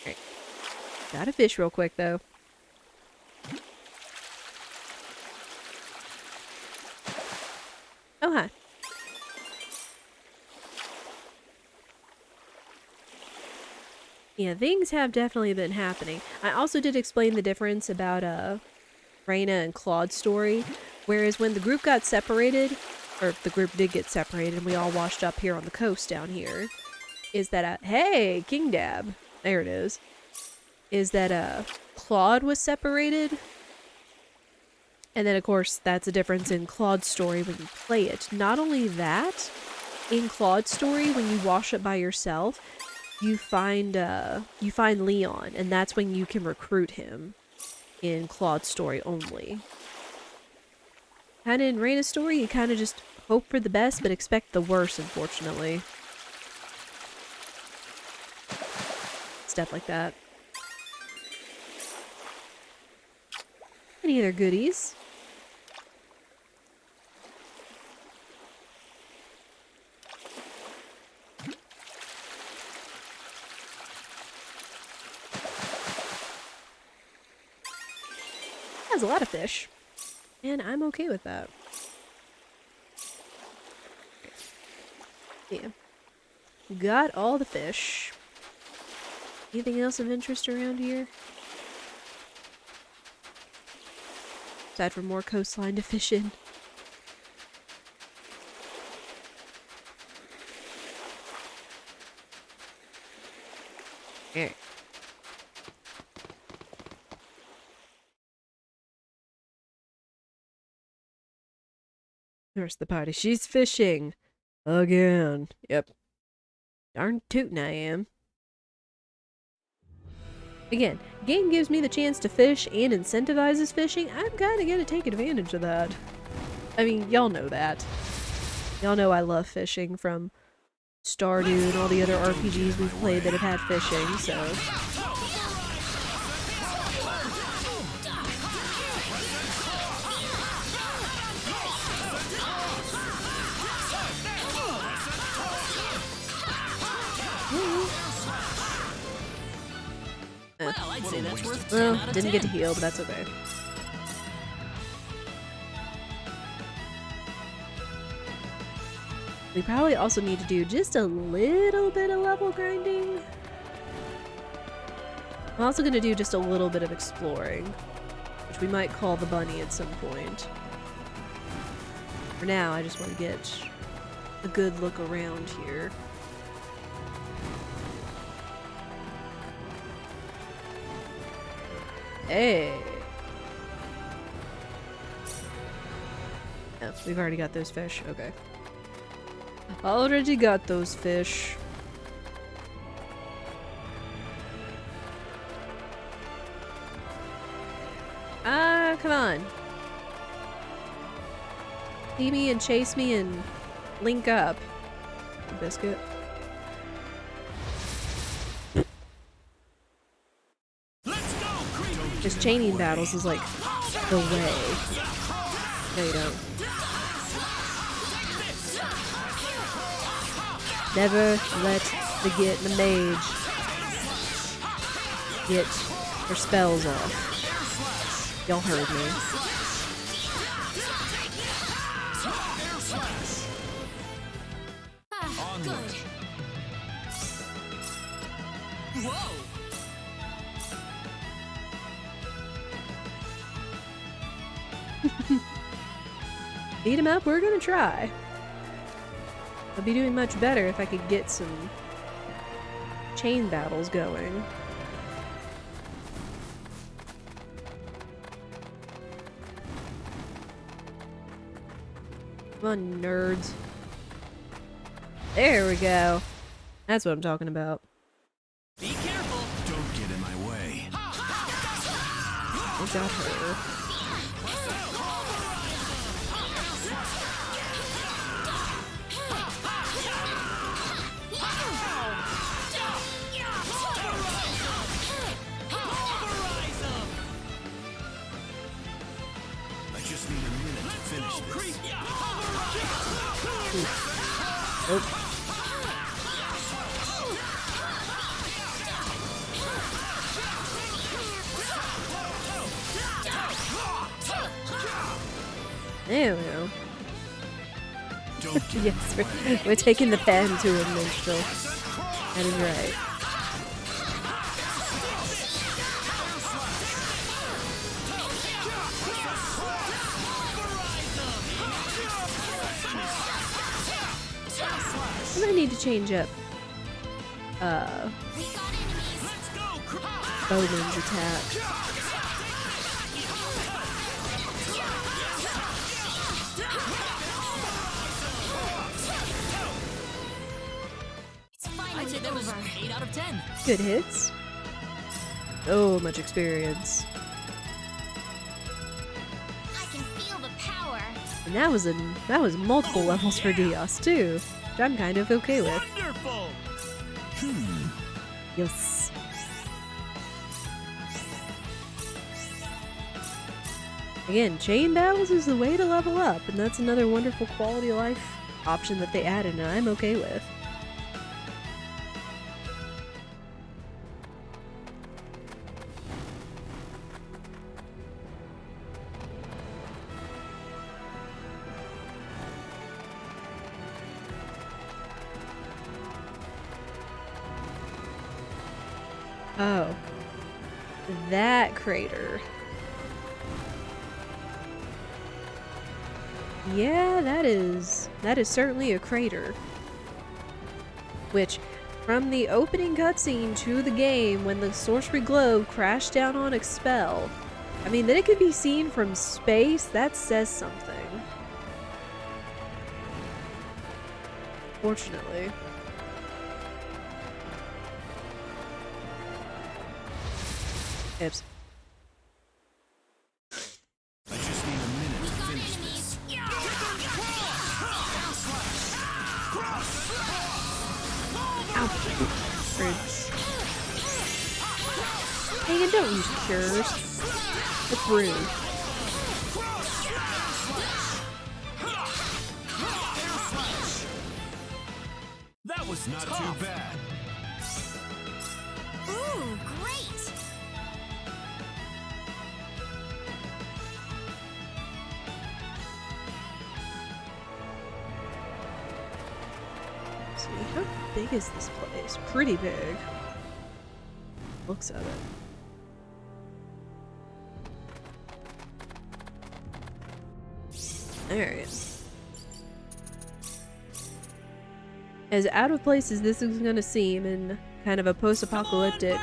Alright. Gotta fish real quick, though. Oh, hi. Yeah, things have definitely been happening. I also did explain the difference about Rena and Claude's story, whereas when the group got separated, or the group did get separated and we all washed up here on the coast down here, is that hey, King Dab, there it is that Claude was separated, and then of course that's a difference in Claude's story when you play it. Not only that, in Claude's story, when you wash up by yourself, you find Leon, and that's when you can recruit him in Claude's story only. Kinda in Rena's story, you kinda just hope for the best, but expect the worst, unfortunately. Stuff like that. Any other goodies? Has a lot of fish, and I'm okay with that. Yeah. Got all the fish. Anything else of interest around here? Aside from more coastline to fish in. Alright. The rest of the party. She's fishing. Again. Yep. Darn tootin' I am. Again, game gives me the chance to fish and incentivizes fishing. I'm kinda gonna take advantage of that. I mean, y'all know that. Y'all know I love fishing from Stardew and all the other RPGs we've played that have had fishing, so... Well, I'd say that's worth 10 Well, out of didn't 10. get to heal, but that's okay. We probably also need to do just a little bit of level grinding. I'm also going to do just a little bit of exploring, which we might call the bunny at some point. For now, I just want to get a good look around here. Hey! Oh, we've already got those fish. Okay. Already got those fish. Ah, come on. See me and chase me and link up. Biscuit. Just chaining battles is like the way. No, you don't. Never let the mage get her spells off. Y'all heard me. Whoa! Beat him up? We're gonna try. I'd be doing much better if I could get some chain battles going. Come on, nerds. There we go. That's what I'm talking about. Be careful! Don't get in my way. I got her. I just need a minute to finish this. Nope. There we go. Yes, we're taking the pen to him, minstrel. That is right. I might need to change up Bowman's attack. I'd say that was 8 out of 10. Good hits. So much experience. I can feel the power. And that was multiple levels for Dios too, which I'm kind of okay with. Wonderful! Yes. Again, chain battles is the way to level up, and that's another wonderful quality of life option that they added, and I'm okay with. Oh. That crater. Yeah, that is certainly a crater. Which, from the opening cutscene to the game, when the sorcery globe crashed down on Expel, I mean, that it could be seen from space, that says something. Fortunately. Oops. I just need a minute to finish this. Birds. Hey, don't use cures. It's rude. That was Not tough. too bad. Ooh, great! See, how big is this place? Pretty big. Looks of it. Alright. As out of place as this is gonna seem in kind of a post-apocalyptic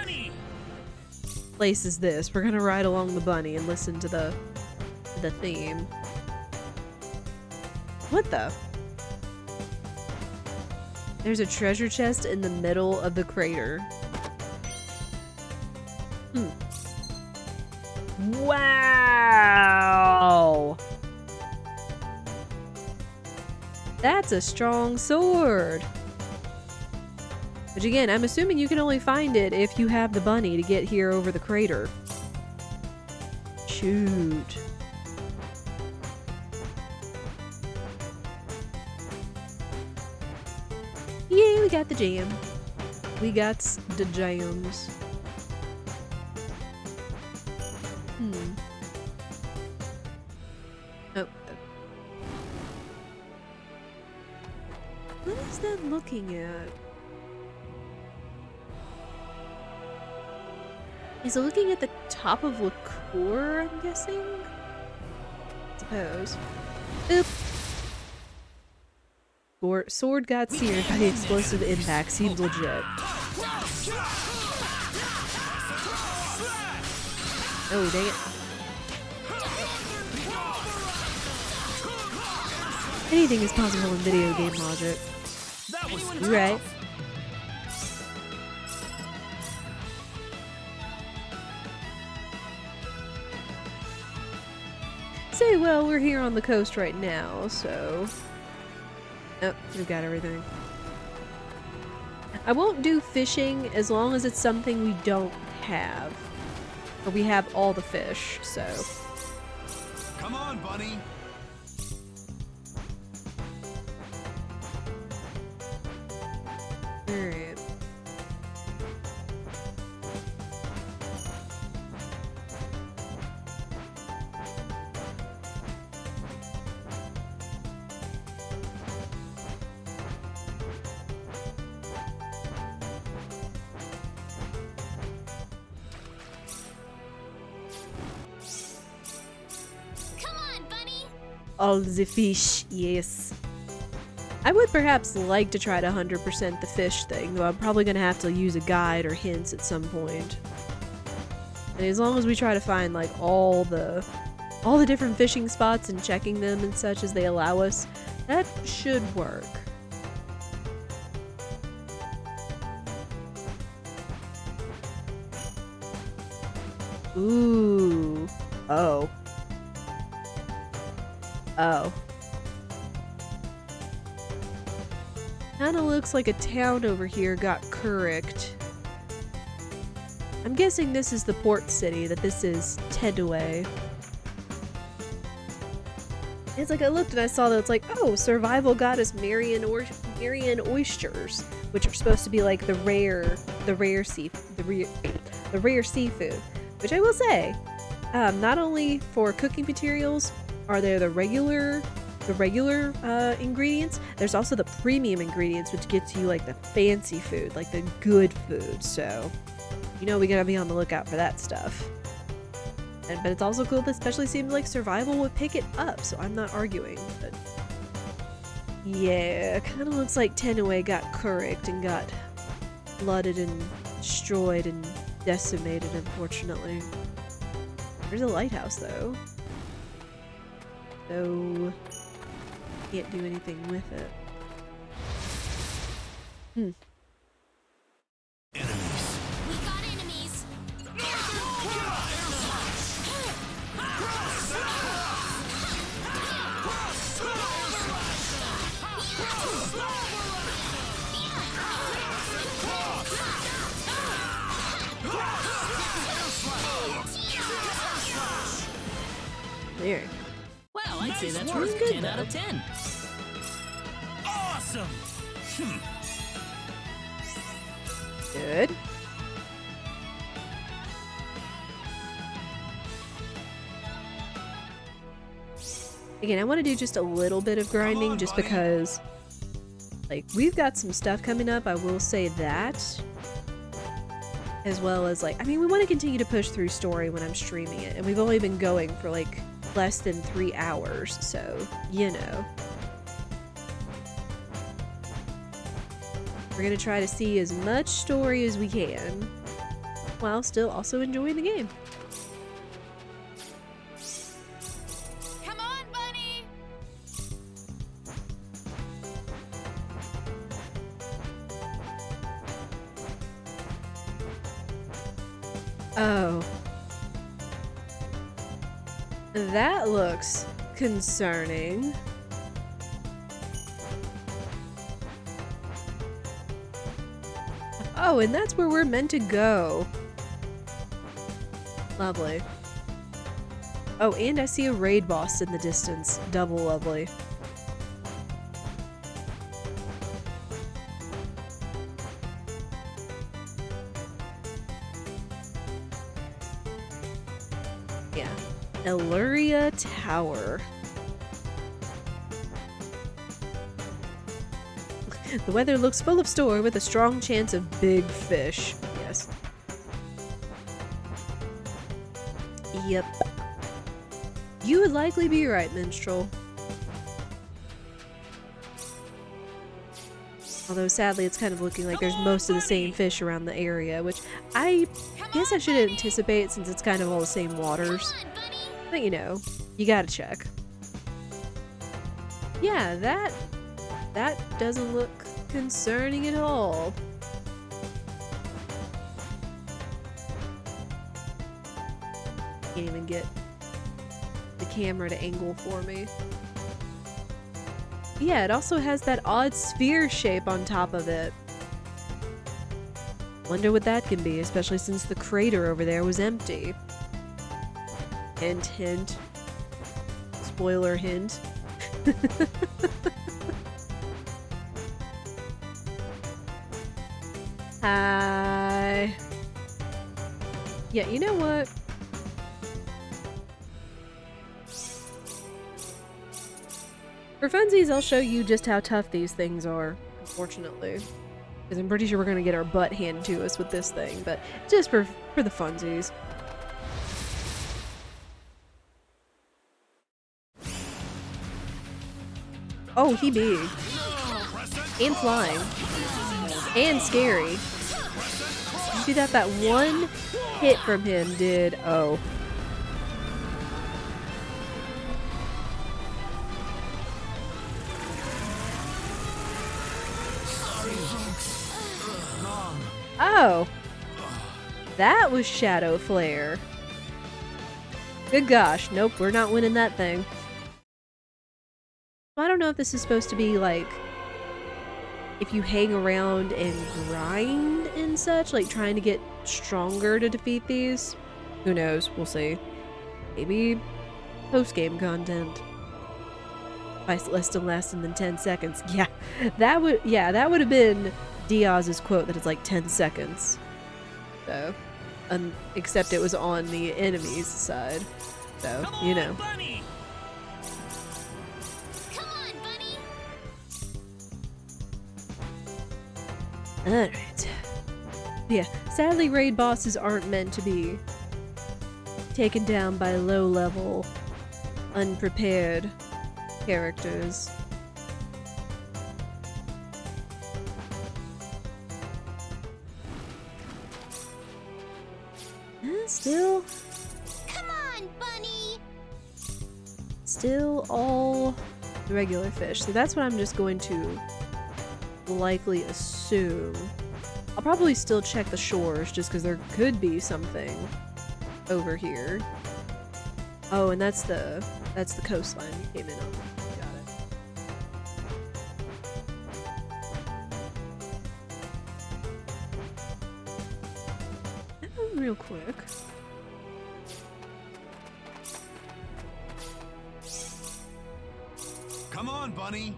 place as this, we're gonna ride along the bunny and listen to the theme. What the? There's a treasure chest in the middle of the crater. Wow! That's a strong sword! Which again, I'm assuming you can only find it if you have the bunny to get here over the crater. Shoot. Yeah, we got the jam. We got the jams. Oh. What is that looking at? Is it looking at the top of Liqueur, I'm guessing? I suppose. Oop. Sword got seared by the explosive impact. Seems legit. Oh, dang it. Anything is possible in video game logic. You're right. Say, well, we're here on the coast right now, so... Oh, we've got everything. I won't do fishing as long as it's something we don't have. Or we have all the fish, so... Come on, Bunny! Alright. All the fish, yes. I would perhaps like to try to 100% the fish thing, though I'm probably gonna have to use a guide or hints at some point. And as long as we try to find like all the different fishing spots and checking them and such as they allow us, that should work. Ooh. Oh. Oh. Kinda looks like a town over here got Curricked. I'm guessing this is the port city, that this is Tedaway. It's like I looked and I saw that it's like, oh, survival goddess Marian oysters, which are supposed to be like the rare seafood. Which I will say, not only for cooking materials are there the regular ingredients, there's also the premium ingredients, which gets you like the fancy food, like the good food. So, you know, we gotta be on the lookout for that stuff. But it's also cool that especially seems like survival would pick it up, so I'm not arguing. But yeah, kind of looks like Tenue got Curricked and got flooded and destroyed and decimated, unfortunately. There's a lighthouse, though. So, can't do anything with it. We got enemies. There. Well, I'd say that's work. worth Good, 10 out of though. 10. Awesome! Good. Again, I want to do just a little bit of grinding just because, like, we've got some stuff coming up, I will say that. As well as, like, I mean, we want to continue to push through story when I'm streaming it, and we've only been going for, like, less than 3 hours, so, you know. We're gonna try to see as much story as we can, while still also enjoying the game. Come on, Bunny. Oh. That looks concerning. Oh, and that's where we're meant to go. Lovely. Oh, and I see a raid boss in the distance. Double lovely. Yeah. Illyria Tower. The weather looks full of storm with a strong chance of big fish. Yes. Yep. You would likely be right, Minstrel. Although sadly it's kind of looking like there's most of the same fish around the area, which I guess I should anticipate since it's kind of all the same waters. But you know, you gotta check. Yeah, that doesn't look concerning at all. Can't even get the camera to angle for me. Yeah, it also has that odd sphere shape on top of it. Wonder what that can be, especially since the crater over there was empty. Hint, hint. Spoiler hint. Hi. Yeah, you know what? For funsies, I'll show you just how tough these things are, unfortunately. Because I'm pretty sure we're going to get our butt handed to us with this thing, but just for the funsies. Oh, he big. And flying. And scary. You see that one hit from him did, oh. Oh, that was Shadow Flare. Good gosh, nope, we're not winning that thing. I don't know if this is supposed to be like if you hang around and grind and such, like trying to get stronger to defeat these. Who knows? We'll see. Maybe post-game content. Less than 10 seconds. Yeah, that would have been Diaz's quote that it's like 10 seconds. So, except it was on the enemy's side. So, you know. Alright. Yeah, sadly raid bosses aren't meant to be taken down by low-level, unprepared characters. Still. Come on, bunny. Still all regular fish. So that's what I'm just going to likely assume. I'll probably still check the shores just because there could be something over here. Oh, and that's the coastline you came in on. Got it. Real quick. Come on, Bunny.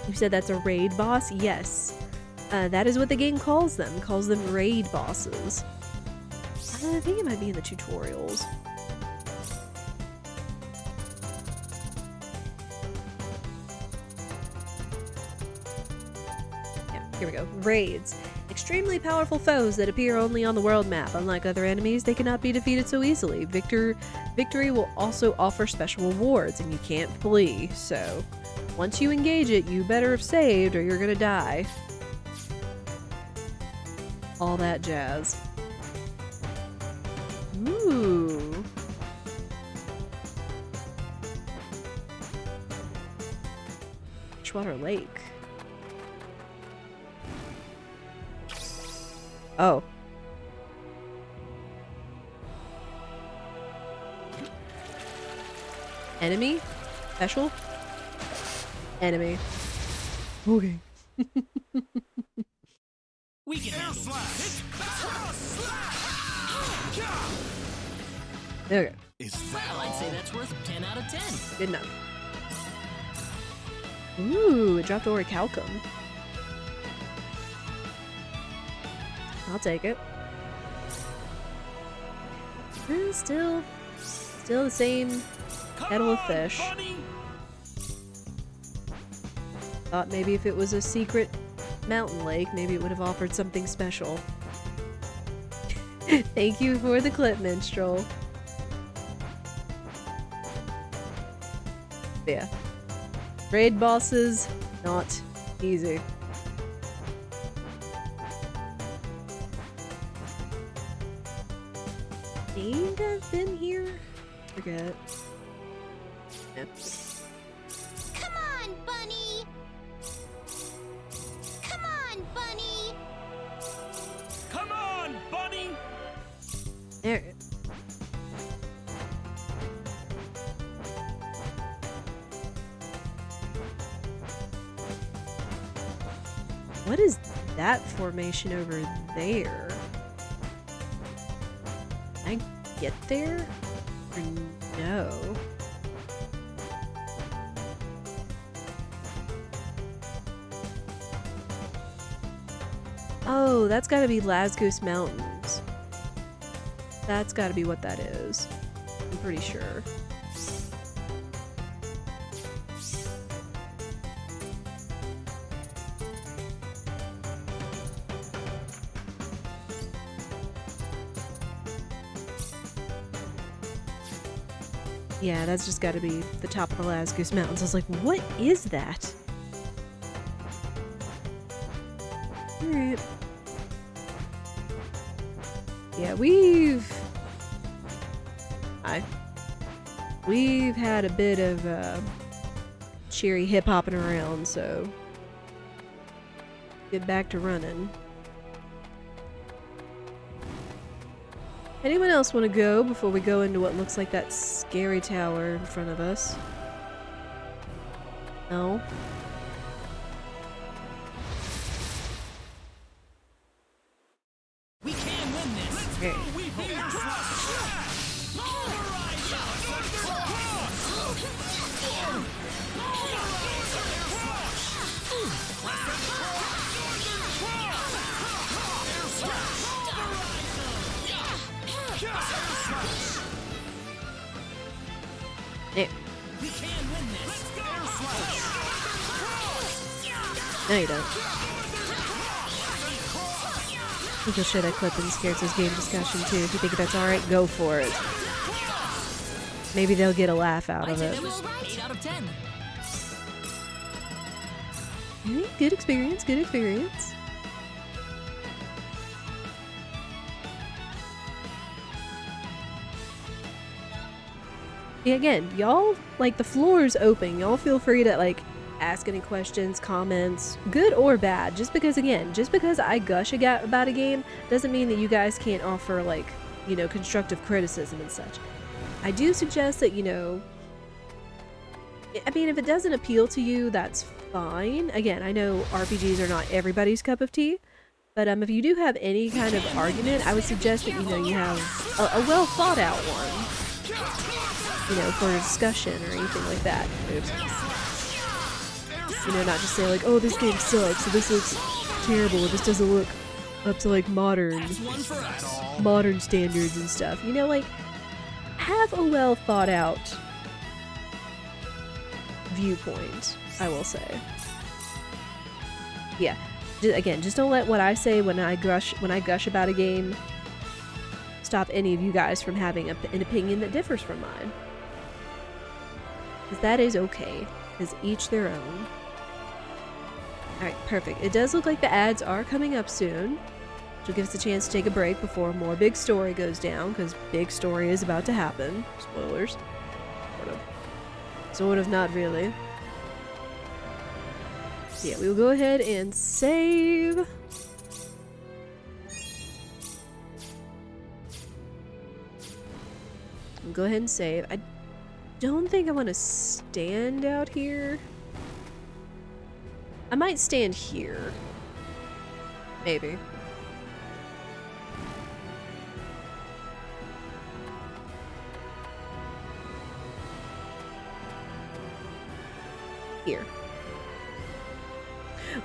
You said that's a raid boss? Yes. That is what the game calls them. It calls them raid bosses. I think it might be in the tutorials. Yeah, here we go. Raids. Extremely powerful foes that appear only on the world map. Unlike other enemies, they cannot be defeated so easily. Victory will also offer special rewards, and you can't flee, so once you engage it, you better have saved or you're gonna die. All that jazz. Ooh. Freshwater Lake. Oh. Enemy? Special? Enemy. Okay. We can handle this. Okay. Well, I'd say that's worth 10 out of 10. Good enough. Ooh, it dropped Orichalcum. I'll take it. Still the same kettle of fish. Thought maybe if it was a secret mountain lake, maybe it would have offered something special. Thank you for the clip, minstrel. Yeah. Raid bosses, not easy. Think I've been here? Forget. Yeah. Come on, Bunny! Come on, Bunny! Come on, Bunny! There. What is that formation over there? Can I get there? Or no? Oh, that's gotta be Lasgoose Mountains. That's gotta be what that is. I'm pretty sure. Yeah, that's just gotta be the top of the Lasgoose Mountains. I was like, what is that? Alright. Yeah, we've had a bit of cheery hip-hopping around, so get back to running. Anyone else want to go before we go into what looks like that scary tower in front of us? No? We can win this. Okay. There. We can win this. No, you don't. I think you'll share that clip in Scarecrow's game discussion too. If you think that's alright, go for it. Maybe they'll get a laugh out I'd of say it. that was 8 out of 10. Good experience, good experience. Yeah, again, y'all, like, the floor is open. Y'all feel free to, like, ask any questions, comments, good or bad. Just because, again, just because I gush about a game doesn't mean that you guys can't offer, like, you know, constructive criticism and such. I do suggest that, you know, I mean, if it doesn't appeal to you, that's fine. Again, I know RPGs are not everybody's cup of tea, but if you do have any kind of argument, I would suggest that, you know, you have a well thought out one. You know, for a discussion or anything like that. Oops. You know, not just say like, oh, this game sucks, or this looks terrible, or this doesn't look up to like modern standards and stuff. You know, like, have a well thought out viewpoint, I will say. Yeah. Again, just don't let what I say when I gush about a game stop any of you guys from having an opinion that differs from mine. Because that is okay. Because each their own. Alright, perfect. It does look like the ads are coming up soon. Which will give us a chance to take a break before more big story goes down. Because big story is about to happen. Spoilers. Sort of. Sort of, not really. So yeah, we will go ahead and save. We'll go ahead and save. I don't think I want to stand out here. I might stand here. Maybe. Here.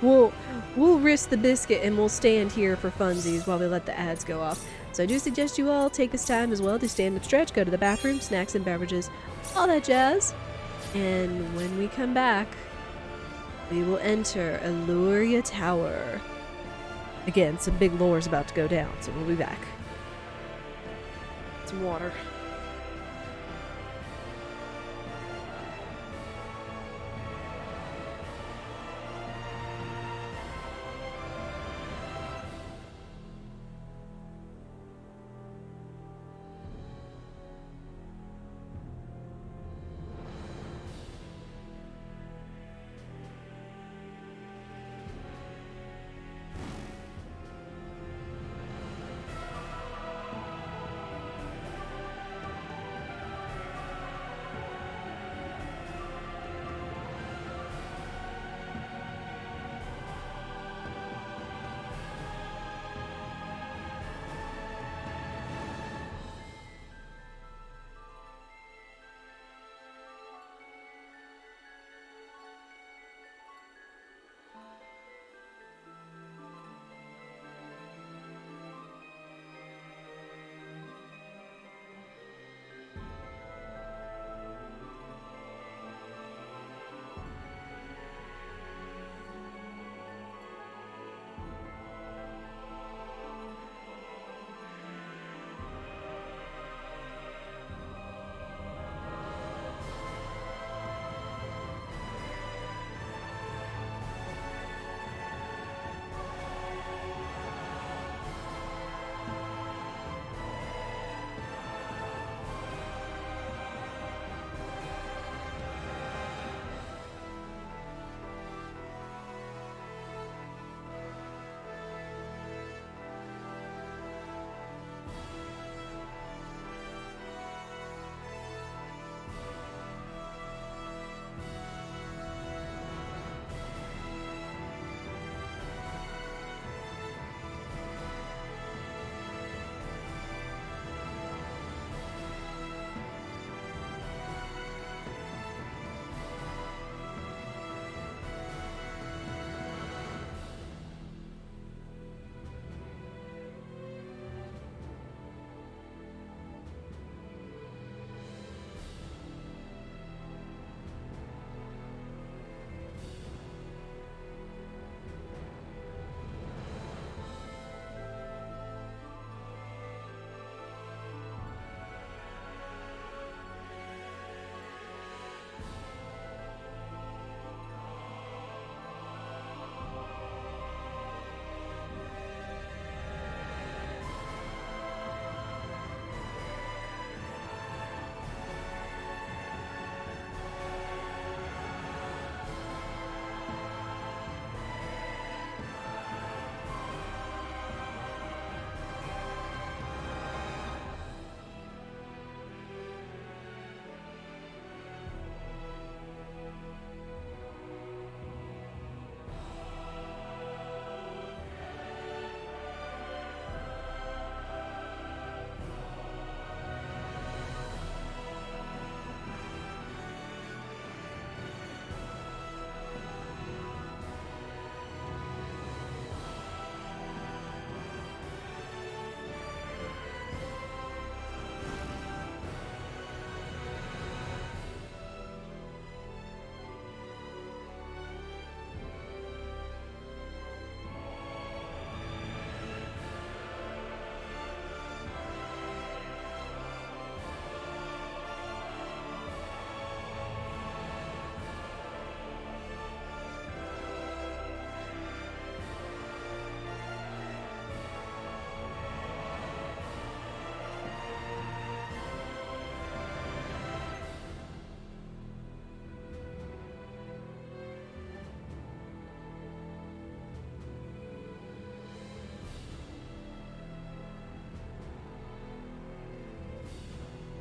We'll risk the biscuit and we'll stand here for funsies while we let the ads go off. So I do suggest you all take this time as well to stand up, stretch, go to the bathroom, snacks and beverages, all that jazz. And when we come back, we will enter Illyria Tower. Again, some big lore's about to go down, so we'll be back. Some water.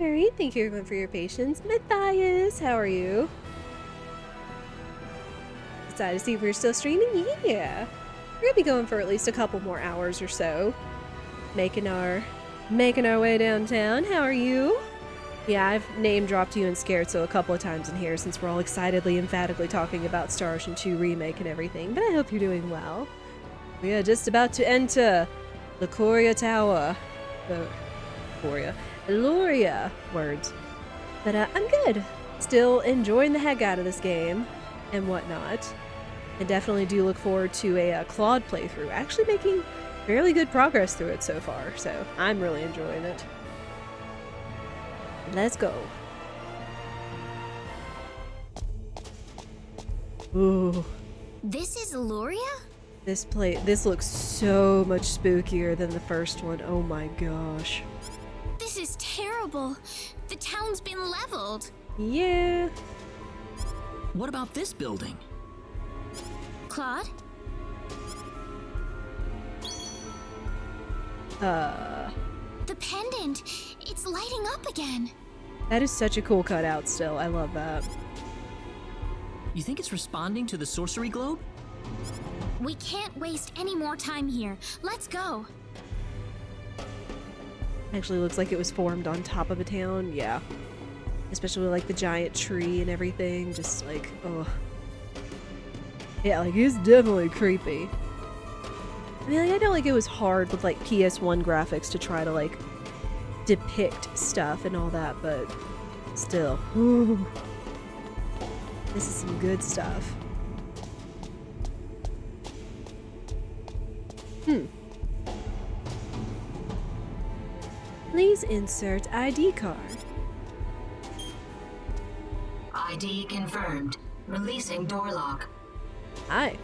Alright, thank you everyone for your patience. Matthias, how are you? Decided to see if we're still streaming? Yeah. We're gonna be going for at least a couple more hours or so. Making our way downtown. How are you? Yeah, I've name dropped you and Scared So a couple of times in here since we're all excitedly, emphatically talking about Star Ocean 2 Remake and everything, but I hope you're doing well. We are just about to enter Licoria Tower. Eloria words. But I'm good. Still enjoying the heck out of this game and whatnot. I definitely do look forward to a Claude playthrough. Actually making fairly good progress through it so far, so I'm really enjoying it. Let's go. Ooh. This is Luria? This looks so much spookier than the first one. Oh my gosh. This is terrible. The town's been leveled. Yeah. What about this building? Claude? The pendant. It's lighting up again. That is such a cool cutout still. I love that. You think it's responding to the sorcery globe? We can't waste any more time here. Let's go. Actually looks like it was formed on top of a town. Yeah. Especially with, like, the giant tree and everything. Just like, oh. Yeah, like, it's definitely creepy. I mean, like, I know, like, it was hard with, like, PS1 graphics to try to, like, depict stuff and all that, but still. Ooh. This is some good stuff. Please insert ID card. ID confirmed. Releasing door lock. Hi.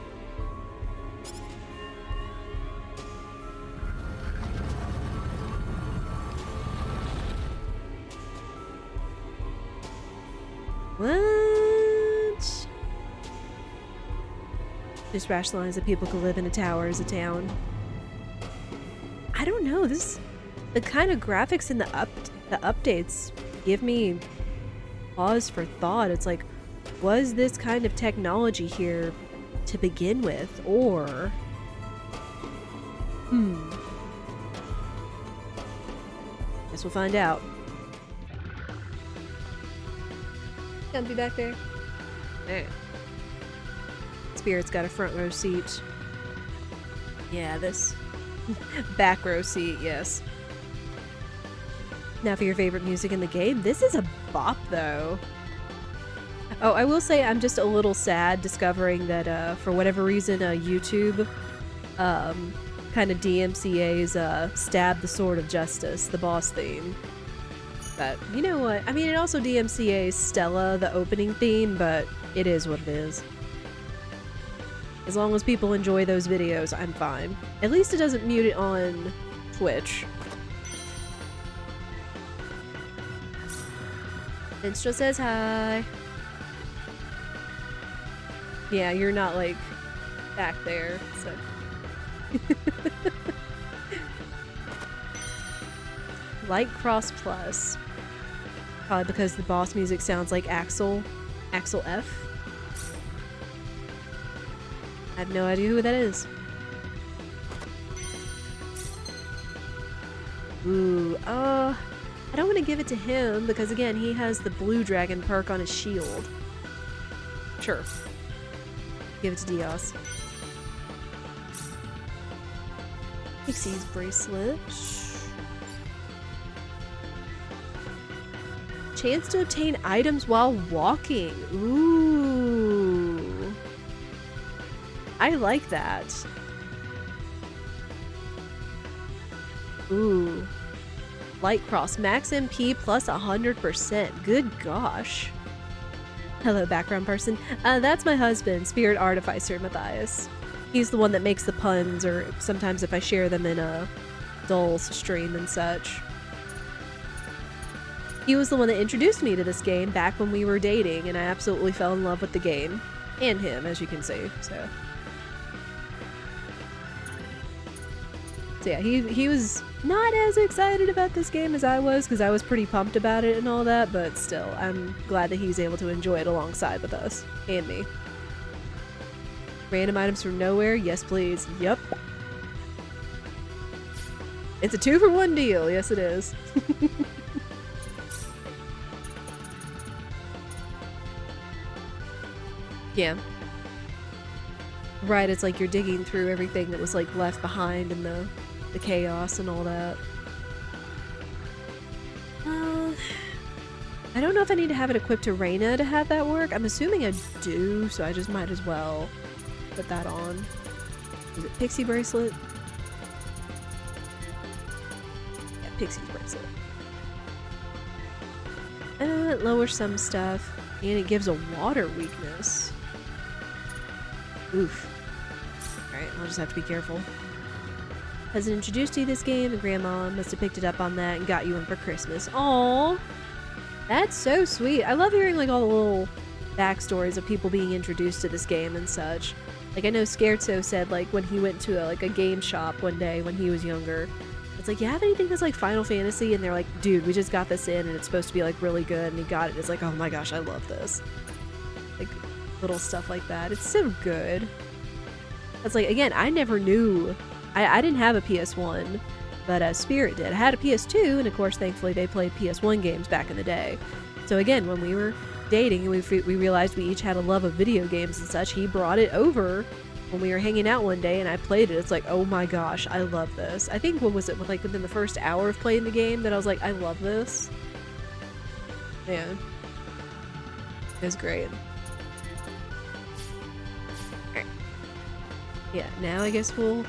What? Just rationalize that people could live in a tower as a town. I don't know. The kind of graphics in the updates give me pause for thought. It's like, was this kind of technology here to begin with, or guess we'll find out. Gonna be back there. There. Spirit's got a front row seat. Yeah, this back row seat, yes. Now for your favorite music in the game. This is a bop, though. Oh, I will say I'm just a little sad discovering that, for whatever reason, YouTube kind of DMCA's Stab the Sword of Justice, the boss theme. But, you know what? I mean, it also DMCA's Stella, the opening theme, but it is what it is. As long as people enjoy those videos, I'm fine. At least it doesn't mute it on Twitch. Minstrel says hi. Yeah, you're not, like, back there, so... Light Cross Plus. Probably because the boss music sounds like Axel F. I have no idea who that is. Ooh, I don't want to give it to him because, again, he has the blue dragon perk on his shield. Sure. Give it to Dios. Pixie's bracelet. Chance to obtain items while walking. Ooh. I like that. Ooh. Light Cross. Max MP plus 100%. Good gosh. Hello, background person. That's my husband, Spirit Artificer Matthias. He's the one that makes the puns, or sometimes if I share them in a Dul's stream and such. He was the one that introduced me to this game back when we were dating, and I absolutely fell in love with the game. And him, as you can see, so. So yeah, he was not as excited about this game as I was, because I was pretty pumped about it and all that, but still, I'm glad that he's able to enjoy it alongside with us. And me. Random items from nowhere? Yes, please. Yup. It's a 2-for-1 deal. Yes, it is. Yeah. Right, it's like you're digging through everything that was like left behind in the chaos and all that. I don't know if I need to have it equipped to Rena to have that work. I'm assuming I do, so I just might as well put that on. Is it Pixie Bracelet? Yeah, Pixie's Bracelet. It lowers some stuff, and it gives a water weakness. Oof. Alright, I'll just have to be careful. Hasn't introduced you to this game, and Grandma must have picked it up on that and got you one for Christmas. Aww! That's so sweet. I love hearing like all the little backstories of people being introduced to this game and such. Like I know Scherzo said like when he went to a game shop one day when he was younger, it's like, you have anything that's like Final Fantasy? And they're like, dude, we just got this in and it's supposed to be like really good, and he got it. It's like, oh my gosh, I love this. Like little stuff like that. It's so good. It's like, again, I never knew. I didn't have a PS1, but Spirit did. I had a PS2, and of course, thankfully, they played PS1 games back in the day. So again, when we were dating and we realized we each had a love of video games and such, he brought it over when we were hanging out one day, and I played it. It's like, oh my gosh, I love this. I think, what was it, like within the first hour of playing the game that I was like, I love this. Man. It was great. Alright. Yeah, now I guess we'll...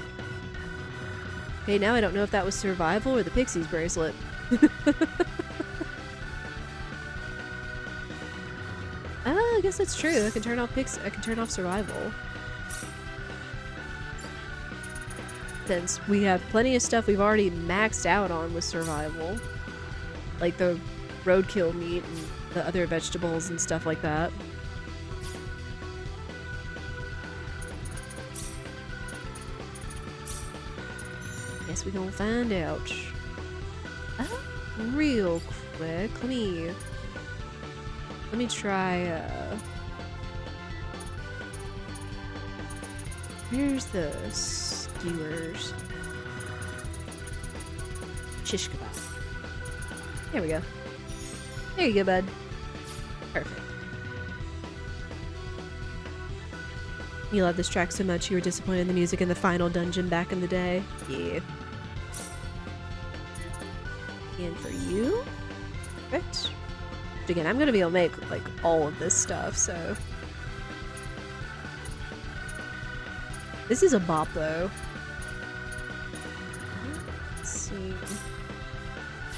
Okay, now I don't know if that was survival or the Pixies bracelet. I guess that's true. I can turn off survival. Since we have plenty of stuff we've already maxed out on with survival. Like the roadkill meat and the other vegetables and stuff like that. Guess we gonna find out. Real quick, let me try, where's the skewers? Shish kebab. There we go. There you go, bud. Perfect. You love this track so much you were disappointed in the music in the final dungeon back in the day? Yeah. And for you? Perfect. Again, I'm gonna be able to make like all of this stuff, so this is a bop though. Let's see.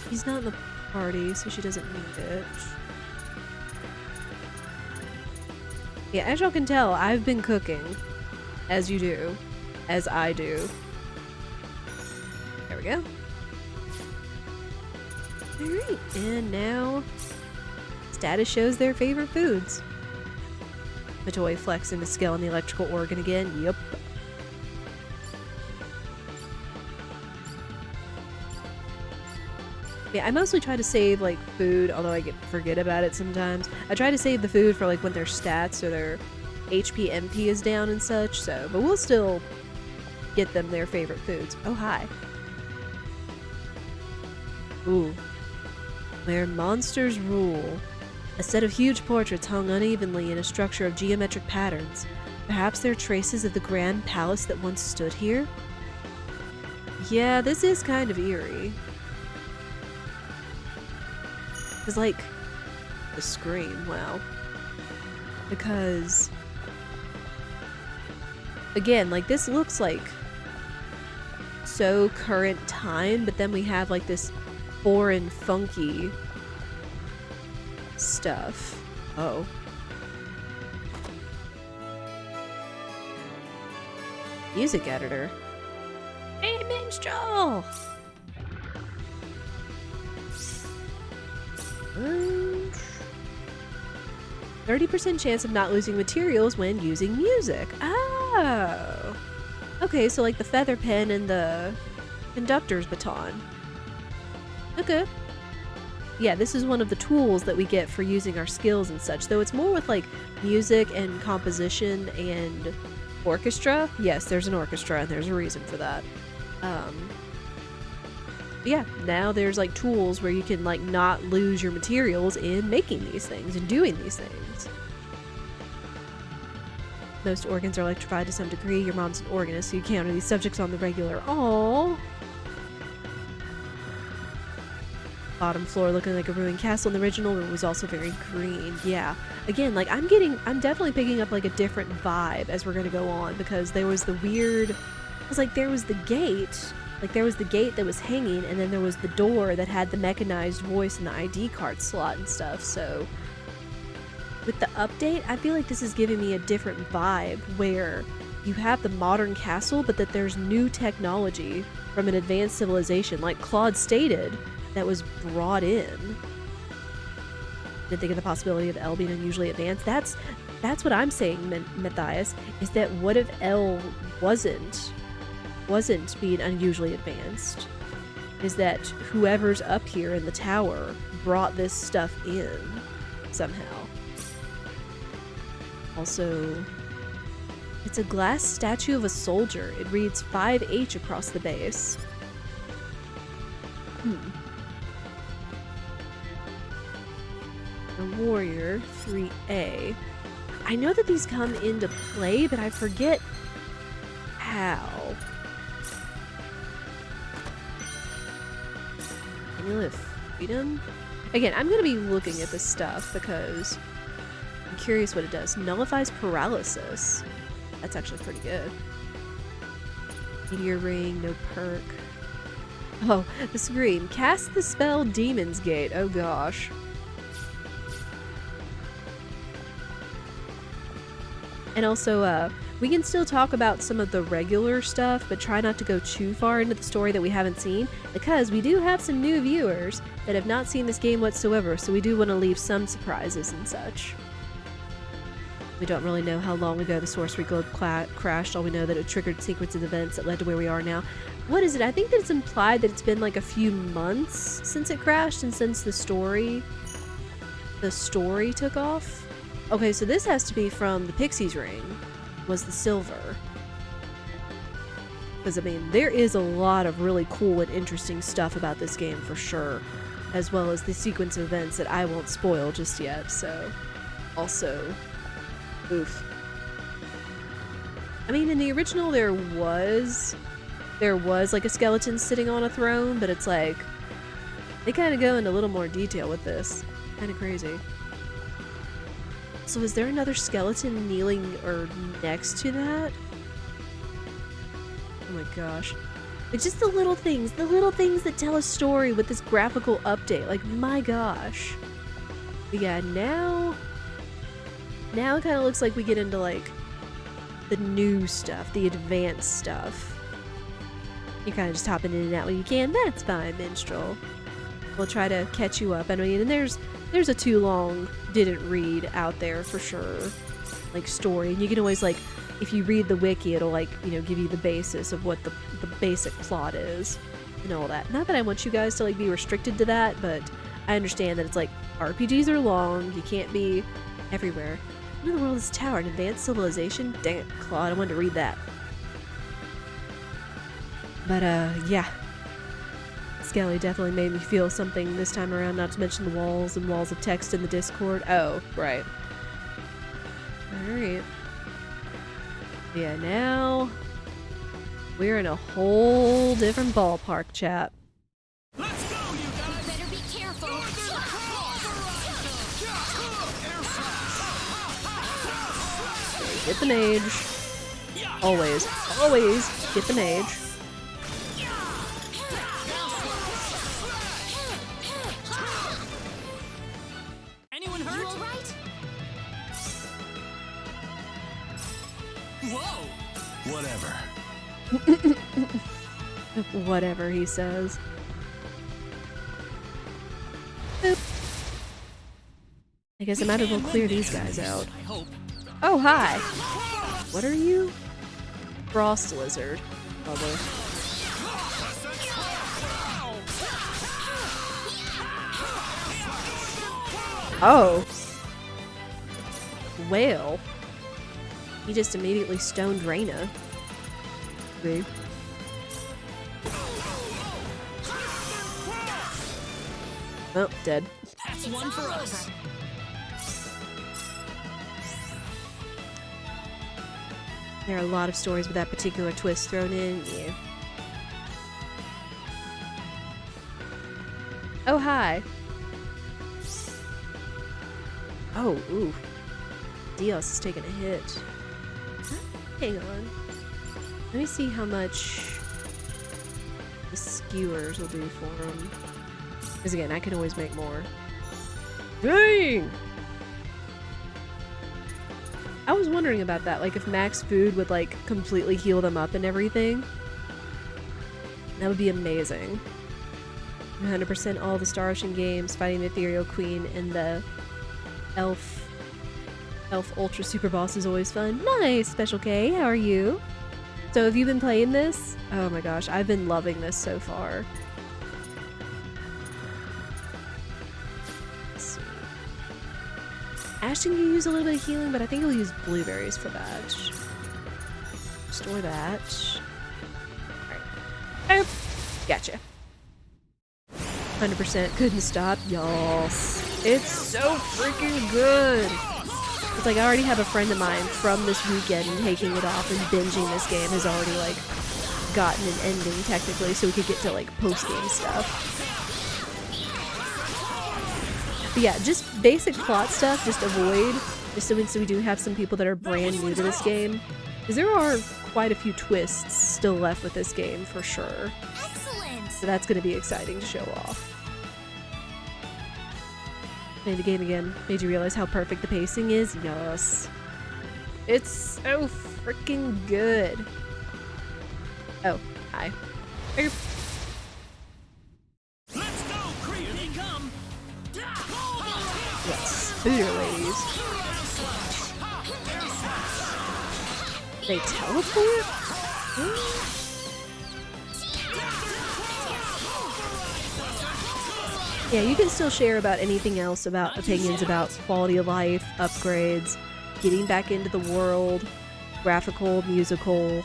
He's not in the party, so she doesn't need it. Yeah, as y'all can tell, I've been cooking. As you do. As I do. There we go. Alright, and now status shows their favorite foods. Matoy flexing the skill on the electrical organ again. Yep. Yeah, I mostly try to save like food, although I forget about it sometimes. I try to save the food for like when their stats or their HP MP is down and such, so but we'll still get them their favorite foods. Oh hi. Ooh. Where monsters rule. A set of huge portraits hung unevenly in a structure of geometric patterns. Perhaps they're traces of the grand palace that once stood here? Yeah, this is kind of eerie. It's like the scream, wow. Because again, like this looks like so current time, but then we have like this foreign funky stuff. Oh. Music editor. Hey, minstrel! 30% chance of not losing materials when using music. Oh. Okay, so like the feather pen and the conductor's baton. Okay. Yeah, this is one of the tools that we get for using our skills and such, though it's more with like music and composition and orchestra. Yes, there's an orchestra and there's a reason for that. Yeah, now there's like tools where you can like not lose your materials in making these things and doing these things. Most organs are electrified to some degree. Your mom's an organist, so you counter these subjects on the regular. Aww. Bottom floor looking like a ruined castle in the original, it was also very green. Yeah. Again, like I'm definitely picking up like a different vibe as we're gonna go on, because there was the weird, it's like there was the gate, Like, there was the gate that was hanging, and then there was the door that had the mechanized voice and the ID card slot and stuff, so... With the update, I feel like this is giving me a different vibe, where you have the modern castle, but that there's new technology from an advanced civilization, like Claude stated, that was brought in. Didn't think of the possibility of L being unusually advanced. That's what I'm saying, Matthias, is that what if L wasn't being unusually advanced? Is that whoever's up here in the tower brought this stuff in somehow. Also, it's a glass statue of a soldier. It reads 5H across the base. A warrior, 3A. I know that these come into play, but I forget how. Amulet of Freedom? Again, I'm going to be looking at this stuff because I'm curious what it does. Nullifies paralysis. That's actually pretty good. Meteor ring, no perk. Oh, the scream. Cast the spell Demon's Gate. Oh gosh. And also, we can still talk about some of the regular stuff, but try not to go too far into the story that we haven't seen, because we do have some new viewers that have not seen this game whatsoever, so we do want to leave some surprises and such. We don't really know how long ago the sorcery globe crashed. All we know that it triggered a sequence of events that led to where we are now. What is it? I think that it's implied that it's been like a few months since it crashed and since the story took off. Okay, so this has to be from the Pixie's ring, was the silver. Because, I mean, there is a lot of really cool and interesting stuff about this game for sure, as well as the sequence of events that I won't spoil just yet, so... Also... Oof. I mean, in the original there was like a skeleton sitting on a throne, but it's like, they kind of go into a little more detail with this. Kind of crazy. So is there another skeleton kneeling or next to that? Oh my gosh. It's just the little things that tell a story with this graphical update. Like, my gosh. But yeah, now it kind of looks like we get into like the new stuff, the advanced stuff. You're kind of just hopping in and out when you can. That's fine, Minstrel. We'll try to catch you up. I mean, and there's a too long didn't read out there for sure, like story. And you can always like, if you read the wiki, it'll like, you know, give you the basis of what the basic plot is and all that. Not that I want you guys to like be restricted to that, but I understand that it's like RPGs are long. You can't be everywhere. What in the world is Tower? An advanced civilization? Dang it, Claude, I wanted to read that. But, yeah. Skelly definitely made me feel something this time around, not to mention the walls and walls of text in the Discord. Oh, right. Alright. Yeah, now... we're in a whole different ballpark, chat. Let's go, you guys! Better be careful! Get the mage. Always, always get the mage. Anyone hurt? You all right? Whoa! Whatever. Whatever he says. Boop. I guess I might as well clear these guys out. I hope. Oh, hi! What are you? Frost lizard. Probably. Oh. Whale. He just immediately stoned Rena. See? Oh, dead. That's one for us. There are a lot of stories with that particular twist thrown in. Yeah. Oh, hi. Oh, ooh. Dios is taking a hit. Hang on. Let me see how much the skewers will do for them. Because again, I can always make more. Dang! I was wondering about that, like if max food would like completely heal them up and everything. That would be amazing. 100% all the Star Ocean games, fighting the Ethereal Queen and the Elf Ultra Super Boss is always fun. Nice, Special K, how are you? So have you been playing this? Oh my gosh, I've been loving this so far. Let's see. Ashton can use a little bit of healing, but I think he'll use blueberries for that. Store that. Alright. Oh, gotcha. 100% couldn't stop. Yas. It's so freaking good. It's like I already have a friend of mine from this weekend taking it off and binging this game has already like gotten an ending technically, so we could get to like post-game stuff. But yeah, just basic plot stuff, just avoid, just so we do have some people that are brand new to this game. Because there are quite a few twists still left with this game for sure. Excellent. So that's going to be exciting to show off. Playing the game again made you realize how perfect the pacing is? Yes. It's so freaking good. Oh, hi. Oop. Let's go, creep! Here they come! Yes, Booter ladies. They teleport? Yeah, you can still share about anything else, about opinions about quality of life, upgrades, getting back into the world, graphical, musical,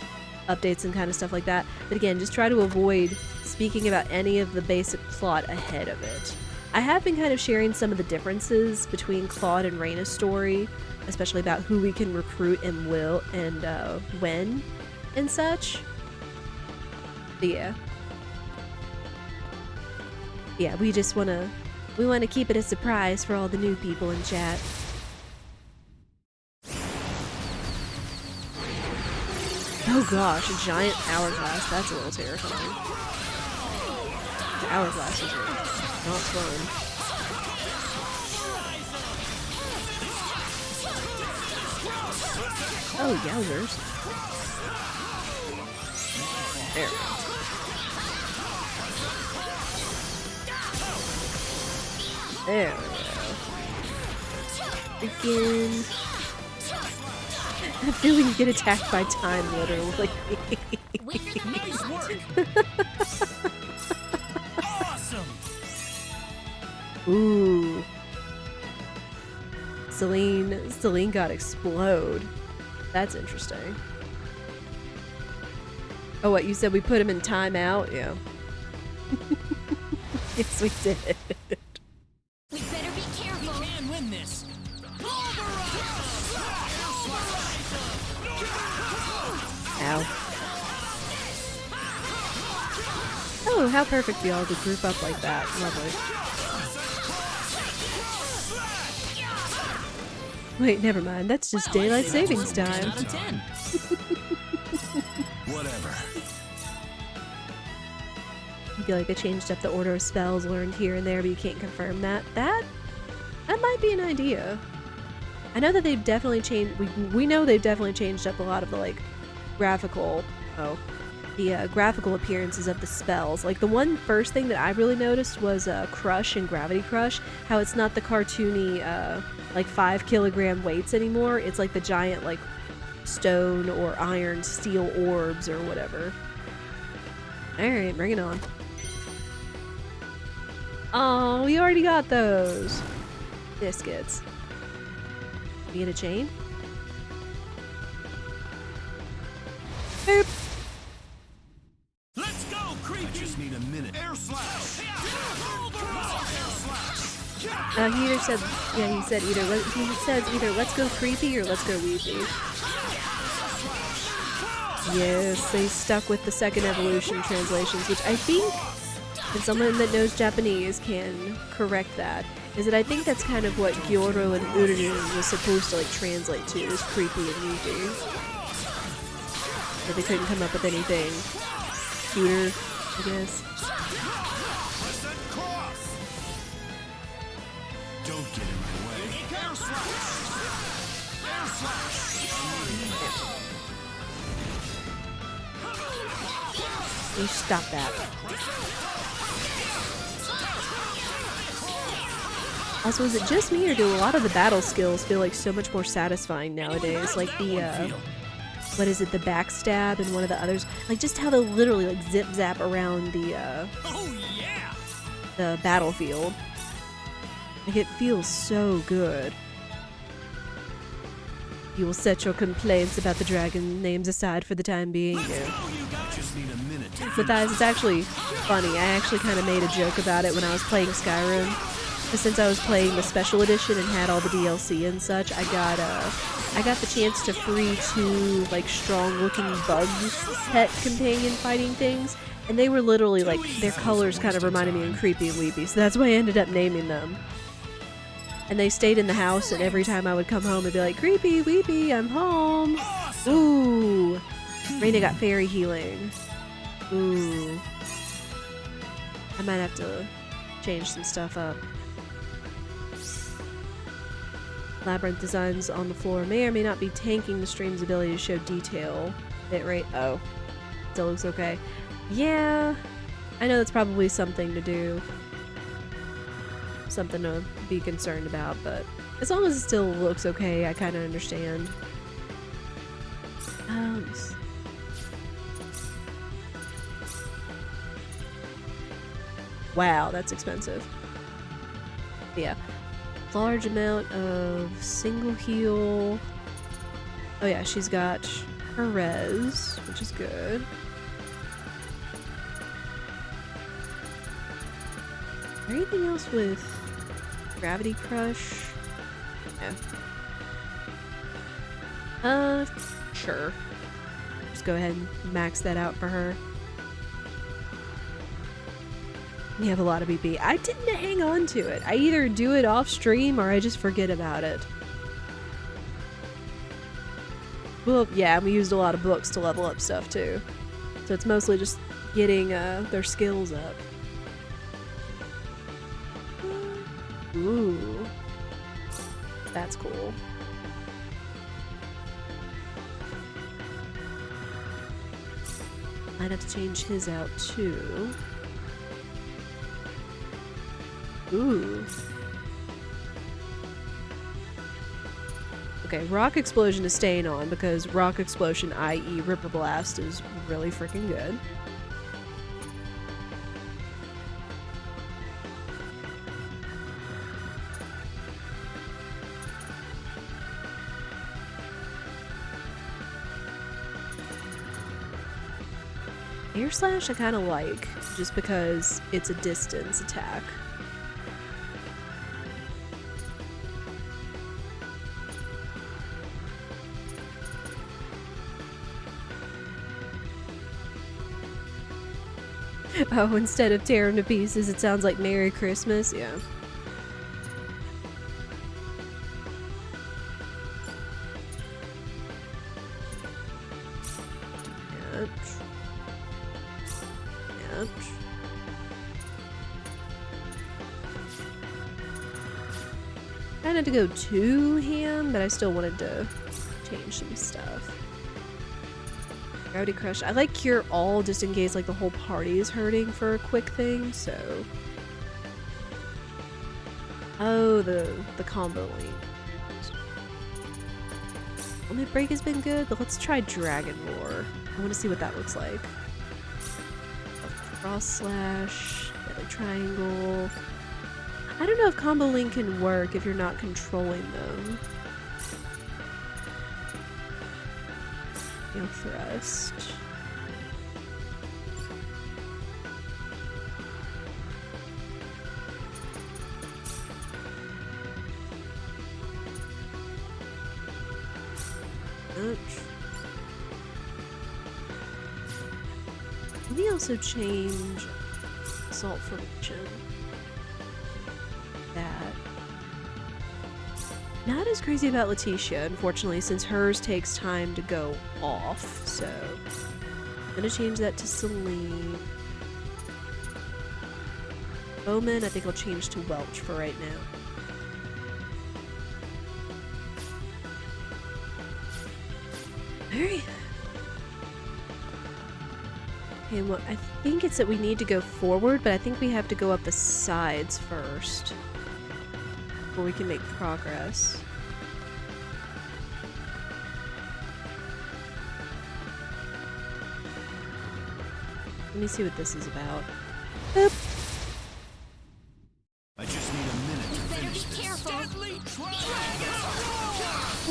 updates and kind of stuff like that. But again, just try to avoid speaking about any of the basic plot ahead of it. I have been kind of sharing some of the differences between Claude and Rena's story, especially about who we can recruit and when and such. But yeah. Yeah, we want to keep it a surprise for all the new people in chat. Oh gosh, a giant hourglass. That's a little terrifying. The hourglasses are not fun. Oh, yowzers. There we go. There we go. Freaking... I feel like you get attacked by time, literally. Nice work! Awesome! Ooh. Celine got explode. That's interesting. Oh, what, you said we put him in timeout? Yeah. Yes, we did. We better be careful. We can win this. Ow. Oh, how perfect y'all to group up like that. Lovely. Wait, never mind. That's just daylight savings time. Whatever. I feel like they changed up the order of spells learned here and there, but you can't confirm that. That might be an idea. I know that they've definitely changed. We know they've definitely changed up a lot of the like graphical. Graphical appearances of the spells. Like the one first thing that I really noticed was Crush and Gravity Crush. How it's not the cartoony like 5 kilogram weights anymore. It's like the giant like stone or iron steel orbs or whatever. All right, bring it on. Oh, we already got those biscuits. You get a chain? Boop. Let's go, creep! I just need a minute. Air slash! He either said, yeah, he said either. He says either let's go creepy or let's go weepy. Yes, they stuck with the second evolution translations, which I think, and someone that knows Japanese can correct that, is that I think that's kind of what Gyoro and Ururu was supposed to like translate to, is creepy and weepy. But they couldn't come up with anything cuter I guess. Crescent cross. Don't get in my way. Air slash. Air slash. You stop that. Also, is it just me, or do a lot of the battle skills feel like so much more satisfying nowadays? Like the, what is it, the backstab and one of the others? Like, just how they literally, like, zip-zap around the battlefield. Like, it feels so good. You will set your complaints about the dragon names aside for the time being. Just need a minute. But that is actually funny. I actually kind of made a joke about it when I was playing Skyrim. But since I was playing the special edition and had all the DLC and such, I got the chance to free 2 like strong-looking bugs pet companion fighting things, and they were literally like their colors kind of reminded me of Creepy and Weepy, so that's why I ended up naming them. And they stayed in the house, and every time I would come home, it'd be like, Creepy, Weepy, I'm home. Ooh. Rena got fairy healing. Ooh. I might have to change some stuff up. Labyrinth designs on the floor may or may not be tanking the stream's ability to show detail. Bitrate. Oh. Still looks okay. Yeah. I know that's probably something to do. Something to be concerned about, but as long as it still looks okay, I kind of understand. Wow, that's expensive. Yeah. Large amount of single heal. Oh yeah, she's got her res, which is good. Is there anything else with Gravity Crush? No. Sure. Just go ahead and max that out for her. We have a lot of BP. I tend to hang on to it. I either do it off stream or I just forget about it. Well, yeah, we used a lot of books to level up stuff too. So it's mostly just getting their skills up. Ooh. That's cool. I'd have to change his out too. Ooh. Okay, Rock Explosion is staying on because Rock Explosion, i.e. Ripper Blast, is really freaking good. Air Slash I kind of like, just because it's a distance attack. Oh, instead of tear him to pieces, it sounds like Merry Christmas. Yeah. Ouch. Ouch. I had to go to him, but I still wanted to change some stuff. Gravity Crush. I like Cure All just in case like the whole party is hurting for a quick thing, so. Oh, the combo link. Limit Break has been good, but let's try Dragon Roar. I want to see what that looks like. Cross Slash, Deadly Triangle. I don't know if Combo Link can work if you're not controlling them. Thrust. Ouch. Let me also change Assault Formation. That. Not as crazy about Letitia, unfortunately, since hers takes time to go off, so I'm gonna change that to Celine. Bowman. I think I'll change to Welch for right now. Alright. Okay, well, I think it's that we need to go forward, but I think we have to go up the sides first before we can make progress. Let me see what this is about. Boop. I just need a minute to finish Be careful.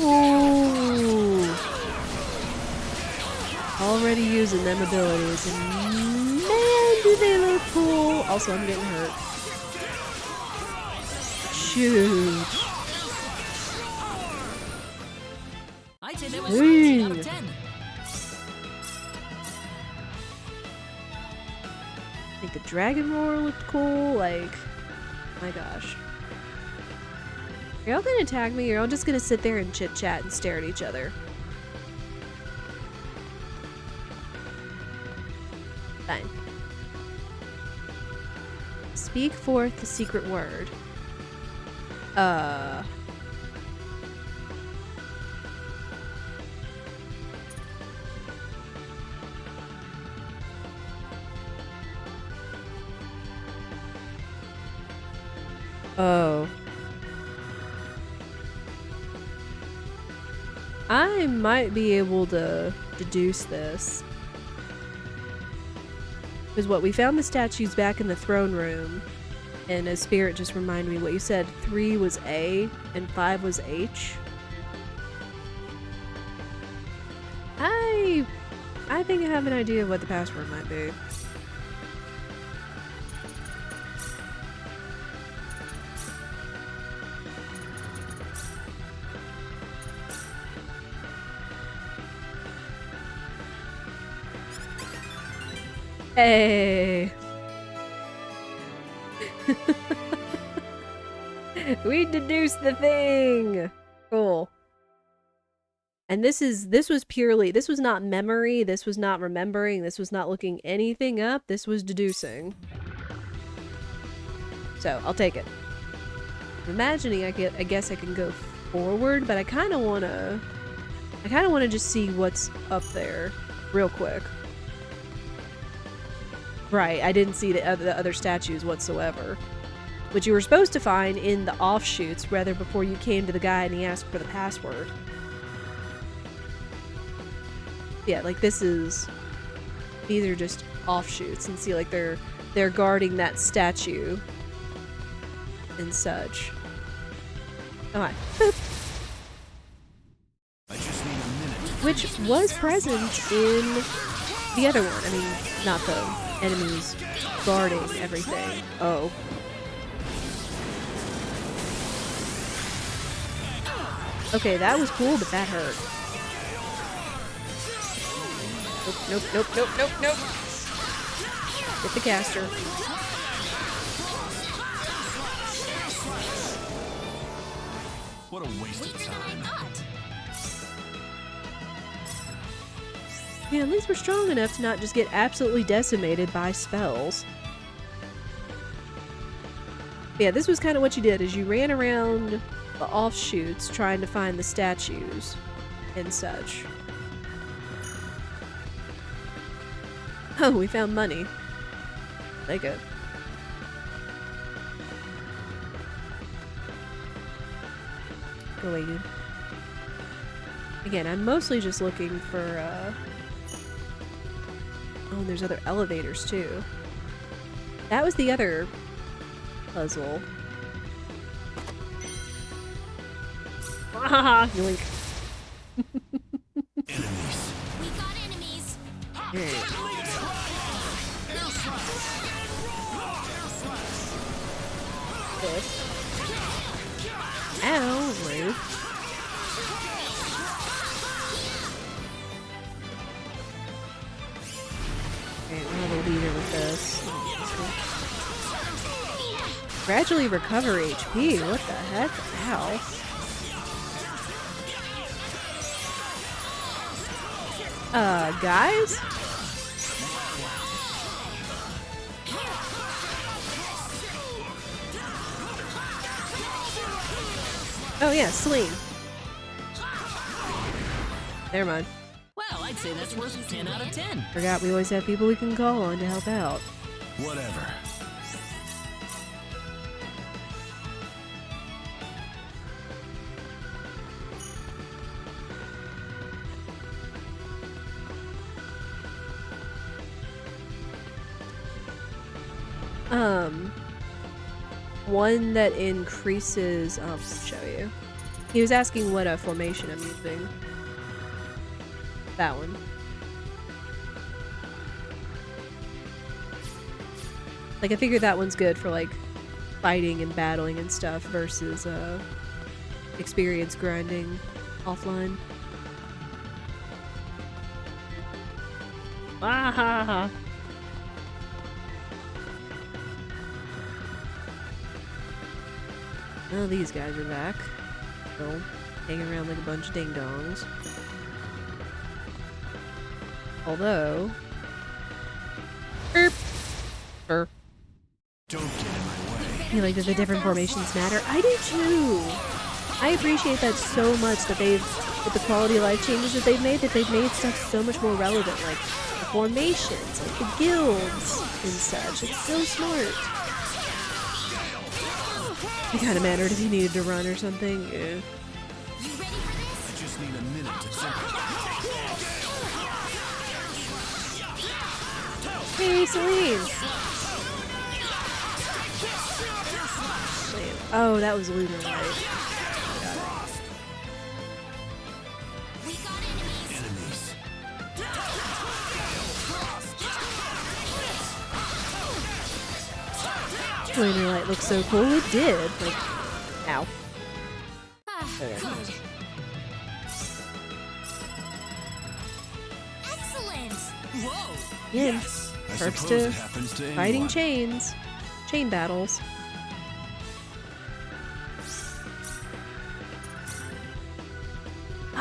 Ooh. Already using them abilities, and man, do they look cool. Also, I'm getting hurt. Shoot. I'd say that was 13 out of 10. I think the dragon roar looked cool. Like, my gosh. Are y'all gonna attack me, or are y'all just gonna sit there and chit chat and stare at each other? Fine. Speak forth the secret word. Oh. I might be able to deduce this. Because what, we found the statues back in the throne room, and a spirit just reminded me what you said. 3 was A, and 5 was H. I think I have an idea of what the password might be. Hey. We deduced the thing. Cool. And this was not memory, this was not remembering, this was not looking anything up, this was deducing. So, I'll take it. I'm imagining I guess I can go forward, but I kind of want to just see what's up there real quick. Right, I didn't see the other statues whatsoever. Which you were supposed to find in the offshoots, rather before you came to the guy and he asked for the password. Yeah, like these are just offshoots, and see, like they're guarding that statue and such. Alright. I just need a minute. Which was present in the other one. I mean, not the enemies guarding everything. Oh. Okay, that was cool, but that hurt. Nope, nope, nope, nope, nope, nope. Get the caster. What a waste of time. Yeah, at least we're strong enough to not just get absolutely decimated by spells. Yeah, this was kind of what you did, is you ran around the offshoots trying to find the statues and such. Oh, we found money. Like it. Go away, you. Again, I'm mostly just looking for, oh, there's other elevators, too. That was the other puzzle. Ah, yoink. Enemies. We got enemies. This. Ow, rude. Okay, we're gonna leave it with this. Gradually recover HP. What the heck? Ow. Guys? Oh yeah, Celine. Never mind. Well, I'd say that's worth 10 out of 10. Forgot we always have people we can call on to help out. Whatever. One that increases, I'll show you. He was asking what formation I'm using. That one. Like, I figured that one's good for, like, fighting and battling and stuff versus, experience grinding offline. Ah ha ha. Oh, these guys are back. Still hanging around like a bunch of ding-dongs. Although... Erp! Don't get in my way. I feel like that the different formations matter. I do too! I appreciate that so much that they've, with the quality of life changes that they've made stuff so much more relevant. Like, the formations, like the guilds and such. It's so smart. It kind of mattered if you needed to run or something. Yeah. I just need a minute to think. Hey, Celine! Oh, that was Lunar, right? Enemies. Lunar Light looks so cool. It did. Like, ow. Okay. Excellent! Whoa! Yeah. I Perks suppose to it happens to fighting anyone. chains. Chain battles.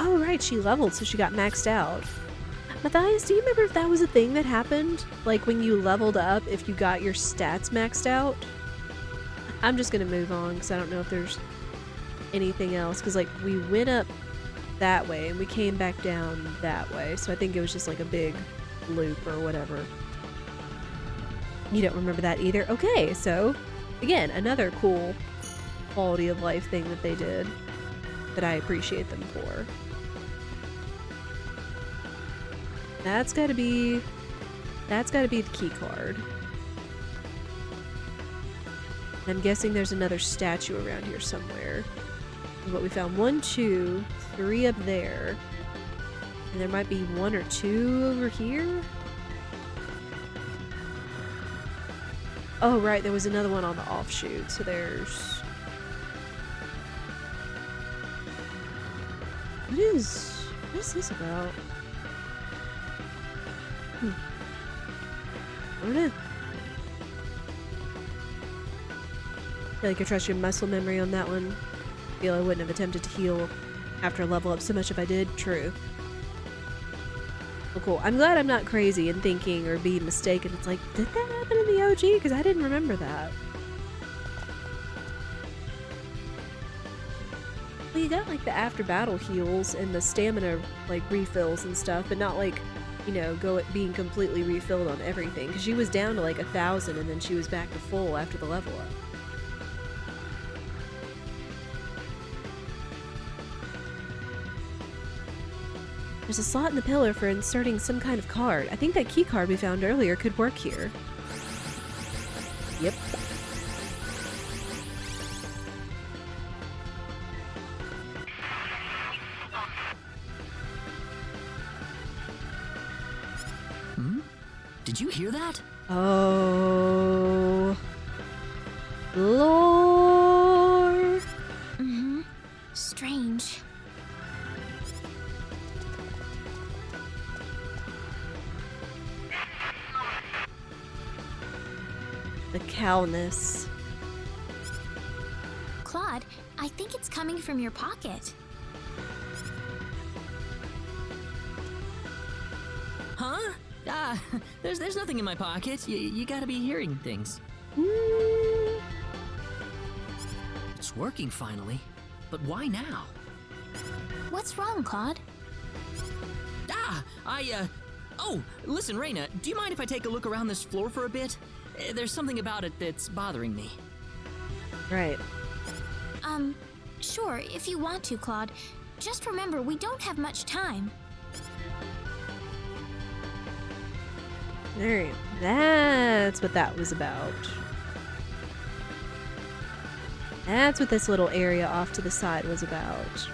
Oh, right, she leveled, so she got maxed out. Matthias, do you remember if that was a thing that happened? Like, when you leveled up, if you got your stats maxed out? I'm just gonna move on, because I don't know if there's anything else. Because, like, we went up that way, and we came back down that way. So I think it was just, like, a big loop or whatever. You don't remember that either? Okay, so, again, another cool quality of life thing that they did that I appreciate them for. That's gotta be the key card. I'm guessing there's another statue around here somewhere. But we found 1, 2, 3 up there. And there might be 1 or 2 over here? Oh, right, there was another one on the offshoot, so there's... What is this about? I don't know. I feel like I trust your muscle memory on that one. I feel I wouldn't have attempted to heal after a level up so much if I did. True. Well, cool. I'm glad I'm not crazy and thinking or being mistaken. It's like, did that happen in the OG? Because I didn't remember that. Well, you got like the after battle heals and the stamina like refills and stuff, but not like, you know, being completely refilled on everything. Because she was down to like 1,000 and then she was back to full after the level up. There's a slot in the pillar for inserting some kind of card. I think that key card we found earlier could work here. Yep. Hmm? Did you hear that? Oh. Lord. Mm-hmm. Strange. The cowness. Claude, I think it's coming from your pocket. Huh? Ah, there's nothing in my pocket. You gotta be hearing things. It's working finally. But why now? What's wrong, Claude? Oh, listen, Rena, do you mind if I take a look around this floor for a bit? There's something about it that's bothering me. Right. Sure, if you want to, Claude. Just remember, we don't have much time. Alright, that's what that was about. That's what this little area off to the side was about.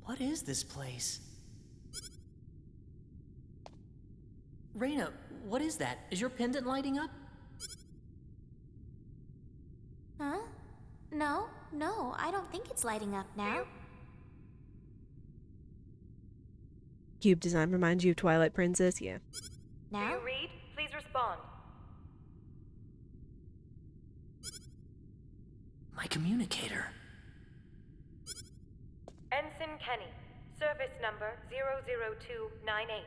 What is this place? Rena, what is that? Is your pendant lighting up? Huh? No, I don't think it's lighting up now. Cube design reminds you of Twilight Princess? Yeah. Now? Do you read? Please respond. My communicator. Ensign Kenny, service number 00298.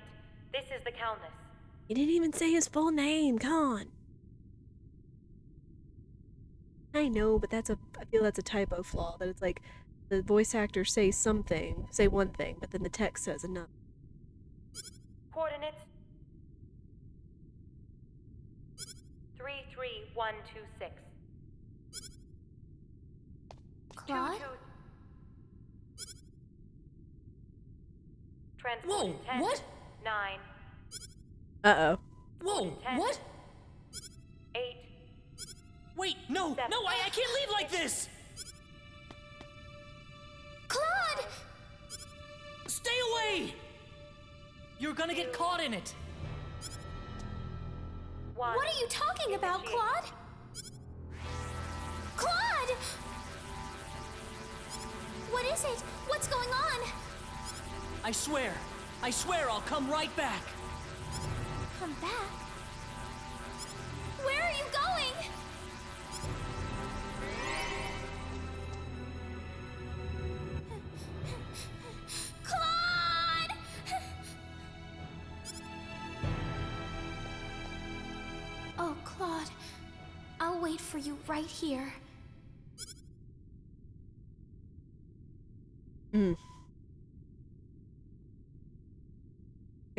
This is the Calnus. He didn't even say his full name. Come on. I know, but I feel that's a typo flaw. That it's like the voice actor say one thing, but then the text says another. Coordinates 33126. Claude? Transport Whoa, what? 9. Uh-oh. Whoa, 10, what? 8. Wait, no, I can't leave like this! Claude! Stay away! You're gonna get caught in it. One. What are you talking about, Claude? Claude! What is it? What's going on? I swear I'll come right back. Come back? Where are you going? Claude! Oh, Claude. I'll wait for you right here. Okay,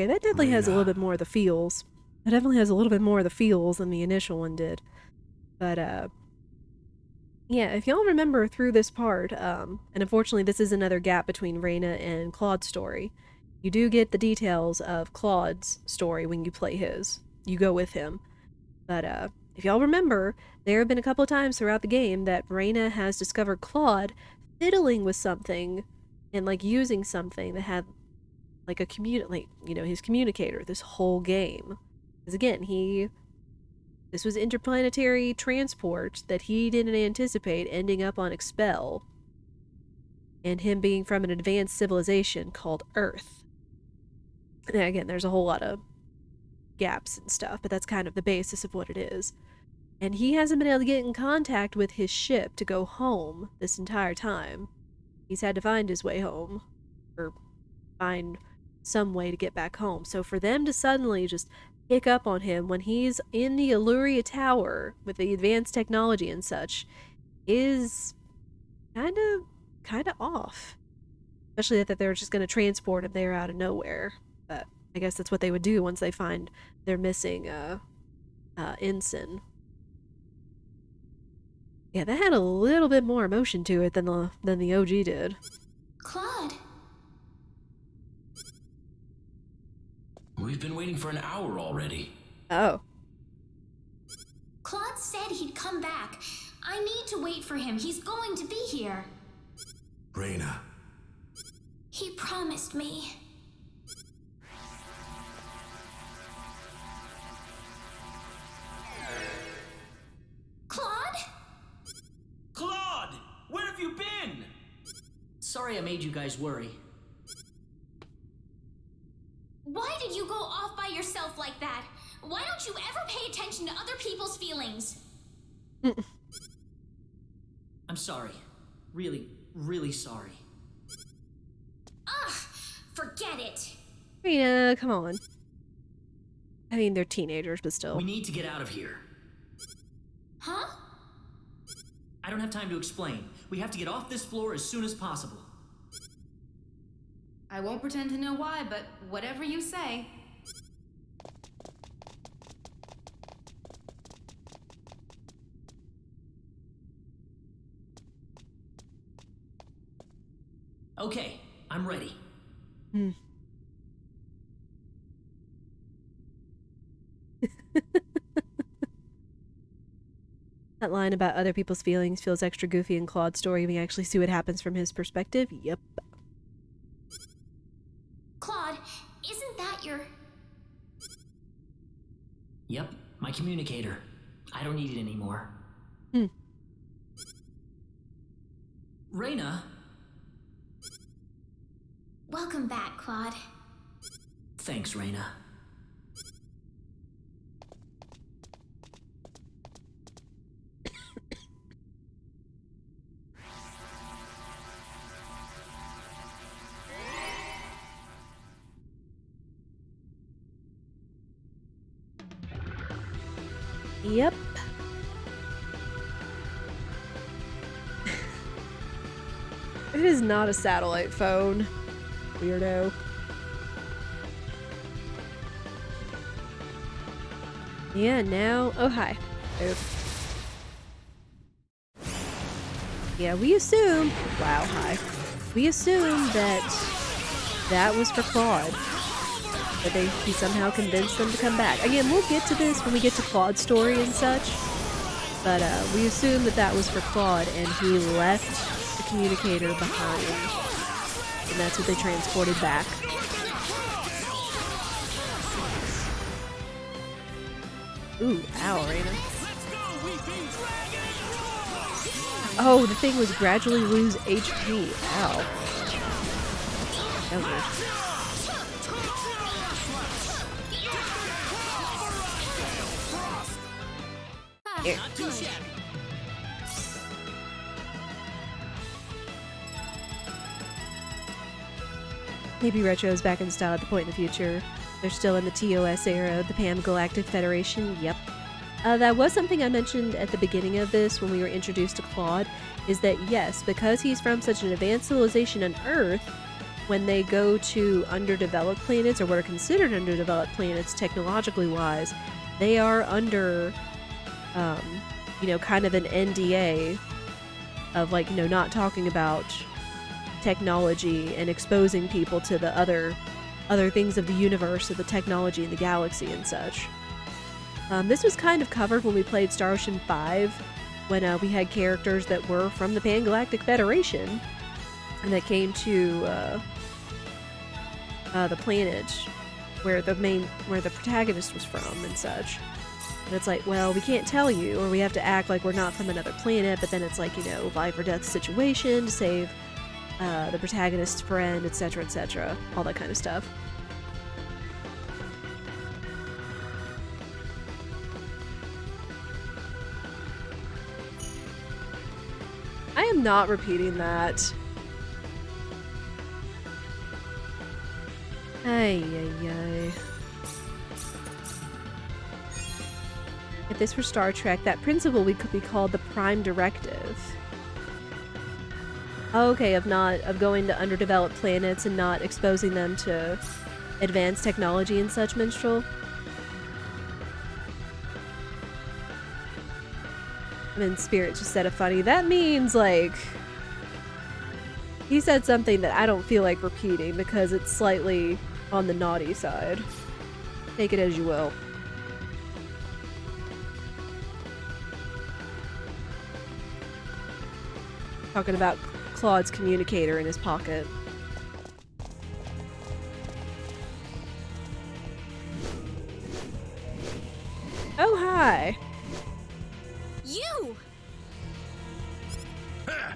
that definitely has a little bit more of the feels. That definitely has a little bit more of the feels than the initial one did. But, yeah, if y'all remember through this part, and unfortunately this is another gap between Rena and Claude's story, you do get the details of Claude's story when you play his. You go with him. But, if y'all remember, there have been a couple of times throughout the game that Rena has discovered Claude fiddling with something and, like, using something that had, like, his communicator this whole game. Because, again, this was interplanetary transport that he didn't anticipate ending up on Expel. And him being from an advanced civilization called Earth. And again, there's a whole lot of gaps and stuff, but that's kind of the basis of what it is. And he hasn't been able to get in contact with his ship to go home this entire time. He's had to find his way home. Or find some way to get back home. So for them to suddenly just pick up on him when he's in the Illyria Tower with the advanced technology and such is kind of off. Especially that they're just going to transport him there out of nowhere. But I guess that's what they would do once they find their missing ensign. Yeah, that had a little bit more emotion to it than the OG did. Claude! We've been waiting for an hour already. Oh. Claude said he'd come back. I need to wait for him. He's going to be here. Rena. He promised me. Claude? Claude! Where have you been? Sorry I made you guys worry. Why did you go off by yourself like that? Why don't you ever pay attention to other people's feelings? I'm sorry. Really, really sorry. Ugh! Forget it! Rena, come on. I mean, they're teenagers, but still. We need to get out of here. Huh? I don't have time to explain. We have to get off this floor as soon as possible. I won't pretend to know why, but whatever you say. Okay, I'm ready. That line about other people's feelings feels extra goofy in Claude's story. We actually see what happens from his perspective. Yep. Claude, isn't that your... Yep, my communicator. I don't need it anymore. Rena? Welcome back, Claude. Thanks, Rena. Yep. It is not a satellite phone. Weirdo. Yeah, now... Oh, hi. Yeah, we assume... Wow, hi. We assume that was for Claude. But he somehow convinced them to come back. Again, we'll get to this when we get to Claude's story and such. But we assume that was for Claude, and he left the communicator behind. And that's what they transported back. Ooh, ow, Rena. Oh, the thing was gradually lose HP. Ow. That was weird. Not too shabby. Maybe Retro is back in style at the point in the future. They're still in the TOS era, the Pan Galactic Federation. Yep. That was something I mentioned at the beginning of this when we were introduced to Claude, is that yes, because he's from such an advanced civilization on Earth, when they go to underdeveloped planets, or what are considered underdeveloped planets technologically wise, they are under, kind of an NDA of not talking about technology and exposing people to the other things of the universe, of the technology in the galaxy and such. This was kind of covered when we played Star Ocean 5, when we had characters that were from the Pan Galactic Federation and that came to the planet where the protagonist was from and such. And it's like, well, we can't tell you, or we have to act like we're not from another planet, but then it's like, life or death situation to save the protagonist's friend, etc., all that kind of stuff. I am not repeating that. Ay, ay, ay. If this were Star Trek, that principle could be called the Prime Directive. Okay, of going to underdeveloped planets and not exposing them to advanced technology and such, Minstrel. And then Spirit just said a funny, that means, he said something that I don't feel like repeating because it's slightly on the naughty side. Take it as you will. Talking about Claude's communicator in his pocket. Oh, hi. You! Ha!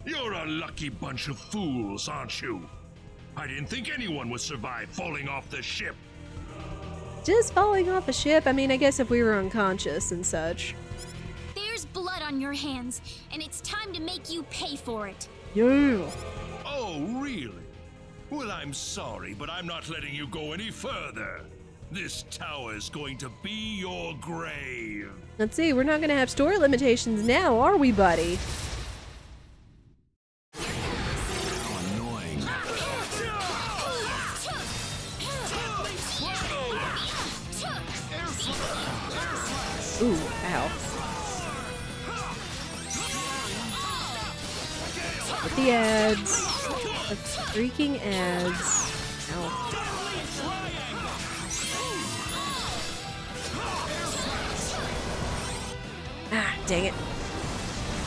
You're a lucky bunch of fools, aren't you? I didn't think anyone would survive falling off the ship. Just falling off a ship? I mean, I guess if we were unconscious and such. There's blood on your hands, and it's time to make you pay for it. Yeah. Oh, really? Well, I'm sorry, but I'm not letting you go any further. This tower is going to be your grave. Let's see, we're not gonna have story limitations now, are we, buddy? Annoying. Ooh, ow. With the ads. The freaking ads. Ow. Ah, dang it.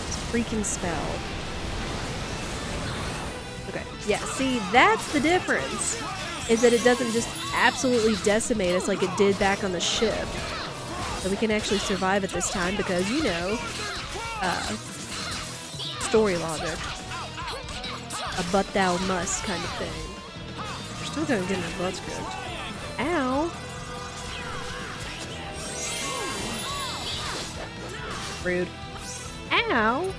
This freaking spell. Okay, yeah, see, that's the difference. Is that it doesn't just absolutely decimate us like it did back on the ship. So we can actually survive at this time because, you know, story logic. A but thou must kind of thing. We're still gonna get in our butts kicked. Ow! Rude. Ow!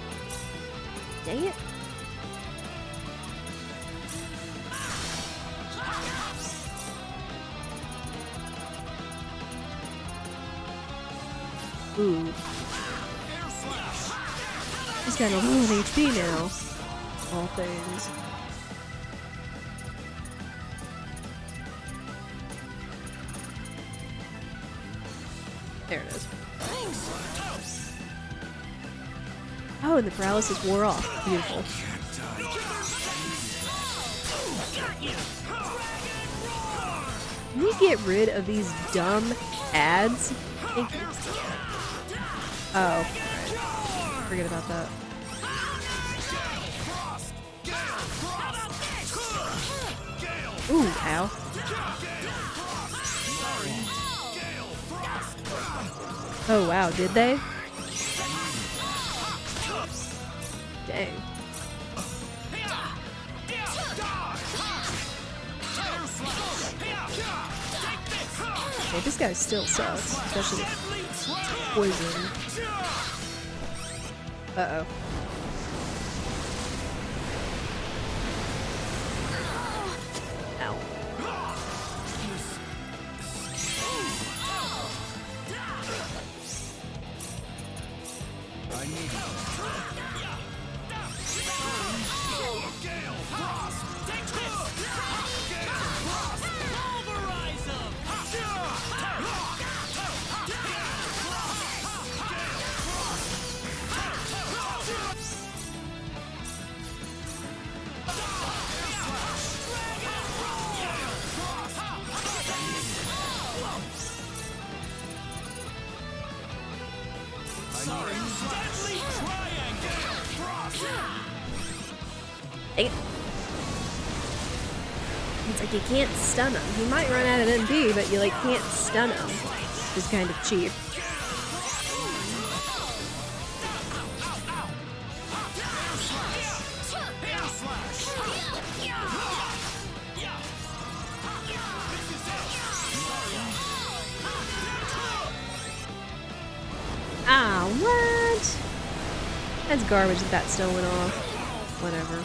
Dang it. Ooh. He's got a low HP now. All things. There it is. Oh, and the paralysis wore off. Beautiful. Can we get rid of these dumb ads? Thank you. Oh, right. Forget about that. Ooh, ow. Oh, wow, did they? Dang. Okay, this guy still sucks, especially with poison. Uh-oh. Ow. I need Dang it. It's like you can't stun him. He might run out of MP, but you like can't stun him. It's kind of cheap. Ah, what? That's garbage that still went off. Whatever.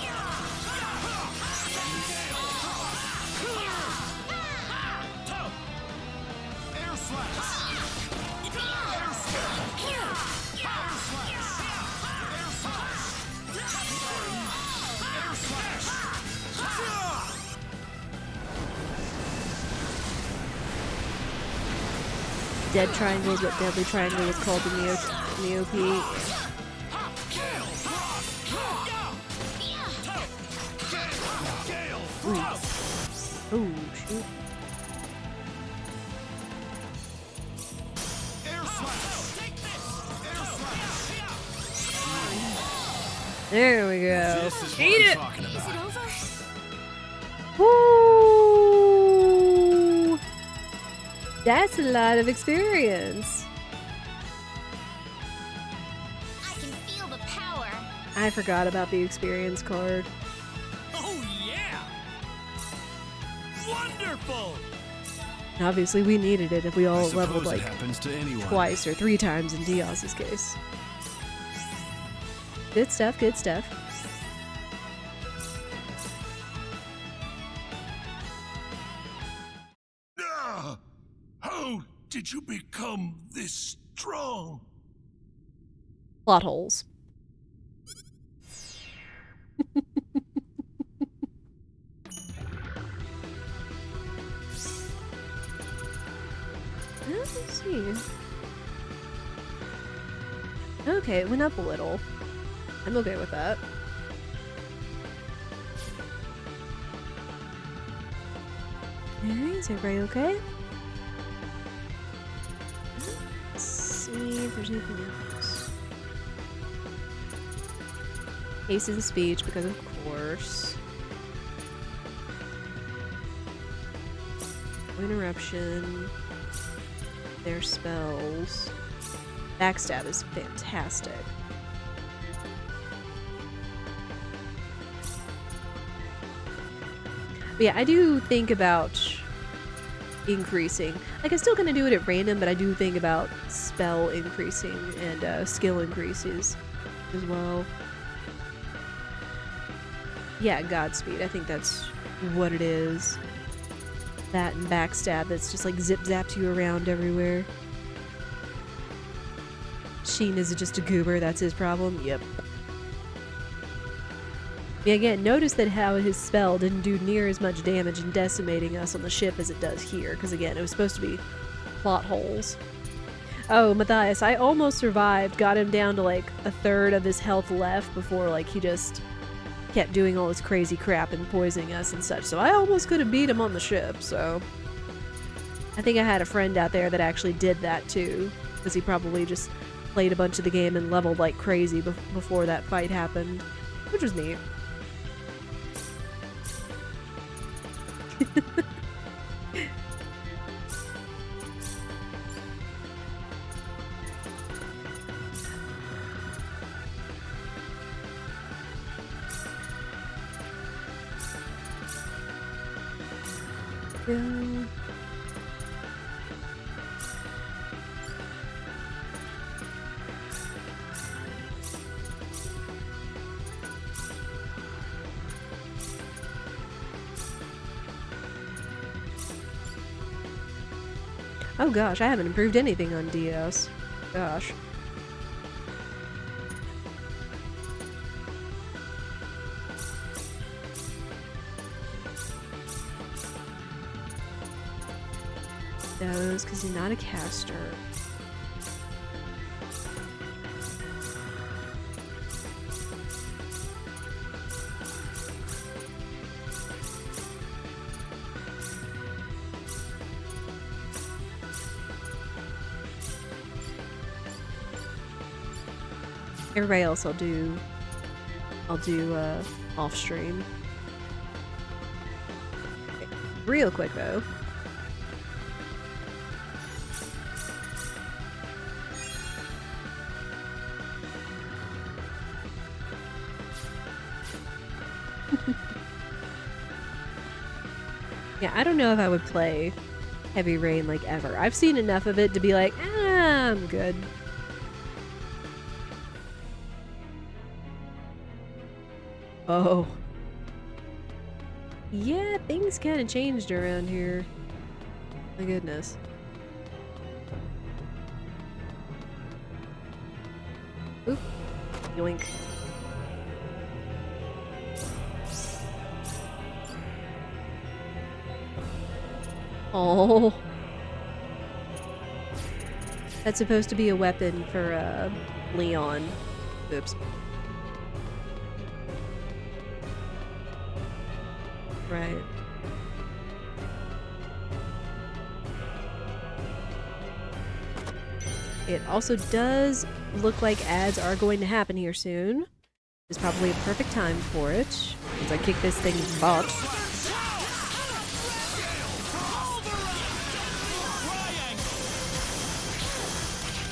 Dead triangle is what deadly triangle was called in the OP. Ooh. Ooh, shoot. There we go. Eat it! Is it over? Woo! That's a lot of experience. I can feel the power. I forgot about the experience card. Oh, yeah! Wonderful! Obviously, we needed it if we all I leveled suppose like it happens to anyone. twice or 3 times in Diaz's case. Good stuff, good stuff. did you become this strong? Plot holes. Let's see. Okay, it went up a little. I'm okay with that. Alright, is everybody okay? Let's see if there's anything else. Haste in speech, because of course. Interruption. Their spells. Backstab is fantastic. But yeah, I do think about increasing. Like, I'm still gonna do it at random, but I do think about spell increasing and skill increases as well. Yeah, Godspeed. I think that's what it is. That and backstab that's just like zip zaps you around everywhere. Sheen is just a goober, that's his problem? Yep. Yeah, again, notice that how his spell didn't do near as much damage in decimating us on the ship as it does here, because again, it was supposed to be plot holes. Oh, Matthias, I almost survived, got him down to like a third of his health left before like he just kept doing all this crazy crap and poisoning us and such, so I almost could have beat him on the ship, so... I think I had a friend out there that actually did that too, because he probably just played a bunch of the game and leveled like crazy before that fight happened, which was neat. Yeah. Oh gosh, I haven't improved anything on DS. Gosh. Those, because he's not a caster. Everybody else I'll do off stream. Okay. Real quick though. Yeah, I don't know if I would play Heavy Rain like ever. I've seen enough of it to be like, I'm good. Oh. Yeah, things kind of changed around here. My goodness. Oop. Yoink. Oh. That's supposed to be a weapon for, Leon. Oops. Right. It also does look like ads are going to happen here soon. It's probably a perfect time for it, as I kick this thing's butt.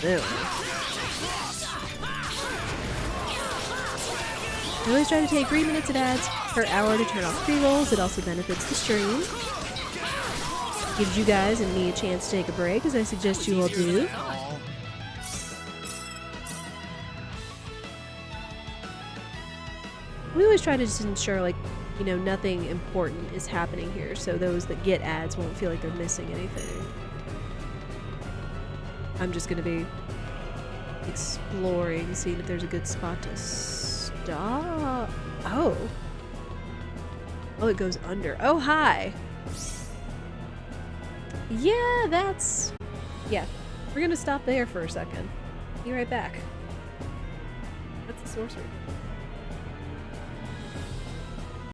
Ew. I always try to take 3 minutes of ads per hour to turn off pre-rolls. It also benefits the stream. Gives you guys and me a chance to take a break, as I suggest you all do. We always try to just ensure, like, you know, nothing important is happening here, so those that get ads won't feel like they're missing anything. I'm just gonna be exploring, seeing if there's a good spot to stop. Oh. Oh, it goes under. Oh, hi. Yeah, that's... Yeah. We're gonna stop there for a second. Be right back. That's the sorcery.